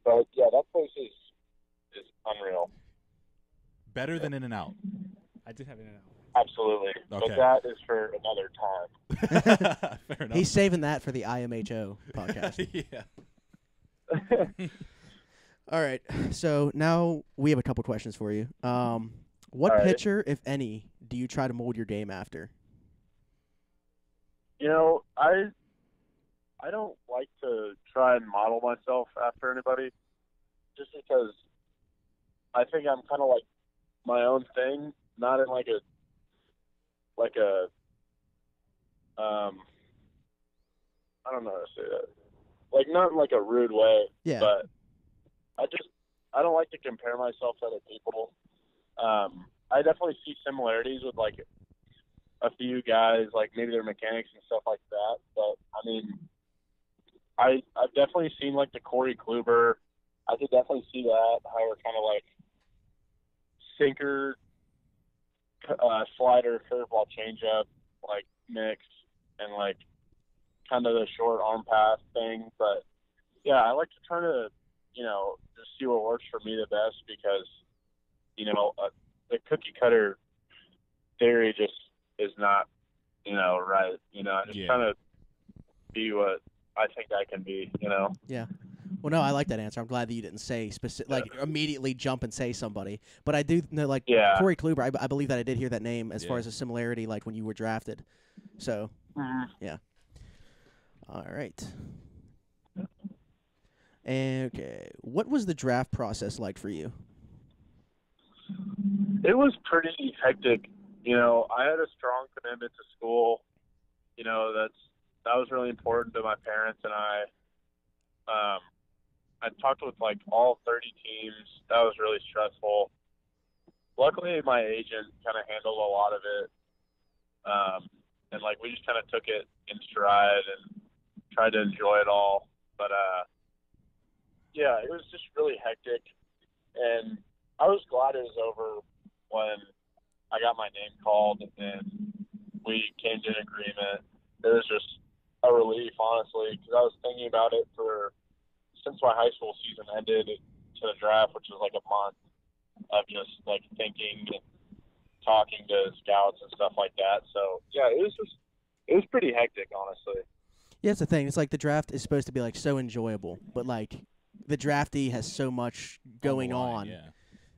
But yeah, that place is unreal. Better than In-N-Out. I did have In-N-Out. Absolutely. Okay. But that is for another time. Fair enough. He's saving that for the IMHO podcast. Yeah. All right. So now we have a couple questions for you. What All right. pitcher, if any, do you try to mold your game after? You know, I don't like to try and model myself after anybody, just because I think I'm kind of like my own thing, not in like a I don't know how to say that, like not in like a rude way, Yeah. but I don't like to compare myself to other people. I definitely see similarities with like a few guys, like maybe their mechanics and stuff like that. But I mean, I've definitely seen like the Corey Kluber. I could definitely see that, how we're kind of like sinker, slider, curveball, changeup, like mix, and like kind of the short arm pass thing. But yeah, I like to try to, just see what works for me the best, because, the cookie cutter theory just is not, right. I just Yeah. trying to be what I think I can be, Yeah. Well, no, I like that answer. I'm glad that you didn't say like immediately jump and say somebody. But I do know, like Yeah. Corey Kluber. I believe that I did hear that name as far Yeah. as a similarity, like when you were drafted. So, all right. Okay, what was the draft process like for you? It was pretty hectic. I had a strong commitment to school, that was really important to my parents and I. I talked with like all 30 teams. That was really stressful. Luckily, my agent kind of handled a lot of it, and like we just kind of took it in stride and tried to enjoy it all. But yeah, it was just really hectic, and I was glad it was over when I got my name called and we came to an agreement. It was just a relief, honestly, because I was thinking about it since my high school season ended to the draft, which was like a month of just like thinking and talking to scouts and stuff like that. So yeah, it was pretty hectic, honestly. Yeah, that's the thing. It's like the draft is supposed to be like so enjoyable, but like the draftee has so much going the line, on Yeah.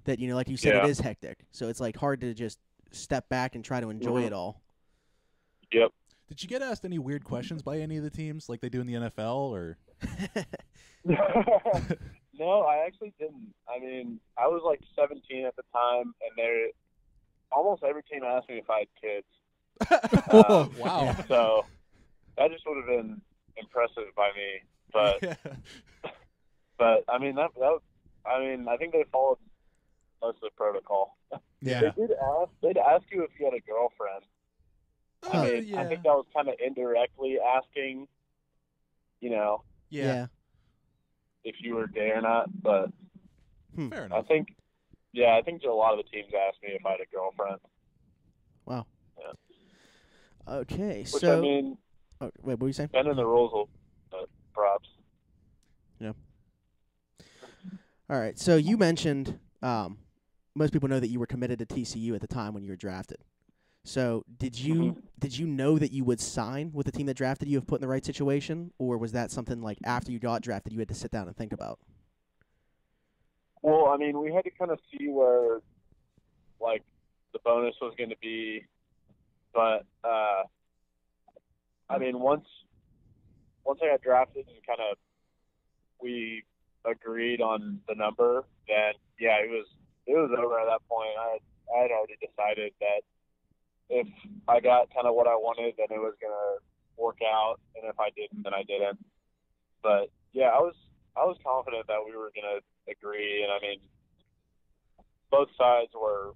that, like you said, Yeah. it is hectic. So it's like hard to just step back and try to enjoy it all. Yep. Did you get asked any weird questions by any of the teams, like they do in the NFL, or? No, I actually didn't. I mean, I was like 17 at the time, and almost every team asked me if I had kids. Oh, wow. So that just would have been impressive by me. But Yeah. but I mean I think they followed most of the protocol. Yeah. They'd ask you if you had a girlfriend. Huh. I mean, yeah. I think that was kind of indirectly asking, Yeah. if you were gay or not. But Fair I enough. think a lot of the teams asked me if I had a girlfriend. Wow. Yeah. Okay, Which, so I mean, wait, what were you saying? bending the rules, props. All right, so you mentioned most people know that you were committed to TCU at the time when you were drafted. So did you know that you would sign with the team that drafted you if put in the right situation, or was that something like after you got drafted you had to sit down and think about? Well, I mean, we had to kind of see where, like, the bonus was going to be. But, I mean, once I got drafted and kind of we agreed on the number, then, yeah, it was over at that point. I had already decided that if I got kind of what I wanted, then it was going to work out. And if I didn't, then I didn't. But, yeah, I was confident that we were going to agree, and I mean, both sides were,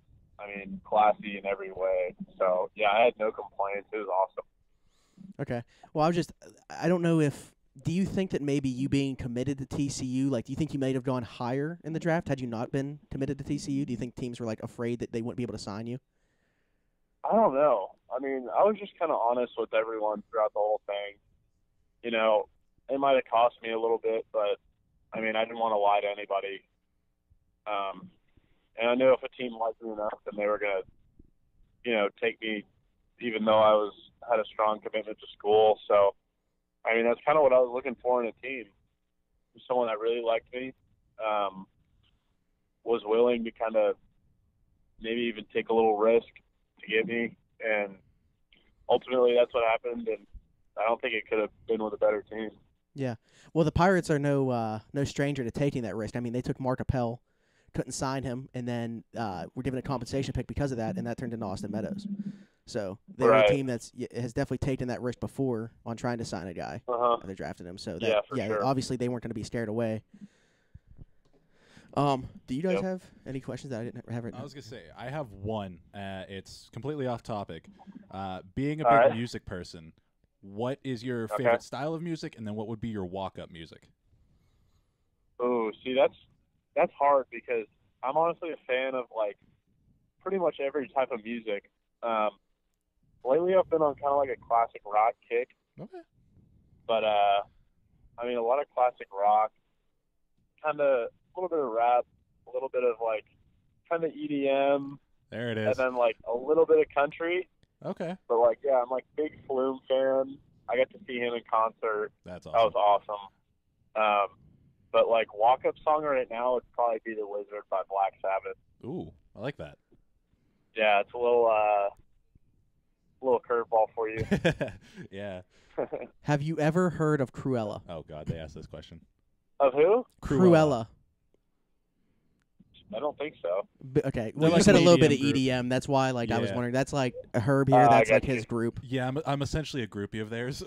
classy in every way. So yeah, I had no complaints. It was awesome. Okay. Well, I don't know if, do you think that maybe you being committed to TCU, like, do you think you might have gone higher in the draft had you not been committed to TCU? Do you think teams were like afraid that they wouldn't be able to sign you? I don't know. I mean, I was just kind of honest with everyone throughout the whole thing. It might have cost me a little bit, but I mean, I didn't want to lie to anybody. And I knew if a team liked me enough, then they were going to, take me, even though I had a strong commitment to school. So, I mean, that's kind of what I was looking for in a team. Someone that really liked me, was willing to kind of maybe even take a little risk to get me. And ultimately, that's what happened. And I don't think it could have been with a better team. Yeah. Well, the Pirates are no stranger to taking that risk. I mean, they took Mark Appel, couldn't sign him, and then were given a compensation pick because of that, and that turned into Austin Meadows. So they're Right. a team has definitely taken that risk before on trying to sign a guy. Uh-huh. They drafted him. So Yeah, for sure. obviously they weren't going to be scared away. Do you guys Yep. have any questions that I didn't have right I now? was gonna say I have one. It's completely off topic. Being a All big right. music person, what is your Okay. favorite style of music, and then what would be your walk-up music? Oh, see, that's hard because I'm honestly a fan of like pretty much every type of music. Lately, I've been on kind of like a classic rock kick, Okay. but I mean a lot of classic rock, kind of a little bit of rap, a little bit of like kind of EDM, There it and is. then like a little bit of country. Okay. But like, yeah, I'm like big Flume fan. I got to see him in concert. That's That awesome. was awesome. But like walk-up song right now would probably be "The Wizard" by Black Sabbath. Ooh, I like that. Yeah, it's a little curveball for you. Yeah. Have you ever heard of Cruella? Oh God, they asked this question. Of who? Cruella. I don't think so. Okay, They're well, you like said a an little bit of EDM group. EDM. That's why, like, I was Yeah. wondering. That's like a Herb here. I That's like got you. his group. Yeah, I'm essentially a groupie of theirs.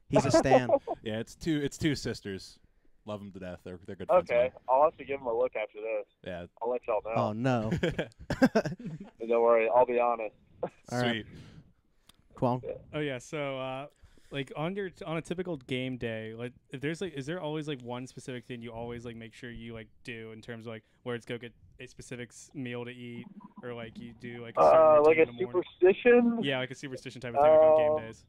He's a stan. Yeah, it's two sisters. Love them to death. They're good friends. Okay, I'll have to give him a look after this. Yeah. I'll let y'all know. Oh no, Don't worry, I'll be honest. All right. Sweet. Kwong. Oh yeah, so like on a typical game day, like if there's like, is there always like one specific thing you always like make sure you like do in terms of like where it's go get a specific meal to eat, or like you do like a certain Like routine a in the morning? superstition. Yeah, like a superstition type of thing like on game days.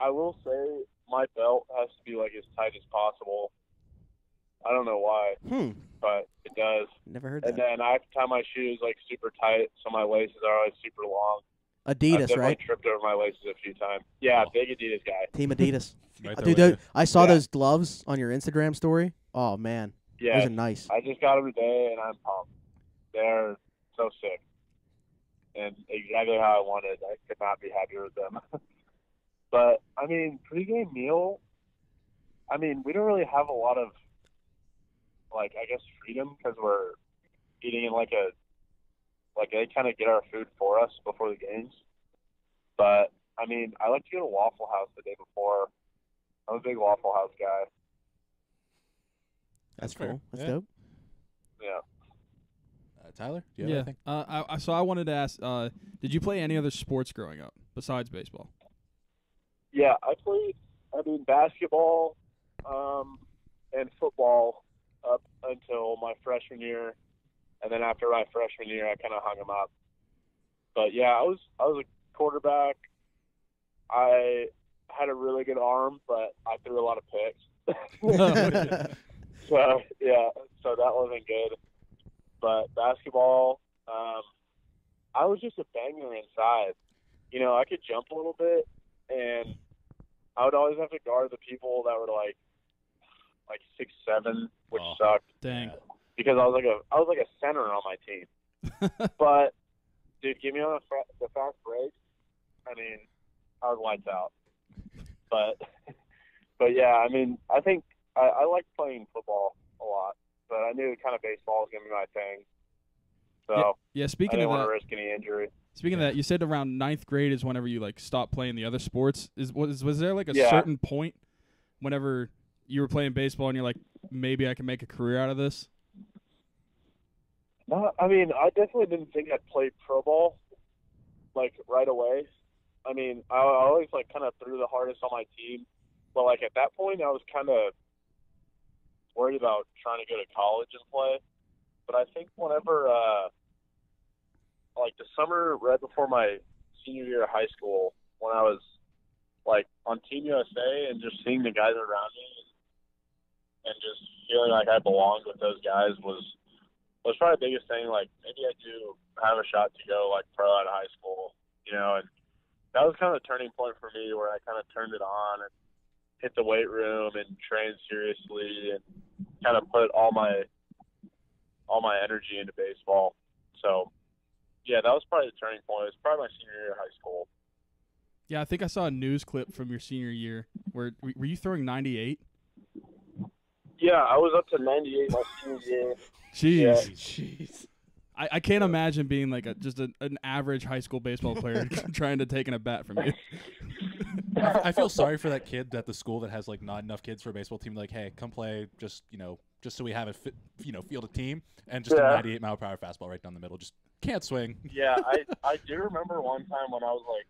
I will say my belt has to be like as tight as possible. I don't know why, but it does. Never heard And that. then I have to tie my shoes like super tight, so my laces are always super long. I've Adidas, definitely right? tripped over my laces a few times. Yeah, big Adidas guy. Team Adidas. Right there Dude, with you. I saw Yeah. those gloves on your Instagram story. Oh man, Yeah, those are nice. I just got them today, and I'm pumped. They're so sick, and exactly how I wanted. I could not be happier with them. But I mean, pregame meal. I mean, we don't really have a lot of, like, I guess freedom because we're eating in like they kind of get our food for us before the games. But I mean, I like to go to Waffle House the day before. I'm a big Waffle House guy. That's fair. cool. That's Yeah. dope. Yeah. Tyler, do you have Yeah. anything? So I wanted to ask, did you play any other sports growing up besides baseball? Yeah, I played, basketball and football up until my freshman year, and then after my freshman year, I kind of hung them up. But yeah, I was a quarterback. I had a really good arm, but I threw a lot of picks. So yeah, so that wasn't good. But basketball, I was just a banger inside. You know, I could jump a little bit, and I would always have to guard the people that were like 6'7", which Oh. sucked Dang. because I was like a center on my team. But dude, give me on the fast break. I mean, I was lights out. But yeah, I mean, I think I like playing football a lot, but I knew kind of baseball was gonna be my thing. So Yeah. I Speaking didn't of want that, to risk any injury. Speaking of that, you said around 9th grade is whenever you like stopped playing the other sports. Was there like a Yeah. certain point whenever you were playing baseball and you're like, maybe I can make a career out of this? No, I mean, I definitely didn't think I'd play pro ball like right away. I mean, I always like kind of threw the hardest on my team, but like at that point, I was kind of worried about trying to go to college and play. But I think whenever, like the summer right before my senior year of high school, when I was like on Team USA and just seeing the guys around me and just feeling like I belonged with those guys was probably the biggest thing. Like maybe I do have a shot to go like pro out of high school, you know, and that was kind of the turning point for me where I kind of turned it on and hit the weight room and trained seriously and kind of put all my energy into baseball. So yeah, that was probably the turning point. It was probably my senior year of high school. Yeah, I think I saw a news clip from your senior year where were you throwing 98? Yeah, I was up to 98 my senior year. Jeez. Yeah. Jeez. I can't imagine being like just an average high school baseball player trying to take in a bat from you. I feel sorry for that kid at the school that has like not enough kids for a baseball team. Like, hey, come play, just so we have a field a team, and just Yeah. a 98 mile per hour fastball right down the middle. Just can't swing. Yeah, I do remember one time when I was like,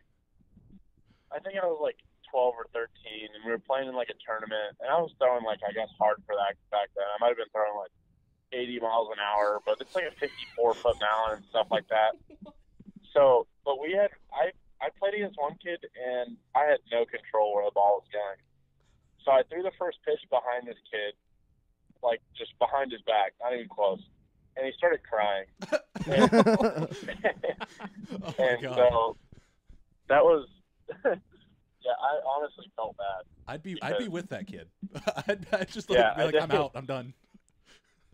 I think I was like 12 or 13, and we were playing in like a tournament, and I was throwing like, I guess, hard for that back then. I might have been throwing like 80 miles an hour, but it's like a 54-foot mound and stuff like that. So, but I played against one kid, and I had no control where the ball was going. So I threw the first pitch behind this kid, like just behind his back, not even close, and he started crying. And, Oh my and god. so that was, yeah, I honestly felt bad. I'd be because- with that kid. I'd just Yeah, be like, I I'm did. out. I'm done.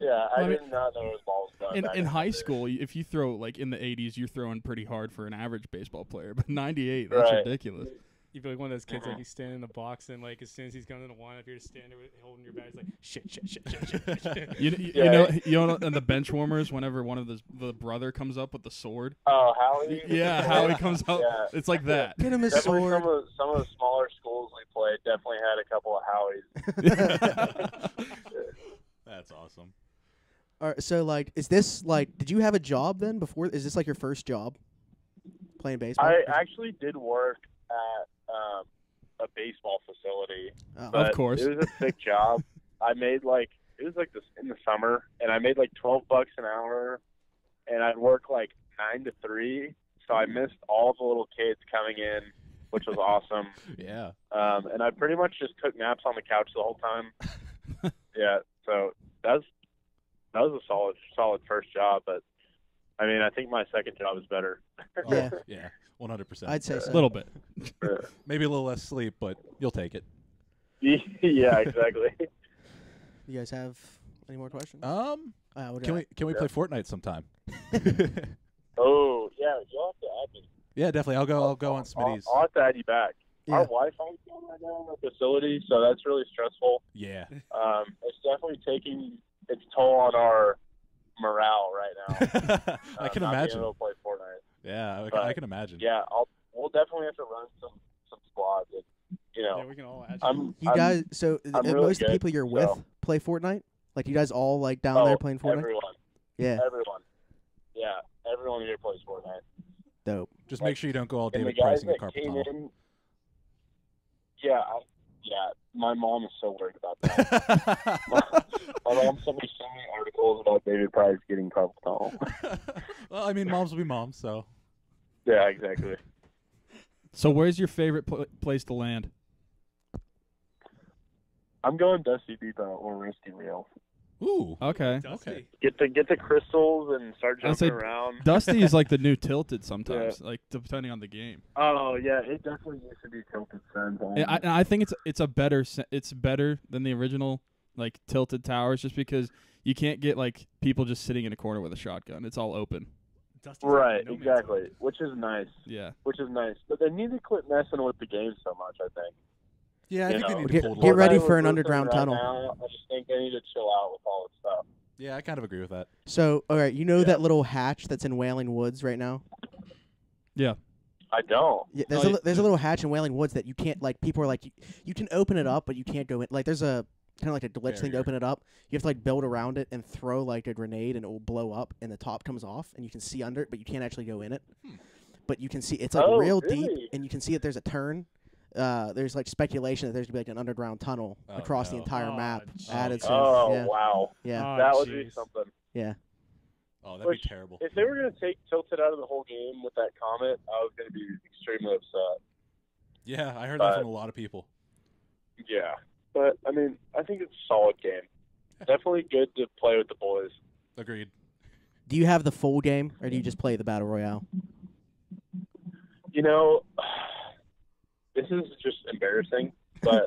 Yeah, I I mean- did not know his ball was going. back In the high day. school, if you throw like in the 80s, you're throwing pretty hard for an average baseball player. But 98, that's Right. ridiculous. You'd be like one of those kids like he's standing in the box and like as soon as he's going to the line, if you're just standing there holding your bag, it's like shit. You know, in the bench warmers, whenever one of the brother comes up with the sword. Oh, Howie. Yeah, Howie comes up. Yeah. It's like that. Get him his Definitely sword. some of the smaller schools we played definitely had a couple of Howies. That's awesome. All right, so like, is this like? Did you have a job then before? Is this like your first job playing baseball? I actually did work at a baseball facility. Oh. But Of course. it was a sick job. I made like it was like this in the summer, and I made like $12 an hour, and I'd work like 9 to 3. So I missed all the little kids coming in, which was awesome. Yeah. And I pretty much just took naps on the couch the whole time. Yeah, so that was a solid first job, but I mean, I think my second job is better. Yeah. Yeah. 100%. I'd say so. A little bit. Maybe a little less sleep, but you'll take it. Yeah, exactly. You guys have any more questions? Can we play Fortnite sometime? Oh, yeah, you'll have to add me. Yeah, definitely. I'll go on Smitty's. I'll have to add you back. Yeah. Our Wi-Fi's down right now in the facility, so that's really stressful. Yeah. It's definitely taking its toll on our morale right now. I can not imagine. being able to play Fortnite. Yeah, But, I can imagine. Yeah, we'll definitely have to run some squads. And, you know, Yeah, we can all add You guys, so I'm really most of the good, people you're with so- play Fortnite? Like you guys all like down there playing Fortnite? Everyone. Yeah, Everyone. Yeah, everyone here plays Fortnite. dope. Just make sure you don't go all And the David guys pricing the that carpet came tunnel. in, yeah, my mom is so worried about that. My mom sent me so many articles about David Price getting carpal tunnel. Well, I mean, moms will be moms, so. Yeah, exactly. So where's your favorite place to land? I'm going Dusty Depot or Risky Reel. Ooh. Okay. Okay. Get the crystals and start I'll say jumping around. Dusty is like the new Tilted sometimes, like depending on the game. Oh yeah, it definitely used to be Tilted Sands. I think it's better than the original like Tilted Towers, just because you can't get like people just sitting in a corner with a shotgun. It's all open. Right, exactly. Which is nice. Yeah. Which is nice, but they need to quit messing with the game so much. I think. Yeah, I think they need to Get- pull it get off. ready Fortnite for an with underground Luther tunnel. Right now, I just think they need to chill out with all this stuff. Yeah, I kind of agree with that. So, all right, you know Yeah. that little hatch that's in Wailing Woods right now? Yeah. I don't. Yeah, Oh, there's a little hatch in Wailing Woods that you can't like. People are like, you can open it up, but you can't go in. Like, there's a kind of like a glitch thing to Barrier. open it up. You have to like build around it and throw like a grenade, and it will blow up, and the top comes off, and you can see under it, but you can't actually go in it. But you can see it's like Oh, real really? deep, and you can see that there's a turn. There's like speculation that there's gonna be like an underground tunnel Oh, across the no. entire Oh, map jeez. added to. Oh Yeah, wow, yeah, Oh, that would be jeez. something. yeah. Oh, that'd Which- be terrible. If they were going to take Tilted out of the whole game with that comment, I was going to be extremely upset. Yeah, I heard that but- from a lot of people. Yeah, but I mean, I think it's a solid game. Definitely good to play with the boys. Agreed. Do you have the full game, or do you just play the battle royale? You know, this is just embarrassing, but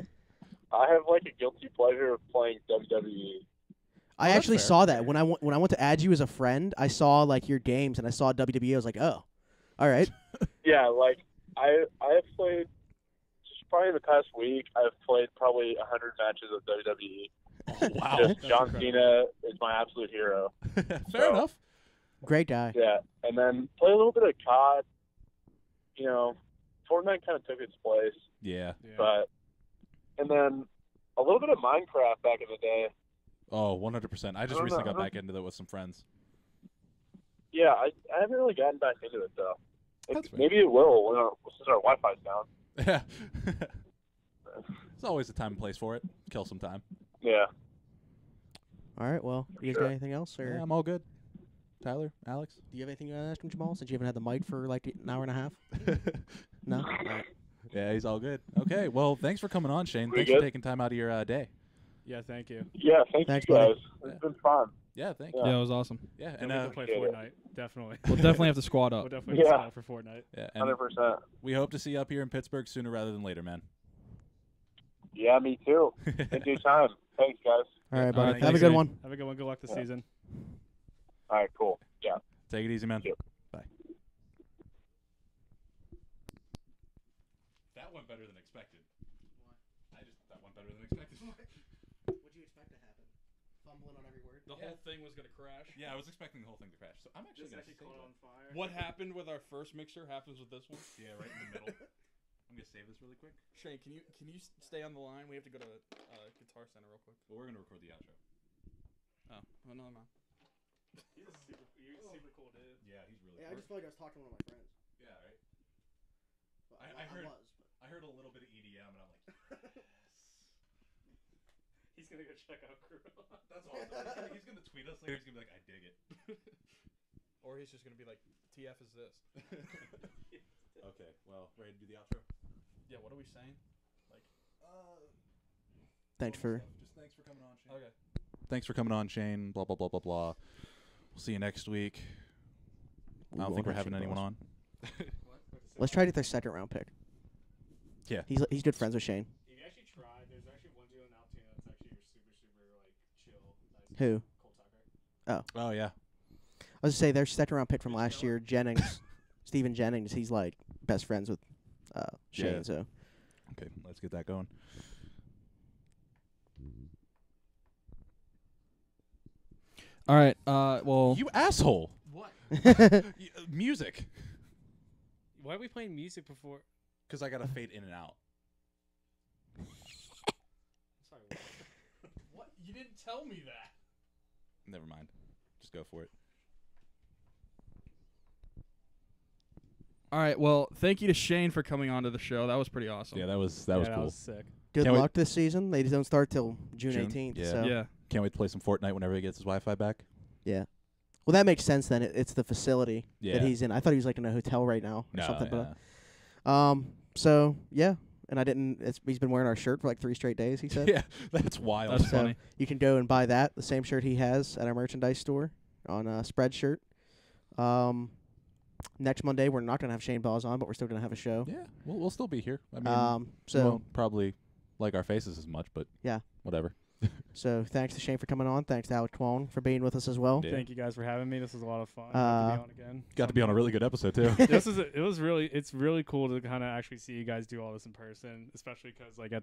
I have like a guilty pleasure of playing WWE. I that's actually fair. saw that when I went to add you as a friend. I saw like your games and I saw WWE. I was like, oh, all right. Yeah, like I have played just probably in the past week. I've played probably 100 matches of WWE. Wow. Just John Cena is my absolute hero. Fair So- enough. Great guy. Yeah, and then play a little bit of COD. You know, Fortnite kind of took its place, Yeah. but and then a little bit of Minecraft back in the day. Oh, 100%. I just don't recently know. got back into it with some friends. Yeah, I haven't really gotten back into it though. That's fair. Maybe it will since our Wi-Fi's down. Yeah. There's always a time and place for it. Kill some time. Yeah. All right. Well, you guys Sure. got anything else, or Yeah, I'm all good. Tyler, Alex? do you have anything you want to ask him, Jamal? Since you haven't had the mic for like an hour and a half. No. All right. Yeah, he's all good. Okay, well, thanks for coming on, Shane. We Thanks good? for taking time out of your day. Yeah, thank you. Yeah, Thanks, you buddy. guys. It's been fun. Yeah, thank Yeah. Yeah, it was awesome. you. Yeah, And and we can play Yeah. Fortnite, definitely. We'll definitely have to squad We'll up. definitely Yeah. yeah. for Fortnite. yeah, and 100%. we hope to see you up here in Pittsburgh sooner rather than later, man. Yeah, me too. In due time. Thanks, guys. All right, All buddy. right, Have a thanks, good Shane. one. Have a good one. Good luck this Yeah. season. All right, cool. Yeah. Take it easy, man. Yep. Bye. That went better than expected. That went better than expected. What'd you expect to happen? Fumbling on every word. The whole thing was gonna crash. Yeah, I was expecting the whole thing to crash. So I'm actually This gonna actually save caught it. on fire. What happened with our first mixer happens with this one. Yeah, right in the middle. I'm gonna save this really quick. Shane, can you stay on the line? We have to go to Guitar Center real quick. Well, we're gonna record the outro. Oh, well, no, man. He's a super cool dude. Yeah, he's really. Yeah, I just feel like I was talking to one of my friends. Yeah, right. Well, I heard- was, but I heard a little bit of EDM, and I'm like, He's gonna go check out Crew. that's awesome. He's gonna tweet us later. He's gonna be like, I dig it. Or he's just gonna be like, "TF is this." Okay, well, ready to do the outro? Yeah. What are we saying? thanks for. Just thanks for coming on, Shane. Okay. Thanks for coming on, Shane. Blah blah blah blah blah. We'll see you next week. I don't think we're having anyone on. Let's try to get their second round pick. Yeah. He's good friends with Shane. If you actually try, there's actually one dude on Altoona that's actually super like chill. Nice. Who? Cole Tucker. Oh yeah. I was to say their second round pick from last year, Jennings, Stephen Jennings. He's like best friends with Shane. Yeah. So Okay, let's get that going. All right. Well. You asshole. What? Music. Why are we playing music before? Because I gotta fade in and out. Sorry. What? What? You didn't tell me that. Never mind. Just go for it. All right. Well, thank you to Shane for coming on to the show. That was pretty awesome. Yeah, that was That cool. was sick. good Can't wait- luck this season. They don't start till June June? 18th. Yeah. So Yeah. Can't wait to play some Fortnite whenever he gets his Wi-Fi back. yeah. Well, that makes sense then. It's the facility Yeah. that he's in. I thought he was like in a hotel right now or No, something. yeah. But so yeah. And I didn't. He's been wearing our shirt for like 3 straight days. He said. Yeah, that's wild. That's So funny. you can go and buy that, the same shirt he has at our merchandise store on Spreadshirt. Next Monday we're not gonna have Shane Balls on, but we're still gonna have a show. Yeah, we'll still be here. I mean, you So won't probably like our faces as much, but Yeah. whatever. thanks to Shane for coming on. Thanks to Alec Kwong for being with us as well. Yeah. Thank you guys for having me. This was a lot of fun. Glad to be on again. Got to be on a really good episode too. It's really cool to kind of actually see you guys do all this in person, especially because like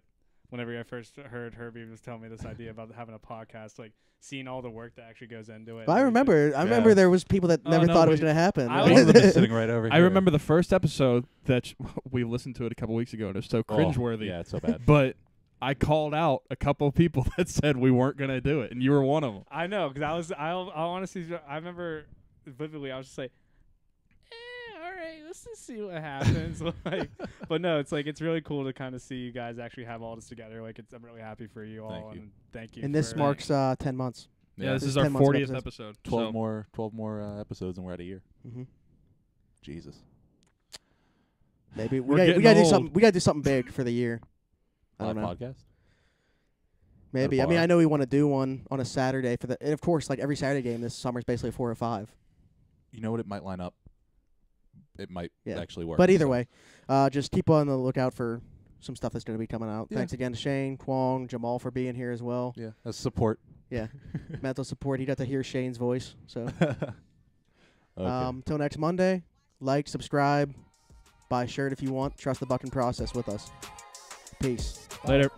whenever I first heard Herbie was telling me this idea about having a podcast, like seeing all the work that actually goes into it. Well, I remember Yeah. there was people that Oh, never no, thought it but was gonna happen. I One of them is sitting right over here. I remember the first episode that we listened to it a couple weeks ago, and it was so Oh, cringeworthy. Yeah, it's so bad. But I called out a couple of people that said we weren't going to do it, and you were one of them. I know because I honestly I remember vividly. I was just like, all right, let's just see what happens. Like, but no, it's like it's really cool to kind of see you guys actually have all this together. Like, I'm really happy for you all, Thank you. and thank you. and this for- marks 10 months. Yeah, this This is is our 10 months of 40th episodes. episode. 12 more episodes, and we're at a year. Mm-hmm. Jesus. Maybe We're we getting gotta do old. something. We gotta do something big for the year. I Live don't know. podcast. Maybe. I bar. mean, I know we want to do one on a Saturday for and of course, like every Saturday game this summer is basically 4 or 5. You know what? It might line up. It might Yeah. actually work. But either so. way, just keep on the lookout for some stuff that's going to be coming out. Yeah. Thanks again to Shane, Kwong, Jamal for being here as well. Yeah, as support. Yeah. Mental support. He got to hear Shane's voice. So, Okay. till next Monday, like, subscribe, buy a shirt if you want. Trust the Bucking process with us. Peace. Later.